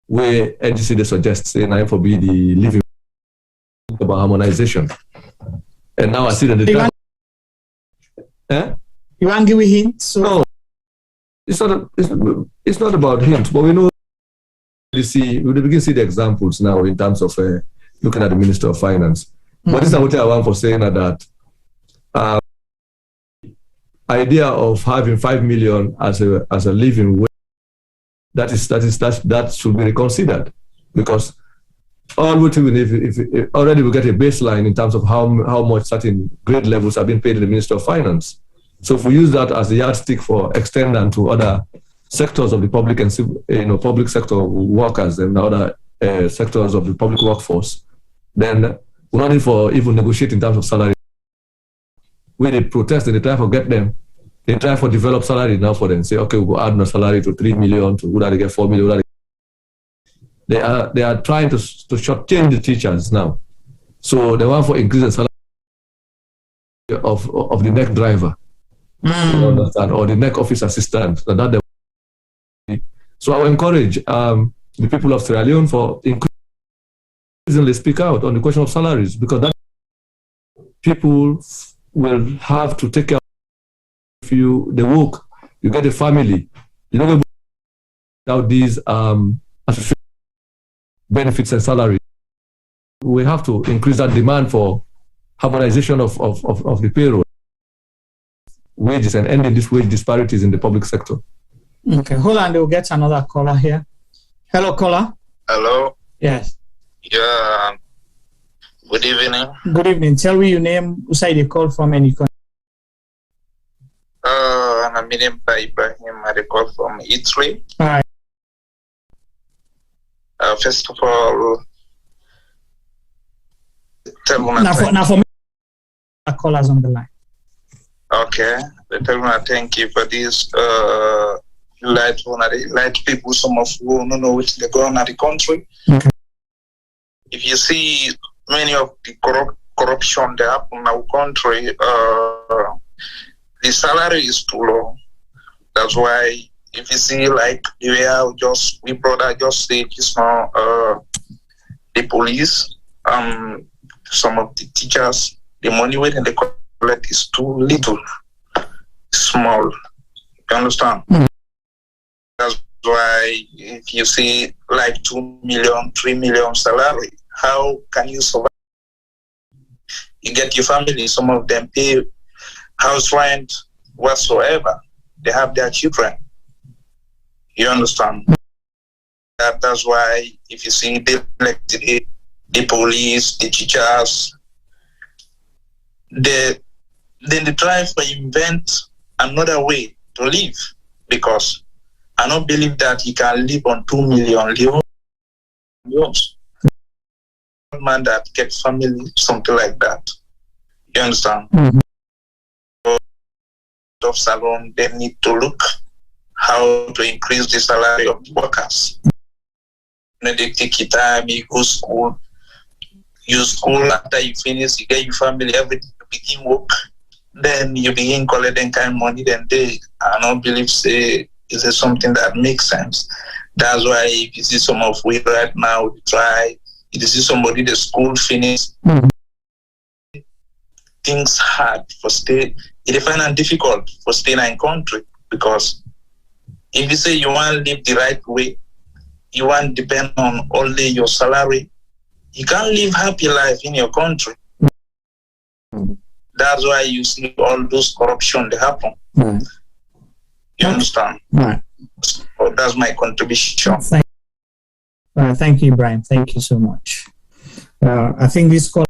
where NGC they suggest saying I for be the living about harmonization. And now I see that you want to give a hint? So no, it's not about hints, but we know we begin to see the examples now in terms of looking at the Minister of Finance. But this is what I want for saying that idea of having 5 million as a living wage, that should be reconsidered, because all we do if already we get a baseline in terms of how much certain grade levels have been paid to the Minister of Finance. So if we use that as a yardstick for extending to other sectors of the public and public sector workers and other sectors of the public workforce, then we don't need for even negotiate in terms of salary. When they protest and they try to get them, they try to develop salary now for them. Say, okay, we'll add no salary to 3 million, to would they get 4 million. They are trying to shortchange the teachers now. So they want to increase the salary of the neck driver. You understand? Or the neck office assistant. So I will encourage the people of Sierra Leone for increasingly speak out on the question of salaries, because that people will have to take care of. If they work, you get a family, you don't without these benefits and salary. We have to increase that demand for harmonization of the payroll, wages, and ending these wage disparities in the public sector. Okay, hold on, we'll get another caller here. Hello, caller. Hello. Yes. Yeah. Good evening. Good evening. Tell me your name, who side you call from, any country. I'm named by Ibrahim. I call from Italy. All right. First of all, now for me, callers on the line. Okay, thank you for this. Light people, some of who don't know which they go on at the country. Okay. If you see many of the corruption that happen in our country, the salary is too low. That's why if you see like the way we brother just said just now, the police, some of the teachers, the money within the collect is too little, small. You understand? Mm-hmm. That's why if you see like 2 million, 3 million salary, how can you survive? You get your family, some of them pay house rent whatsoever. They have their children. You understand? That's why if you see the police, the teachers, then they try to invent another way to live, because I don't believe that you can live on 2 million euros. Man that get family, something like that. You understand? Mm-hmm. Of salon, they need to look how to increase the salary of the workers. They take your time, you go school, after you finish, you get your family, everything, you begin work, then you begin collecting kind of money, then I don't believe is something that makes sense. That's why if you see some of we right now, we try, if you see somebody the school finished, mm-hmm. things hard for stay, it find it difficult for staying in country, because if you say you want to live the right way, you want to depend on only your salary, you can't live happy life in your country. Mm-hmm. That's why you see all those corruption that happen. Mm-hmm. You understand? Right. So that's my contribution. Thank you, Brian. Thank you so much. I think this call.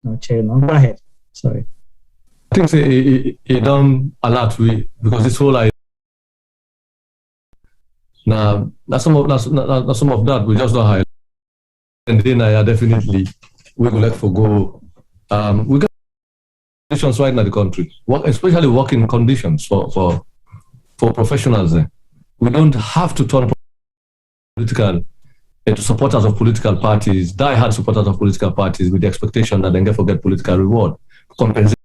No, Chernoh, go ahead. Sorry. I think it done a lot because this whole idea. Now some of that we just don't highlight. And then I definitely we will let forgo. We got conditions right now in the country, especially working conditions for professionals. We don't have to turn political to supporters of political parties, die-hard supporters of political parties, with the expectation that they can get political reward, compensation,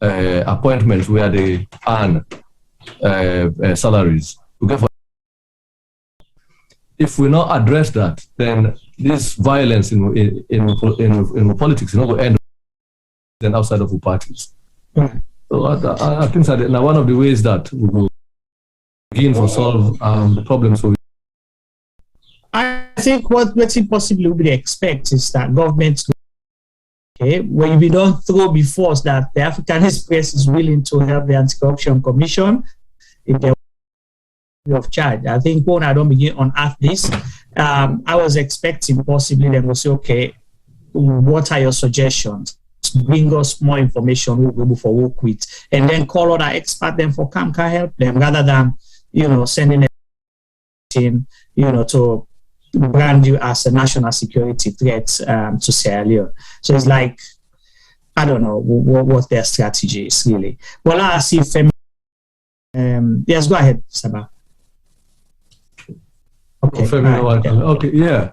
appointments where they earn salaries. If we not address that, then this violence in politics is not going to end then outside of the parties. Mm-hmm. So I think that now one of the ways that we will begin to solve the problems. I think what we possibly would expect is that governments, when we don't throw before us that the Africanist Press is willing to help the Anti-Corruption Commission in their way of charge. I think when I don't begin on earth this, I was expecting possibly they will say, okay, what are your suggestions? Bring us more information we'll be able to work with, and then call other experts then for can help them, rather than sending a team to brand you as a national security threat to Sierra Leone. So it's like, I don't know what their strategy is really. Well, I see. Yes, go ahead, Sabah. Okay. Okay. Yeah.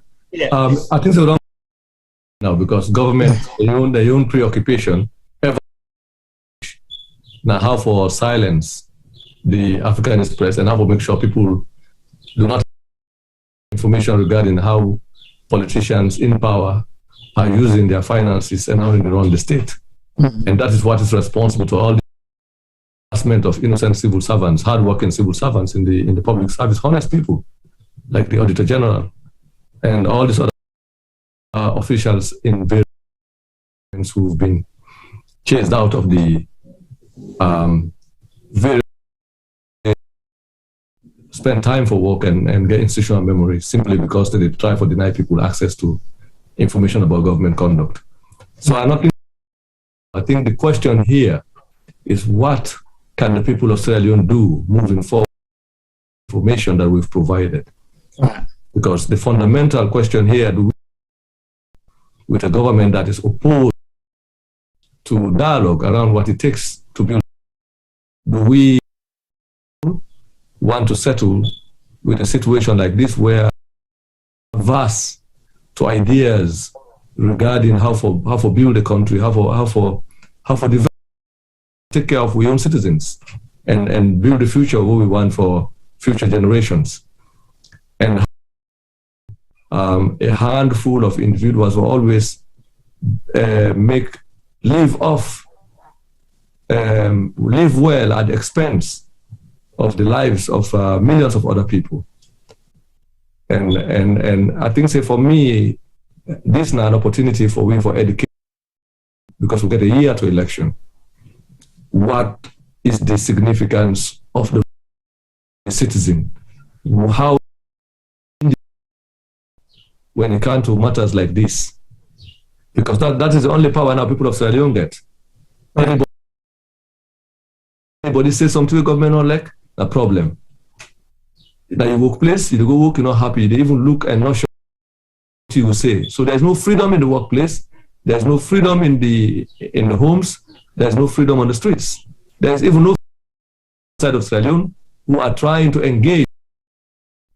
I think so. Now, because government their own preoccupation now how for silence the Africanist press and how to make sure people do not have information regarding how politicians in power are using their finances and how they run the state. Mm-hmm. And that is what is responsible to all the harassment of innocent civil servants, hardworking civil servants in the public service, honest people like the Auditor General and all these other officials in various who've been chased out of the very spend time for work and get institutional memory simply because they try to deny people access to information about government conduct. So I think the question here is what can the people of Sierra Leone do moving forward information that we've provided. Because the fundamental question here, do we, with a government that is opposed to dialogue around what it takes to build, do we want to settle with a situation like this where adverse to ideas regarding how for build a country, how for develop, take care of our own citizens and build the future what we want for future generations. And a handful of individuals will always live well at the expense of the lives of millions of other people. And I think, say, for me, this is now an opportunity for we for education, because we get a year to election. What is the significance of the citizen? How, when it comes to matters like this? Because that is the only power now people of Sierra Leone get. Anybody say something to the government or like, a problem. Now your workplace, you go work, you're not happy. They even look and not sure what you will say. So there's no freedom in the workplace. There's no freedom in the homes. There's no freedom on the streets. There's even no side of Sierra Leone who are trying to engage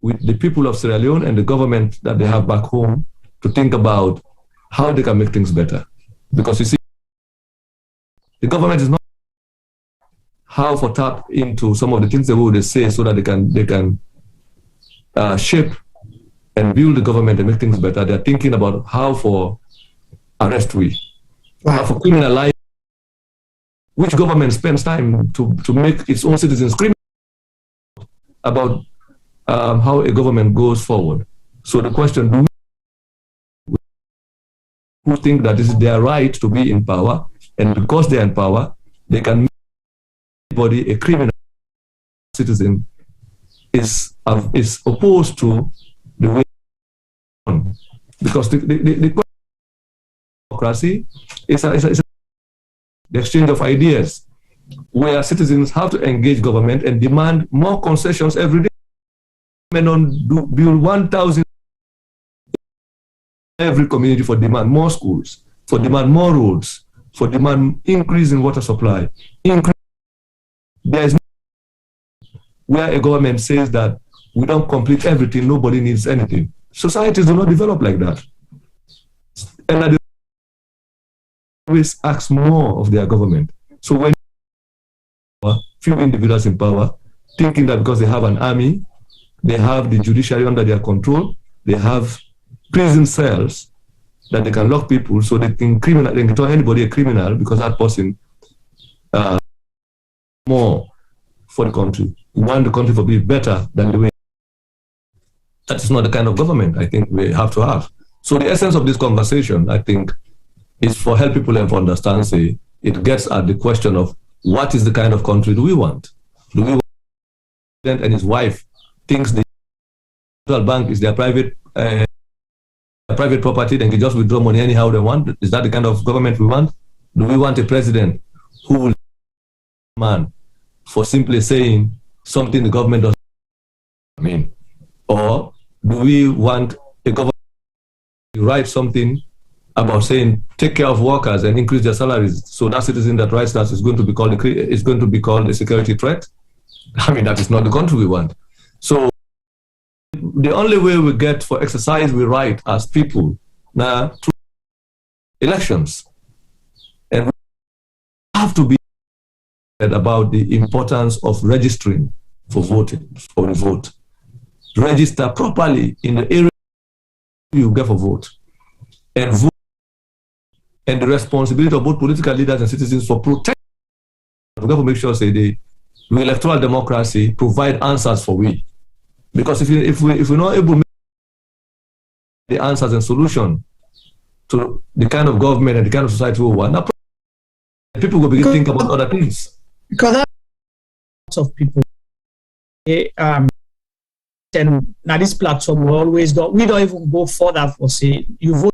with the people of Sierra Leone and the government that they have back home to think about how they can make things better. Because you see, the government is not how for tap into some of the things they say so that they can shape and build the government and make things better. They're thinking about how for arrest how for criminalize. Which government spends time to make its own citizens criminal about how a government goes forward? So the question, do we who think that this is their right to be in power, and because they're in power, they can make anybody a criminal citizen is opposed to the way on, because the democracy is the exchange of ideas, where citizens have to engage government and demand more concessions every day. Build 1,000 every community for demand more schools, for demand more roads, for demand increase in water supply. There is no where a government says that we don't complete everything, nobody needs anything. Societies do not develop like that. And always ask more of their government. So when few individuals in power, thinking that because they have an army, they have the judiciary under their control, they have prison cells that they can lock people so they can turn anybody a criminal because that person more for the country. We want the country to be better than the way. That is not the kind of government I think we have to have. So the essence of this conversation, I think, is for help people to understand, say, it gets at the question of what is the kind of country do we want? Do we want the president and his wife thinks the central bank is their private property, then they just withdraw money anyhow they want? Is that the kind of government we want? Do we want a president who will man for simply saying something the government doesn't mean? Or do we want a government to write something about saying take care of workers and increase their salaries, so that citizen that writes that is going to be called a security threat? I mean, that is not the country we want. So the only way we get for exercise we right as people now through elections, and we have to be about the importance of registering for voting, for the vote. Register properly in the area you get for vote, and vote, and the responsibility of both political leaders and citizens for protecting. We have to make sure, say, the electoral democracy provide answers for we, because if we're not able to make the answers and solution to the kind of government and the kind of society we want, people will begin to think about other things. Because lots of people, and now this platform will always go. We don't even go further for say you vote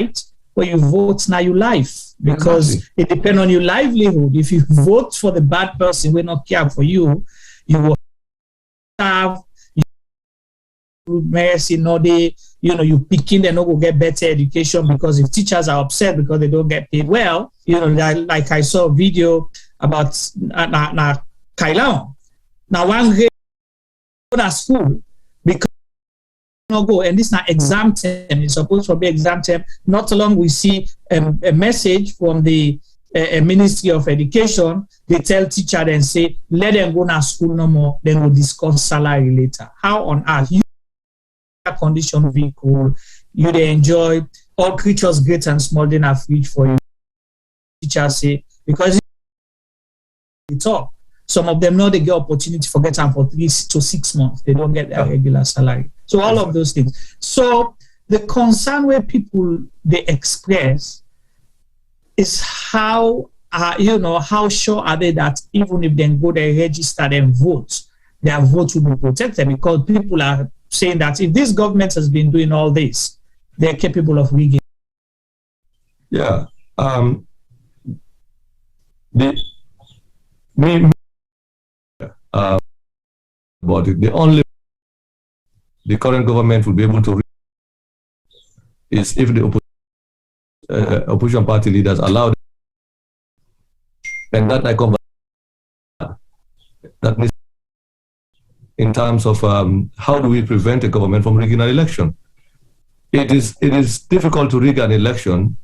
right, but you vote now your life, because it depends on your livelihood. If you vote for the bad person, we not care for you, you will staff, medicine, no, they, you picking, they're not going to get better education, because if teachers are upset because they don't get paid well, like I saw a video about Kailao. Now, one grade go to school because not go, and this is not exam term. It's supposed to be exam term. Not long we see a message from the Ministry of Education. They tell teacher and say, let them go to school no more, then we'll discuss salary later. How on earth? You condition vehicle, you they enjoy all creatures great and small, they have reach for you. Teachers say, because they talk. Some of them know they get opportunity for get them for 3 to 6 months. They don't get their regular salary. So all of those things. So the concern where people they express is how how sure are they that even if they go there, register and vote, their vote will be protected, because people are saying that if this government has been doing all this, they're capable of rigging. Yeah. About it. The only the current government will be able to is if the opposition party leaders allow them. And that I come back. That means in terms of how do we prevent a government from rigging an election? It is difficult to rig an election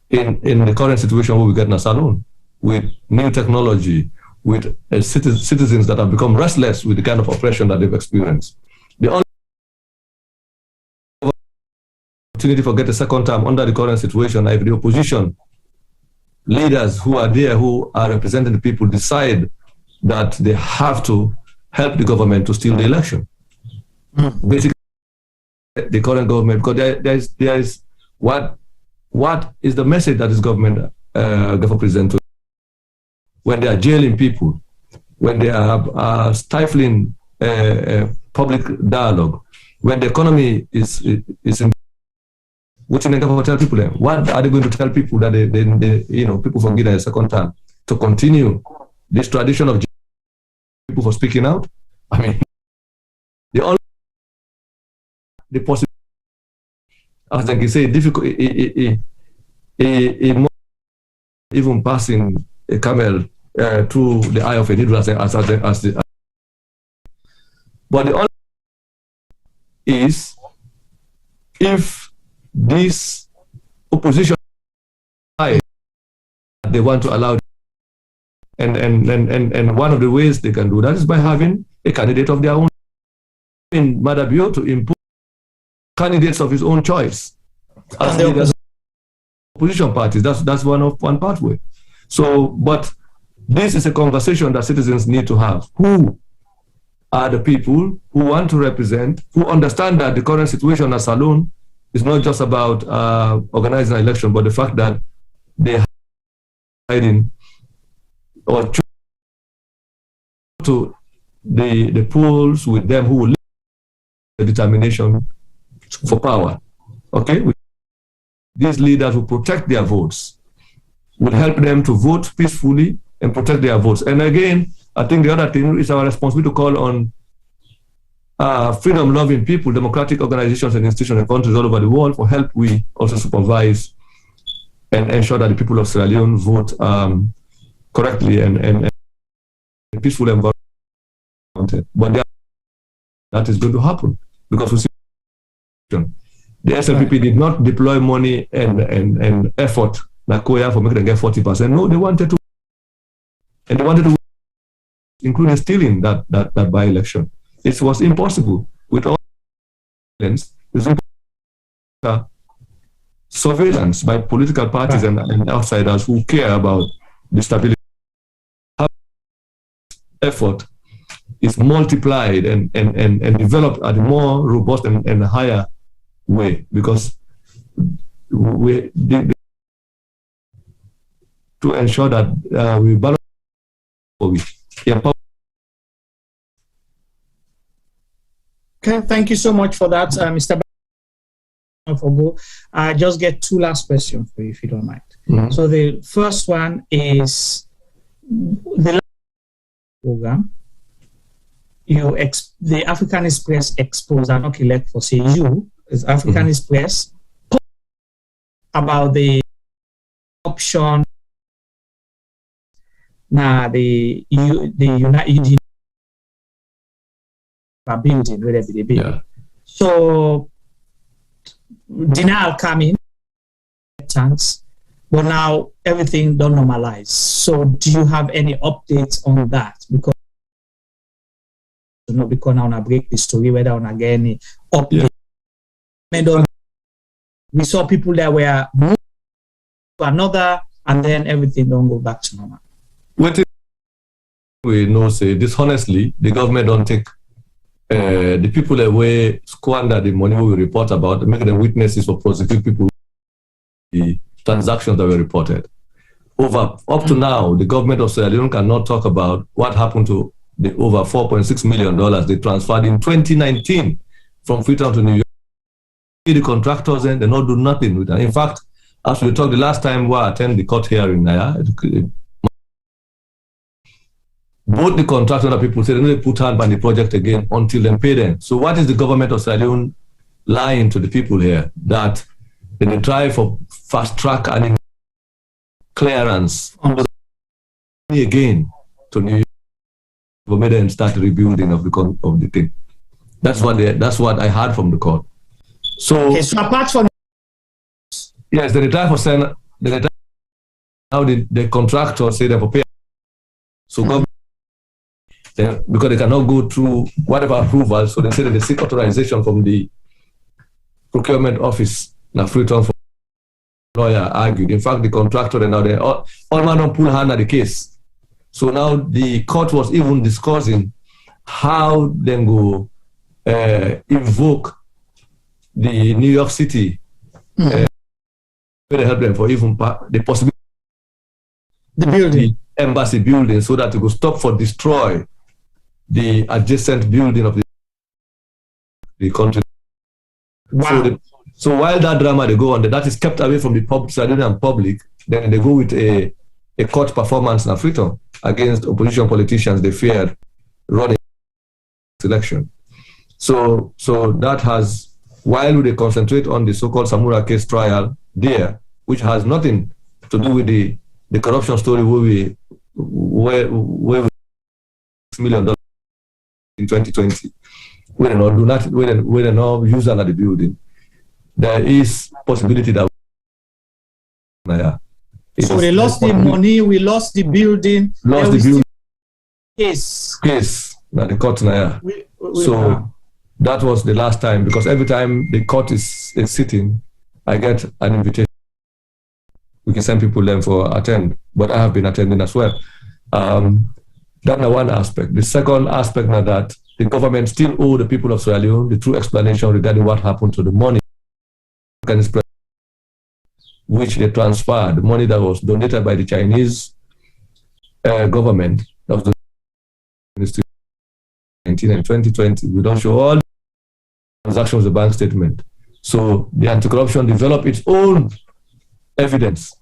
in the current situation where we get in a saloon with new technology, with citizens that have become restless with the kind of oppression that they've experienced. The only opportunity for get a second term under the current situation, if the opposition leaders who are there, who are representing the people, decide that they have to help the government to steal the election. Basically, the current government, because there is what is the message that this government presents when they are jailing people, when they are stifling public dialogue, when the economy is in. What are they going to tell people then? What are they going to tell people that they people forget a second time to continue this tradition of people for speaking out? I mean, the possibility, as I can say, difficult, even passing a camel through the eye of a needle, but the only is if this opposition they want to allow, and one of the ways they can do that is by having a candidate of their own in Maada Bio to impose candidates of his own choice as leaders of opposition parties. That's one pathway. So, but this is a conversation that citizens need to have. Who are the people who want to represent, who understand that the current situation as Salon is not just about organizing an election, but the fact that they are hiding or to the polls with them who will lead the determination for power. Okay? These leaders will protect their votes, will help them to vote peacefully and protect their votes. And again, I think the other thing is our responsibility to call on freedom-loving people, democratic organizations and institutions and countries all over the world for help. We also supervise and ensure that the people of Sierra Leone vote correctly and in a peaceful environment. But that is going to happen because we see the SLPP did not deploy money and effort like Koya for making them get 40%. No, they wanted to, and they wanted to, including stealing that by-election. It was impossible with all violence. Surveillance by political parties and outsiders who care about the stability. Effort is multiplied and developed at a more robust and higher way because to ensure that we balance. Okay, thank you so much for that, Mr. Fogo. I just get two last questions for you, if you don't mind. Mm-hmm. So the first one is the last program. the Africanist Press exposed, and not elect for say you, is Africanist Press, about the option now the United building wherever they be. Yeah. So denial coming chance, but now everything don't normalize. So do you have any updates on that? Because because now I break the story whether on again any update. Yeah. We saw people that were moved to another, and then everything don't go back to normal. What we know say dishonestly, the government don't take the people away squander the money we report about, make them witnesses for prosecute people the transactions that were reported. Up to now, the government of Sierra Leone cannot talk about what happened to the over $4.6 million they transferred in 2019 from Freetown to New York. The contractors and they not do nothing with that. In fact, as we talked the last time we attended the court hearing, both the contractors and people said they put hand on the project again until they pay them. So what is the government of Sierra Leone lying to the people here that they try for fast track and clearance again to New York for made them start rebuilding of the thing. That's what I heard from the court. So apart from yes, they try for send now the contractor say they for pay. So government because they cannot go through whatever approval, so they say that they seek authorization from the procurement office. Now Freetown for lawyer argued. In fact, the contractor and now they all man don't pull hand at the case. So now the court was even discussing how they go invoke the New York City they help them for even the possibility the building, the embassy building, so that it will stop for destroy the adjacent building of the country. Wow. So while that drama they go on, that is kept away from the public, then they go with a court performance in Freetown against opposition politicians they feared running election. So that has, while they concentrate on the so-called Samura case trial there, which has nothing to do with the corruption story where $6 million in 2020, we don't know use that at the building. There is possibility that so they lost the money, we lost the building, case that the court so that was the last time, because every time the court is sitting, I get an invitation. We can send people there for attend, but I have been attending as well. That's one aspect. The second aspect now that the government still owe the people of Sierra Leone the true explanation regarding what happened to the money which they transferred, the money that was donated by the Chinese government. That was the 2019 and 2020. We don't show all the transactions of the bank statement. So the anti-corruption developed its own evidence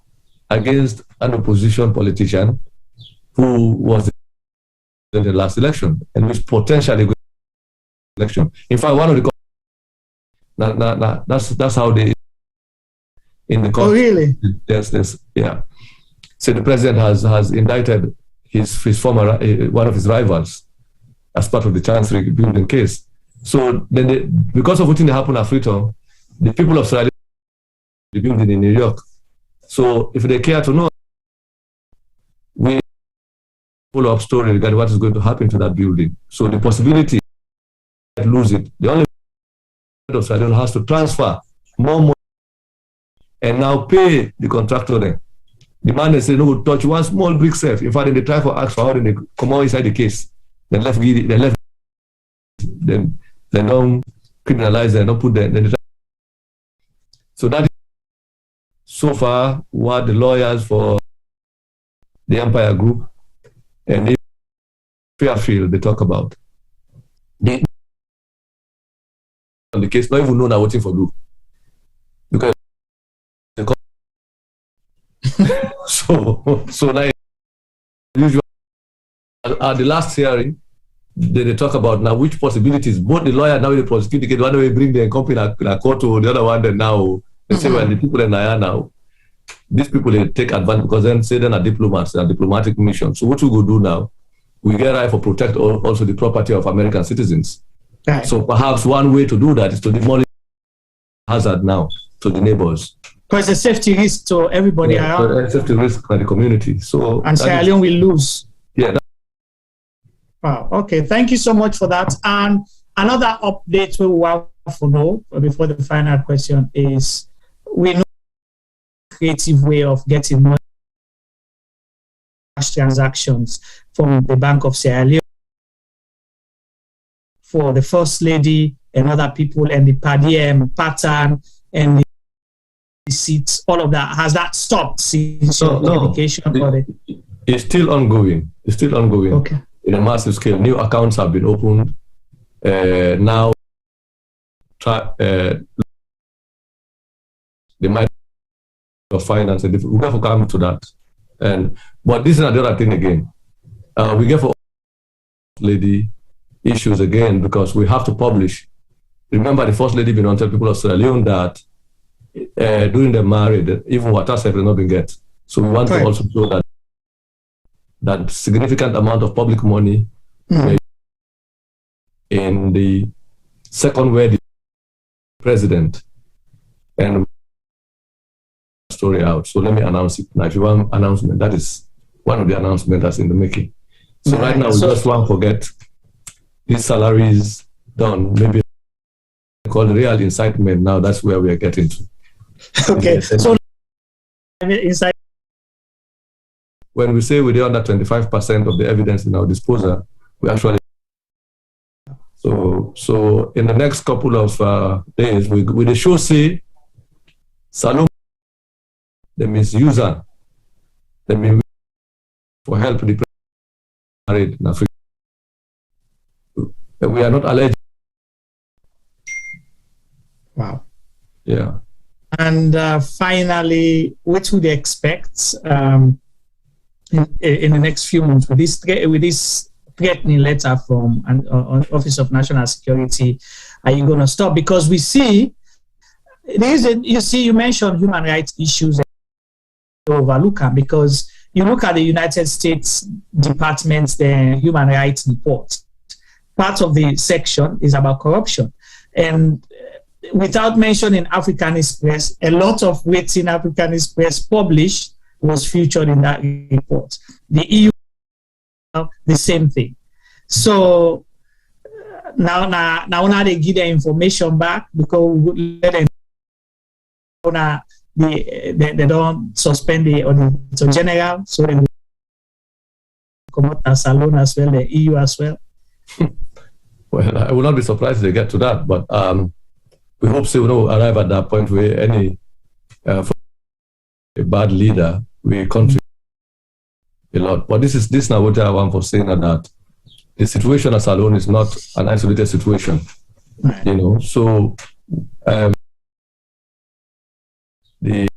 against an opposition politician who was in the last election and which potentially got the election. In fact, one of the that's how they in the court. Oh, really? Yes, yeah. So the president has indicted his former one of his rivals as part of the Chancery building case. So then, because of what happened at Freetown, the people of Sierra Leone the building in New York. So if they care to know, we follow up story regarding what is going to happen to that building. So the possibility to lose it, the only of Sierra Leone has to transfer more money and now pay the contractor there. The man they say no touch one small brick safe. In fact, they try for ask for how they come out inside the case. They don't criminalize them, don't put them. So that is so far what the lawyers for the Empire Group and the Fairfield they talk about. The case not even know that what for do. Because so like usual at the last hearing, they talk about now which possibilities, both the lawyer now the prosecutor, one way bring the company in court to the other one, then now they say, well, the people in Naya now, these people they take advantage because then say they're diplomats, they're diplomatic mission. So what we go do now, we get right for protect also the property of American citizens. Right. So perhaps one way to do that is to demolish hazard now to the neighbors. Because it's a safety risk to everybody around. So a safety risk for the community. So and Sierra Leone will lose. Yeah. Wow. Okay. Thank you so much for that. And another update we will have to know before the final question is we know creative way of getting money transactions from the Bank of Sierra Leone for the First Lady and other people and the per diem pattern and the receipts, all of that. Has that stopped since your publication? It's still ongoing. It's still ongoing. Okay. In a massive scale. New accounts have been opened. Now, they might of finance and we have to come to that. But this is another thing again. We get for lady issues again because we have to publish. Remember, the First Lady been on tell people of Sierra Leone that during the marriage, even water have not been get. So we want to also show that significant amount of public money in the second wedding president and story out. So let me announce it now. If you want announcement, that is one of the announcements that's in the making. So right now we just want to get these salaries done. Maybe called real incitement. Now that's where we are getting to. Okay. So inside. When we say we're under 25% of the evidence in our disposal, we actually. So in the next couple of days, we the show say, Salome, the misuser, the mean for help the married in Africa. We are not alleged. Wow. Yeah. And finally, what would you expect in the next few months with this threatening letter from an Office of National Security? Are you going to stop? Because we see, you mentioned human rights issues overlook them because you look at the United States Department's the human rights report. Part of the section is about corruption. And without mentioning Africanist Press, a lot of what in Africanist Press published was featured in that report. The EU, the same thing. So now they give their information back because we let them they don't suspend the Auditor General, so they will come out as alone as well, the EU as well. Well, I will not be surprised if they get to that, but we hope so we will arrive at that point where any a bad leader will contribute a lot. But this is now what I want for saying that the situation as alone is not an isolated situation. Right. You know, so the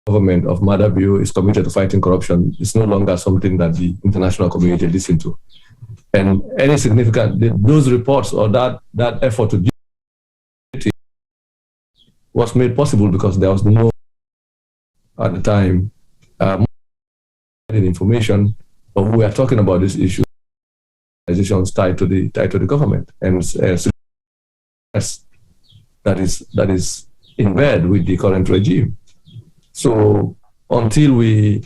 government of Maada Bio is committed to fighting corruption. It's no longer something that the international community listens to. And any significant, those reports or that effort to do was made possible because there was no, at the time, information, but we are talking about this issue, tied to the government, and that is in bed with the current regime. So until we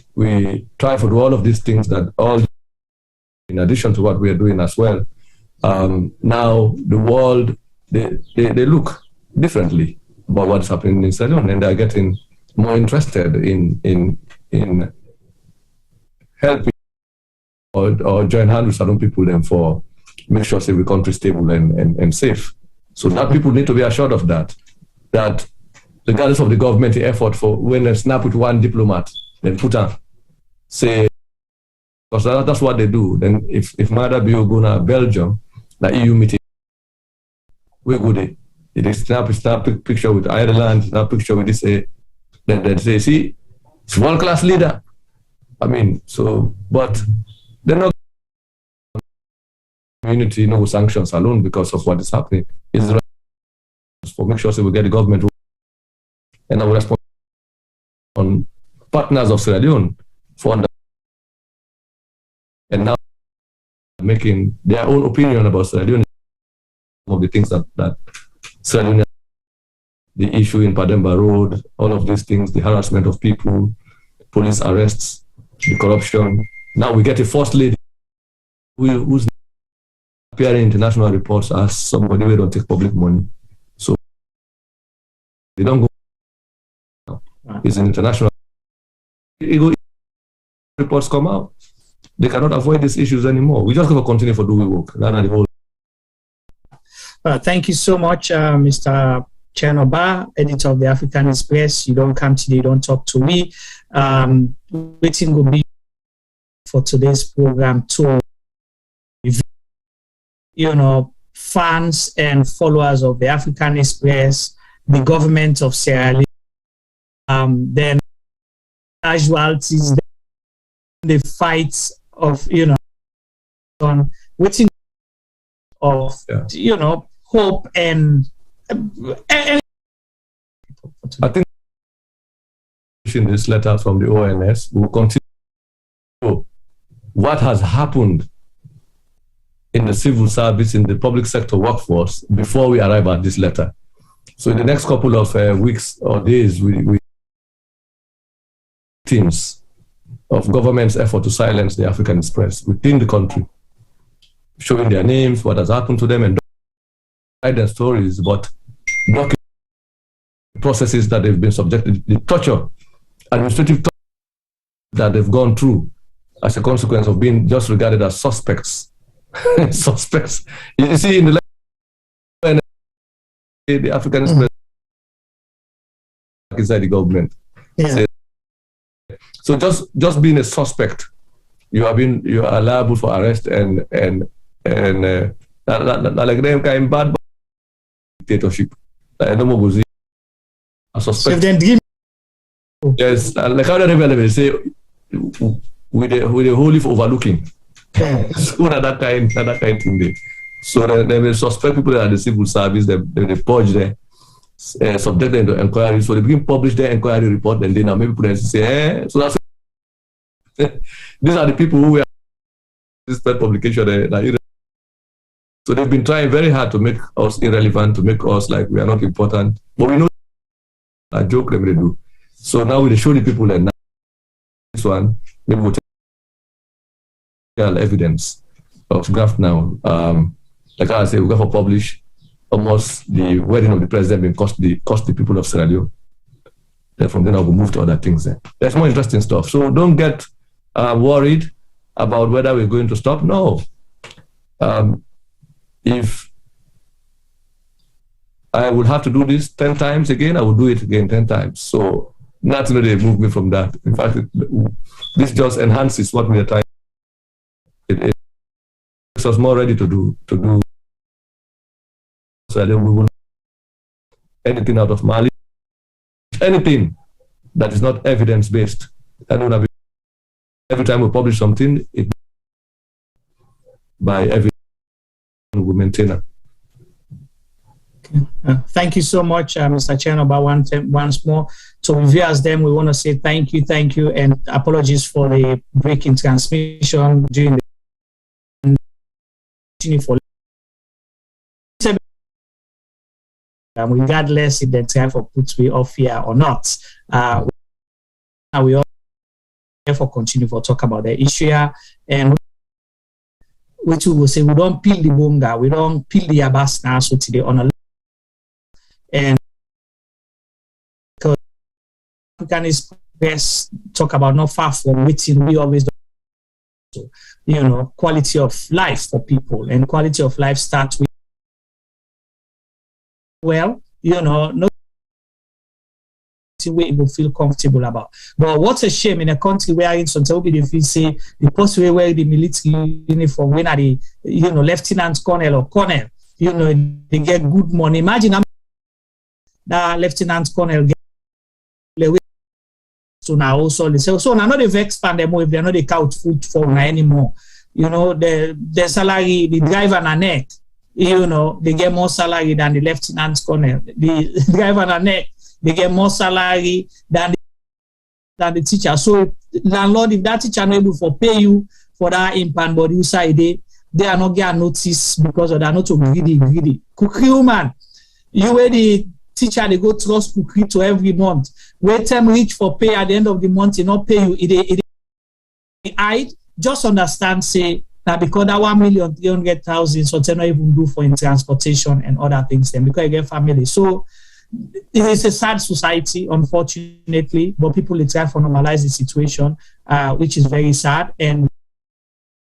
try to do all of these things that all, in addition to what we are doing as well, now the world they look differently about what's happening in Sierra Leone, and they're getting more interested in helping or join hands with certain people then for make sure say the country stable and safe. So that people need to be assured of that regardless of the government effort for when they snap with one diplomat, then put on say, because that's what they do. Then if Maada Bio go to Belgium, the EU meeting, we go there. They snap picture with Ireland, snap picture with this, then they say, see, it's world-class leader. I mean, so, but they're not community, no sanctions alone because of what is happening. Is the for make sure we get the government and our response on partners of Sierra Leone for and now making their own opinion about Sierra Leone. Some of the things that Sierra Leone, the issue in Pademba Road, all of these things, the harassment of people, police arrests, the corruption. Now we get a first lady who's appearing in international reports as somebody who don't take public money. So they don't go. It's an international. Reports come out. They cannot avoid these issues anymore. We just got to continue for doing work. That's the whole. Thank you so much, Mr. Chernoh Bah, editor of the Africanist Press. You don't come today, you don't talk to me. Waiting will be for today's program to, fans and followers of the Africanist Press, the government of Sierra Leone, then casualties, the fights of, on waiting of, hope and I think in this letter from the ONS will continue what has happened in the civil service, in the public sector workforce before we arrive at this letter. So in the next couple of weeks or days, we teams of government's effort to silence the Africanist press within the country, showing their names, what has happened to them, and write their stories, but document processes that they've been subjected, the torture, administrative torture that they've gone through as a consequence of being just regarded as suspects. Suspects. You see, in the Africanist press inside the government. Yeah. So just being a suspect, you are liable for arrest and like them kind bad dictatorship. Like no more a suspect. Yes, like how they say with the whole of overlooking. So that kind thing there. So they will suspect people that are the civil service, they purge there, subject them to inquiry. So they begin publish their inquiry report, and then now maybe people say, so that's these are the people who were this publication. So they've been trying very hard to make us irrelevant, to make us like we are not important. But we know a joke they do. So now we show the people that now this one, maybe we'll take evidence of graft now. Like I say, we got to publish almost the wedding of the president being cost the people of Sierra Leone. Then from then on, we'll move to other things then. There's more interesting stuff. So don't get worried about whether we're going to stop. No. If I would have to do this 10 times again, I would do it again 10 times. So nothing really move me from that. In fact, this just enhances what we are trying. It makes us more ready to do. So we will anything out of Mali, anything that is not evidence-based. And every time we publish something, it by evidence we maintain it. Thank you so much, Mr. Chernoh Bah. Once more, to viewers, them we want to say thank you, and apologies for the break in transmission during the for regardless if the time for puts we off here or not. We all therefore continue for talk about the issue here, and which we will say we don't peel the bonga, we don't peel the abas now so today on a and because Africanist Press talk about not far from waiting, we always do, quality of life for people, and quality of life starts with no way you will feel comfortable about. But what's a shame in a country where in Sontaobi they feel say the post where wear the military uniform when are the lieutenant colonel or colonel, they get good money. Imagine that lieutenant colonel get so now also they say so now not the vex pan them if they're not the couch food for anymore. you know, the salary, the driver na neck, you know, they get more salary than the lieutenant colonel. The driver na neck, they get more salary than the teacher. So landlord, if that teacher not able to pay you for that impan body side, they are not getting notice because they are not too greedy. Kukri man, you where the teacher they go trust Kukri to every month. Wait time reach for pay at the end of the month, they not pay you. It hide. Just understand, say that because that 1,300,000, so they not even do for in transportation and other things. Then because you get family, so it is a sad society, unfortunately, but people try to normalize the situation, which is very sad. And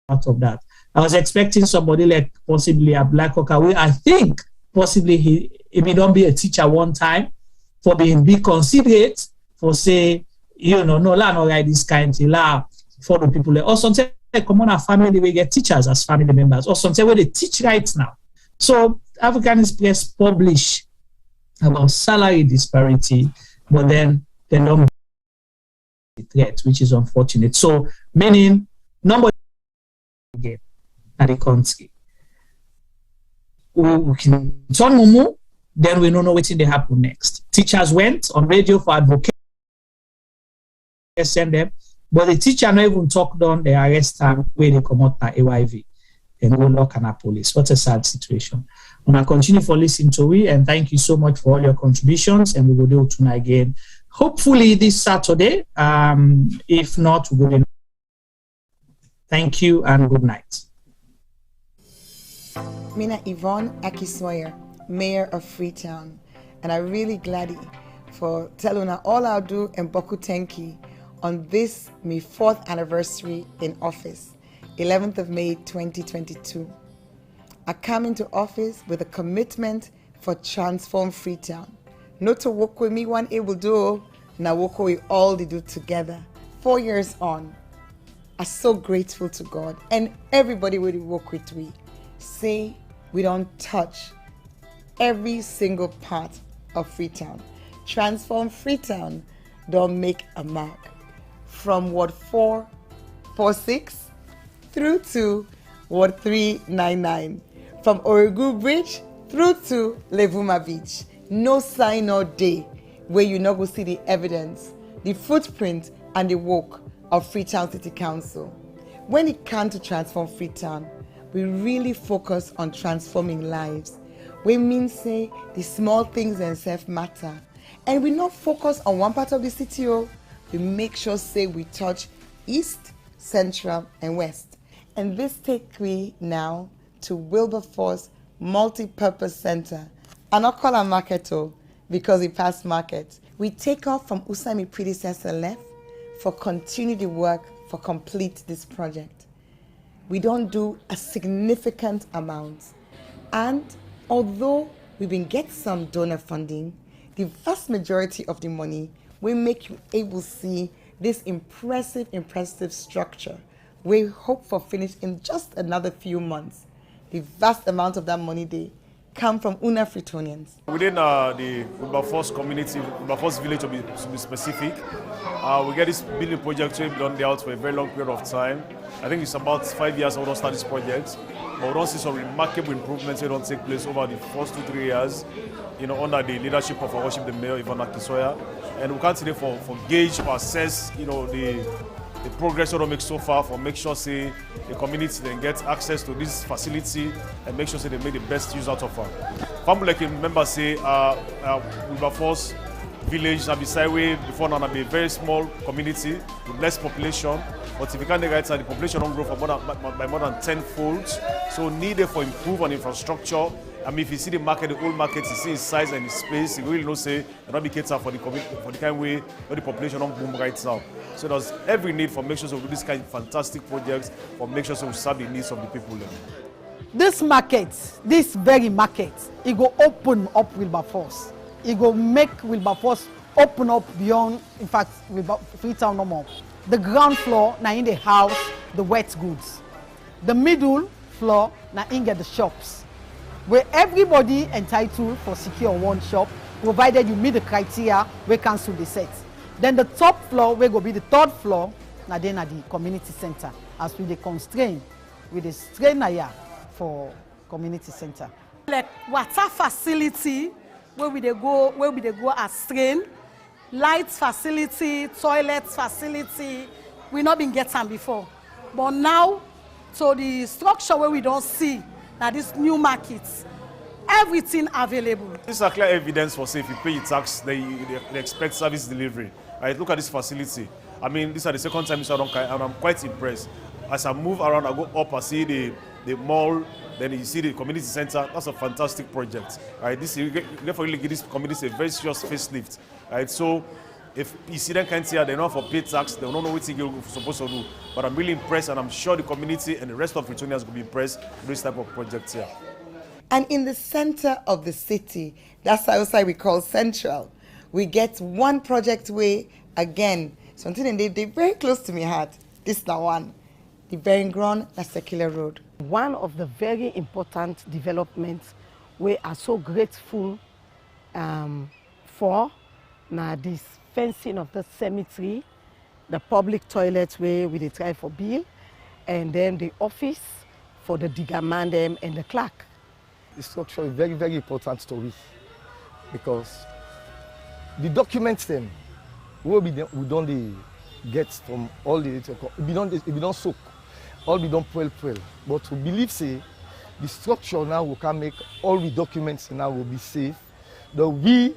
out of that, I was expecting somebody like possibly a Black Hawkaway. I think possibly he may not be a teacher one time for being be considerate for say, you know, no, la no write this kind of la for the people. Or sometimes come on a family we get teachers as family members, or sometimes where they teach right now. So Africanist Press publish about salary disparity, but then they don't threat, which is unfortunate. So meaning nobody again at the country. We can turn mumu, then we don't know what's going to happen next. Teachers went on radio for advocacy, send them, but the teacher not even talked on the arrest time where they come out na AYV and go lock on a police. What a sad situation. I'm going to continue for listening to we, and thank you so much for all your contributions, and we will do it tonight again. Hopefully this Saturday. If not, we will. Thank you and good night. Mina Yvonne Akiswaya, Mayor of Freetown, and I'm really glad for telling her all I'll do in Boku Tenki on this my 4th anniversary in office, 11th of May 2022. I come into office with a commitment for transform Freetown. Not to work with me one able do, now work with all they do together. 4 years on, I'm so grateful to God and everybody will work with me. Say we don't touch every single part of Freetown. Transform Freetown, don't make a mark. From Ward 446 through to Ward 399. From Oregu Bridge through to Levuma Beach. No sign or day where you not go see the evidence, the footprint and the work of Freetown City Council. When it comes to transform Freetown, we really focus on transforming lives. We mean say the small things themselves matter. And we not focus on one part of the city, we make sure say we touch East, Central and West. And this takes me now to Wilberforce Multi-Purpose Center. I not call a market because it passed market. We take off from Usami predecessor left for continue the work for complete this project. We don't do a significant amount. And although we've been get some donor funding, the vast majority of the money will make you able to see this impressive structure. We hope for finish in just another few months. The vast amount of that money they come from Una Freetonians. Within the Wilberforce community, Wilberforce village to be specific, we get this building project we've done there for a very long period of time. I think it's about 5 years we don't start this project, but we don't see some remarkable improvements that don't take place over the first 2-3 years, under the leadership of our worship, the Mayor Yvonne Akiswaya. And we can't today for gauge or assess, the progress we don't make so far, for make sure say the community then gets access to this facility and make sure say they make the best use out of it. Family like a member say Wilberforce village na be sideway before now be a very small community with less population, but if you can't get the population don't grow for by more than 10-fold, so needed for improve on infrastructure. I mean, if you see the market, the old market, you see its size and its space, you really know say and not be catered for the kind of way where the population don't boom right now. So there's every need for make sure we do this kind of fantastic projects for make sure we serve the needs of the people. This market, this very market, it will open up Wilberforce. It will make Wilberforce open up beyond, in fact, Freetown no more. The ground floor, now in the house, the wet goods. The middle floor, now in get the shops, where everybody entitled for secure one shop, provided you meet the criteria, we cancel the set. Then the top floor, where go be the third floor, now then at the community center, as we the constrain with a strain for community center. Like water facility where we dey go as strain, lights facility, toilets facility, we not been get them before. But now, so the structure where we don't see now this new markets, everything available. This is a clear evidence for say if you pay your tax, they expect service delivery. Right, look at this facility. I mean, this is the second time and I'm quite impressed. As I move around, I go up, I see the mall, then you see the community center. That's a fantastic project. Right, this you definitely give this community a very serious facelift. Right, so if you see them can't see, they know for pay tax, they don't know what you're supposed to do. But I'm really impressed, and I'm sure the community and the rest of Pritonians will be impressed with this type of projects here. And in the center of the city, that's outside we call Central, we get one project where, again, something they're very close to my heart. This is the one, the Beringron, the Secular Road. One of the very important developments we are so grateful for now this fencing of the cemetery, the public toilets where we try for bill, and then the office for the diggerman and the clerk. The structure is very, very important to us because the documents them we don't get from all the we don't soak, all we don't pull. But we believe say the structure now we can make all the documents now will be safe. The we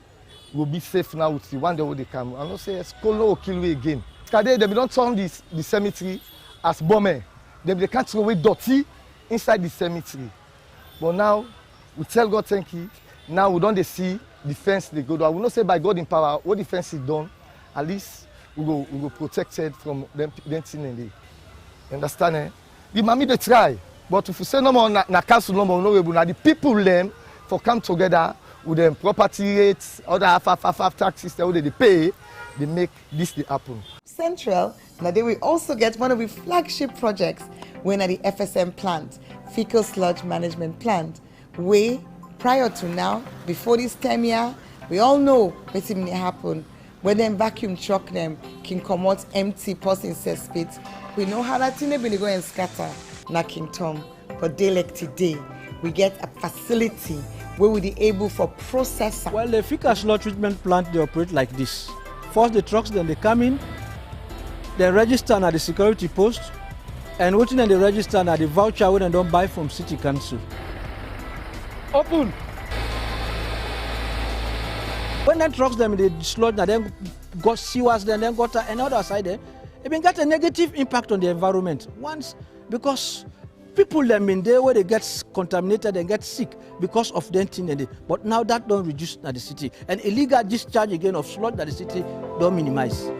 will be safe now with the one day they come. I don't say Chernoh will kill you again. They don't turn the cemetery as bomber. They can't throw away dirty inside the cemetery. But now we tell God thank you. Now we don't see the fence they go down. I will not say by God in power, what the fence is done, at least we go protected from them thing in the understand? Eh? The mommy they try, but if we say no more na council no more, no way, now the people them for come together with them property rates, other half taxes they pay, they make this happen. Central, now they will also get one of the flagship projects when at the FSM plant, fecal sludge management plant, where prior to now, before this time here, we all know what's going to happen. When them vacuum truck them can come out empty post in cesspit. We know how that thing been go and scatter na King Tom. But day like today, we get a facility where we be able for processing. Well, the fecal sludge treatment plant, they operate like this. First the trucks, then they come in, they register at the security post, and waiting and they register at the voucher when they don't buy from city council. Open. When they trucks them, they sludge, and then got sewers, then got another side there, it been got a negative impact on the environment. Once, because people them in there where they get contaminated and get sick because of them thing, but now that don't reduce at the city, and illegal discharge again of sludge that the city don't minimize.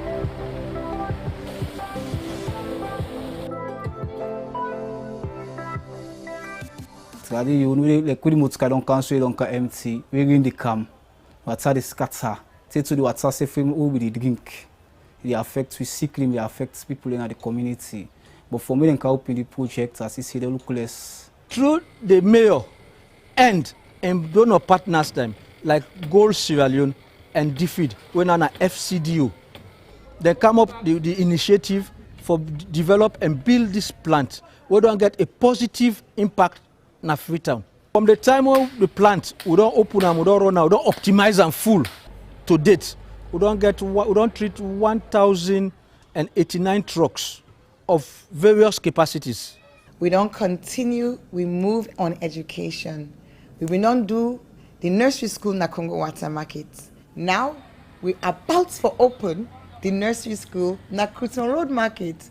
C'est-à-dire, les coups de mots donc quand donc empty, we in the camp. Water is scatter. Say to the water safe we the drink. It affects with sickling, it affects people in the community. But for me, they can open the project as you see they look less. Through the mayor and donor partners them like Gold Sierra Leone and DFID, when on a FCDO, they come up the initiative for develop and build this plant. We don't get a positive impact in Freetown. From the time of the plant, we don't open them, we don't run out, we don't optimize them full to date. We don't treat 1,089 trucks of various capacities. We don't continue, we move on education. We will not do the nursery school na Congo Water Market. Now, we're about to open the nursery school na Cruton Road Market.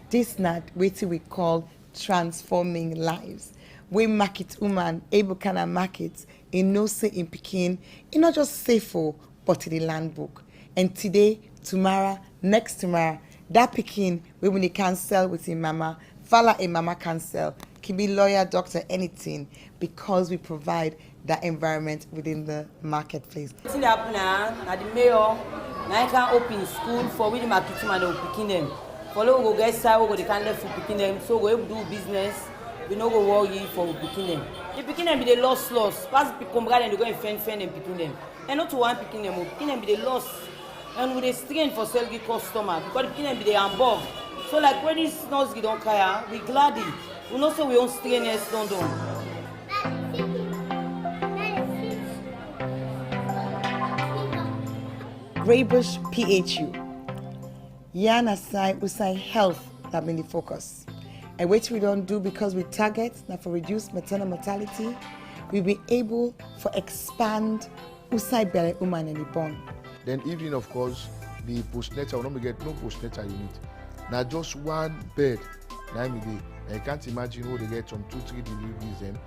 This not what we call transforming lives. We market woman, able kind of market in no say in Pekin, in not just safer, but in the land book. And today, tomorrow, next tomorrow, that Pekin, when they can sell with his mama, fala a mama can sell, can be lawyer, doctor, anything, because we provide that environment within the marketplace. What's happen now? The mayor, now can open school for we the market woman will Pekin them. Follow we go get side, we go the can left for Pekin them, so we do business. We no go worry for picking them. The picking them be the loss. Pass the comrade and they go and fend and picking them. And not to one picking them be the loss. And with a strain for selling customer because the picking them be the hamburg. So like when these snows don't care, we gladly We know so we own strangeness don't do. Greybush PHU. Yan aside usai health that been the focus. And which we don't do because we target that for reduced maternal mortality, we be able for expand usai bere woman and the born. Then evening, of course, the postnatal, we get no postnatal unit. Now just one bed, 9 day. And you can't imagine how they get some 2-3 deliveries then.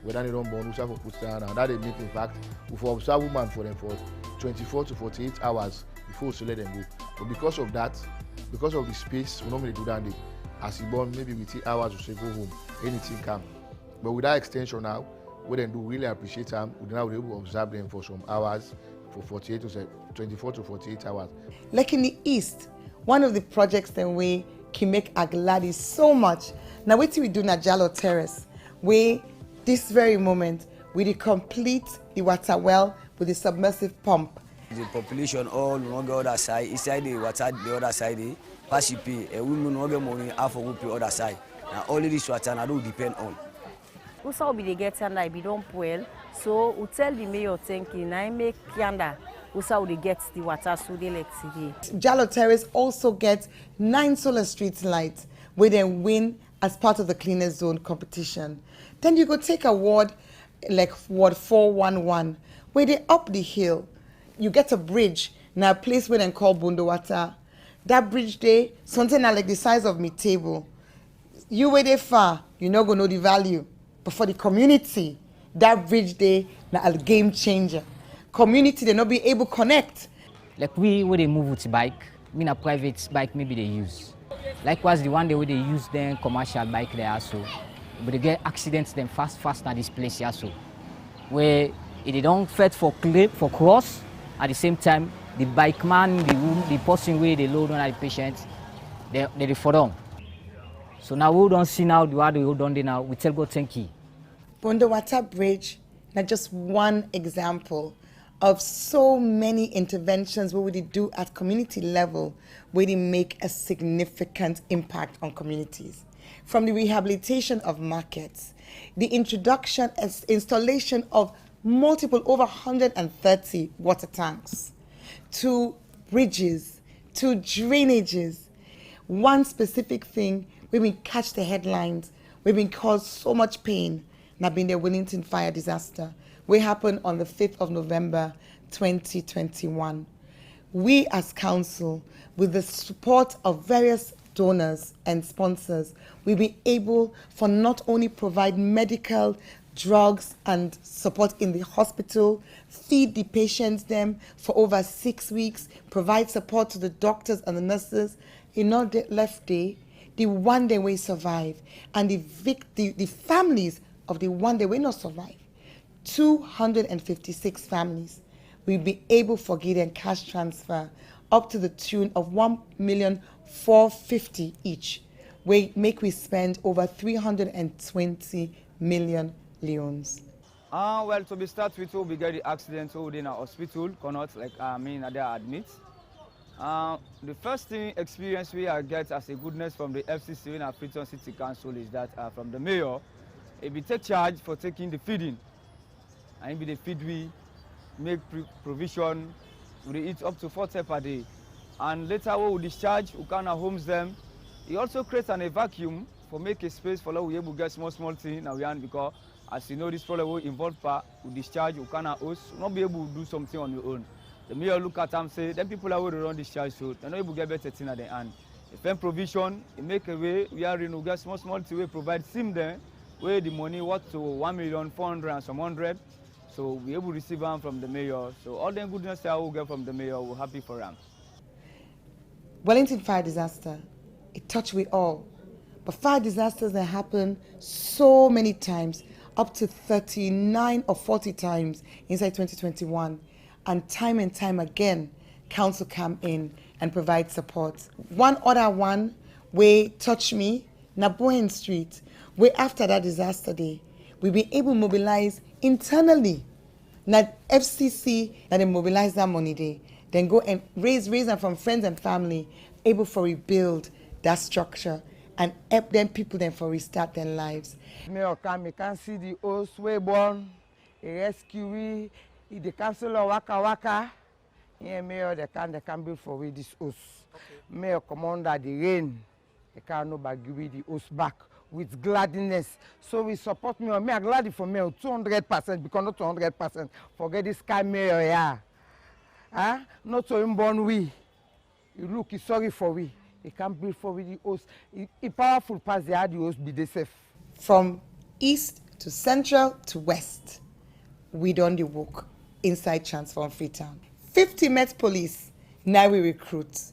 Whether they don't born, we have to put down, and that they meet, in fact, we for observe woman for them for 24 to 48 hours before we let them go. But because of that, because of the space, we normally do that day. As you born, maybe we take hours to say go home, anything come. But with that extension now, we then do really appreciate them. We now able to observe them for some hours, for 24 to 48 hours. Like in the East, one of the projects that we can make Agladi so much. Now what we do na Jalo Terrace, we this very moment we complete the water well with the submersive pump. The population all on the other side, inside the water the other side, pass you pay, and we no get money half of we pay other side. Now all this water na do depend on. We saw we dey get and I be don't well, so we tell the mayor thinking I make yanda. We saw we get the water so they like today. Jalo Terrace also gets 9 solar street lights where they win as part of the cleanest zone competition. Then you go take a ward like Ward 411 where they up the hill. You get a bridge now a place where they call Bundowata. That bridge there, something like the size of my table. You where they far, you're not gonna know the value. But for the community, that bridge there na a game changer. Community they not be able to connect. Like we where they move with the bike, mean a private bike maybe they use. Likewise the one day where they use then commercial bike there also. But they get accidents then fast at this place also. Where they don't fit for cross, at the same time the bike man, the person where they load on the patient, they fall down. So now we don't see now the way we done now, we tell God thank you. Bundowata Bridge, not just one example of so many interventions we would do at community level where they make a significant impact on communities. From the rehabilitation of markets, the introduction and installation of multiple over 130 water tanks, to bridges, to drainages. One specific thing we've been catch the headlines, we've been caused so much pain, now been the Wellington fire disaster, which happened on the 5th of November 2021. We as council, with the support of various donors and sponsors, we'll be able for not only provide medical, drugs and support in the hospital, feed the patients them for over 6 weeks, provide support to the doctors and the nurses. In all the left day, the one day we survive, and the families of the one day we not survive, 256 families, will be able for give them cash transfer up to the tune of 1,450,000 each. We spend over 320 million leons. Well, to be start with, we get the accident in a hospital, cannot they admit. The first thing experience we get as a goodness from the FCC in our Freetown City Council is that from the mayor, he be take charge for taking the feeding. And be the feed we make provision, we eat up to 40 per day. And later we will discharge, we can homes them. He also creates a vacuum for make a space for we able to get small thing now because as you know this problem will involve we discharge, we can host, not be able to do something on your own. The mayor look at them say, them people are going to run discharge, so they're not able to get better thing at the end. If them provision, it make a way, we are in get small thing, we provide sim there, where the money worth to 1,400,000 and some 100. So we able to receive them from the mayor. So all the goodness that we get from the mayor, we're happy for them. Wellington fire disaster, it touched we all. But fire disasters that happen so many times, up to 39 or 40 times inside 2021. And time again, council come in and provide support. One other one, where touch me, Nabohen Street, where after that disaster day, we've been able to mobilize internally. Now FCC, that they mobilize that money day, then go and raise them from friends and family, able to rebuild that structure. and help them people then for restart their lives. Mayor come, can see the host way born, a rescue, the council of Waka Waka. Yeah, Mayor, they can build for we this host. Mayor commander the rain, they can no give the host back with gladness. So we support Mayor. Me, I'm glad for Mayor 200%, because not 200%. Forget this guy Mayor, yeah. Huh? Not so inborn we. You look, he's sorry for we. They can't build for we the host. It powerful pass the hard the host be the safe. From east to central to west, we done the work inside Transform Freetown. 50 Met Police, now we recruit.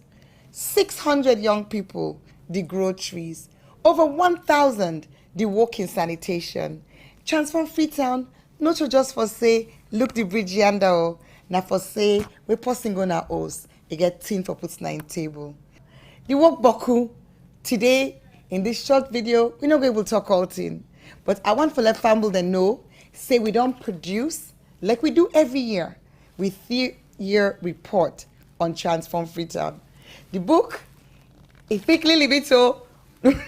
600 young people, they grow trees. Over 1,000, they work in sanitation. Transform Freetown, not just for say, look the bridge yonder, now for say, we're posting on our house, they get tin for putting in table. The work boku, today, in this short video, we're not going to talk all thing, but I want to let family them know, say we don't produce, like we do every year, with year report on Transform Freetown. The book, it quickly leave it so,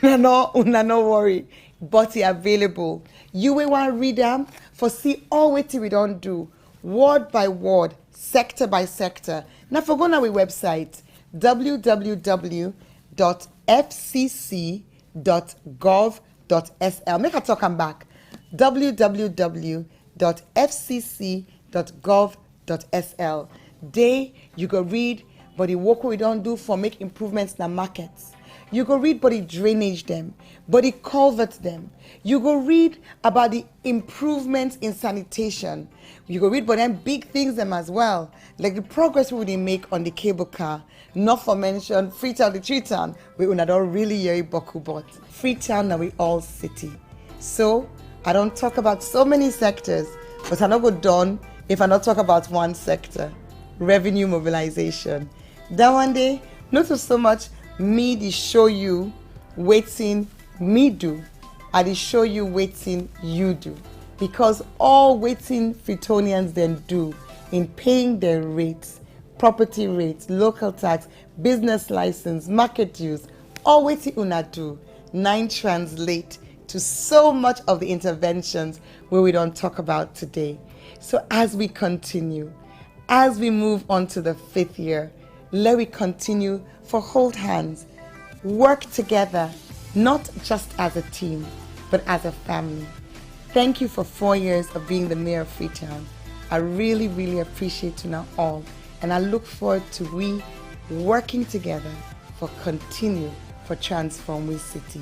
no worry, but it's available. You will want to read them for see all what we don't do, word by word, sector by sector. Now for go on our website, www.fcc.gov.sl. Make a talk and back. www.fcc.gov.sl. There you go read but the work we don't do for make improvements in the markets. You go read but the drainage them, but the culvert them. You go read about the improvements in sanitation. You go read about them big things them as well, like the progress we would make on the cable car. Not for mention Freetown, the tree town, we would not really hear boku but Freetown now we all city. So I don't talk about so many sectors, but I not go done if I not talk about one sector, revenue mobilization. That one day, not so much me to show you waiting me do, I to show you waiting you do. Because all waiting Freetonians then do in paying their rates, property rates, local tax, business license, market dues, all waiting una do, 9 translate to so much of the interventions where we don't talk about today. So as we continue, as we move on to the 5th year, let we continue for hold hands, work together, not just as a team, but as a family. Thank you for 4 years of being the mayor of Freetown. I really, really appreciate you now all, and I look forward to we working together for continue for Transform We City.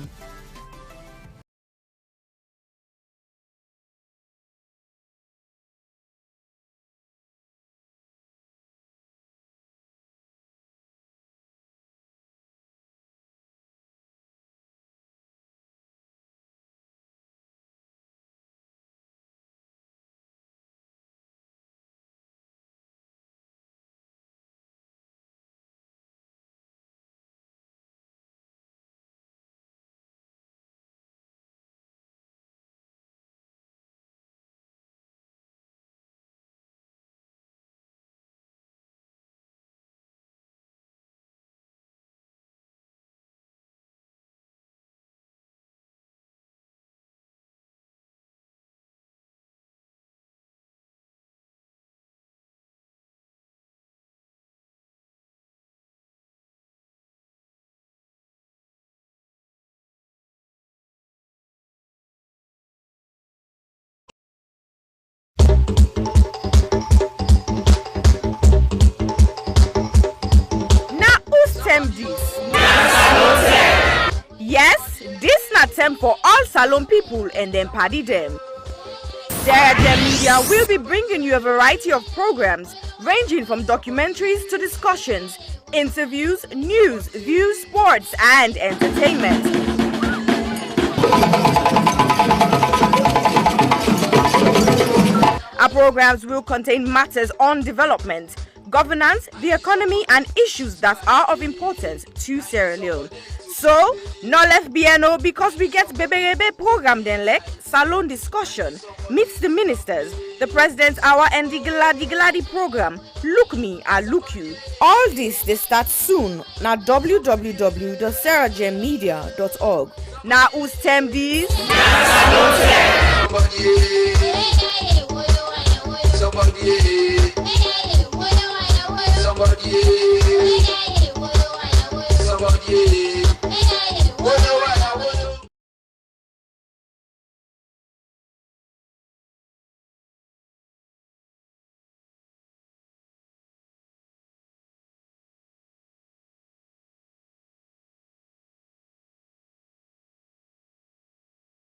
Yes, this na term for all Salon people and then party them. Sarah Gem Media will be bringing you a variety of programs ranging from documentaries to discussions, interviews, news, views, sports, and entertainment. Our programs will contain matters on development, governance, the economy, and issues that are of importance to Sierra Leone. So, no left BNO because we get Bebe program then like salon discussion, meets the ministers, the president's hour and the Gladi program. Look me, I look you. All this they start soon na www.sarahjemmedia.org. Now who's term these? Somebody.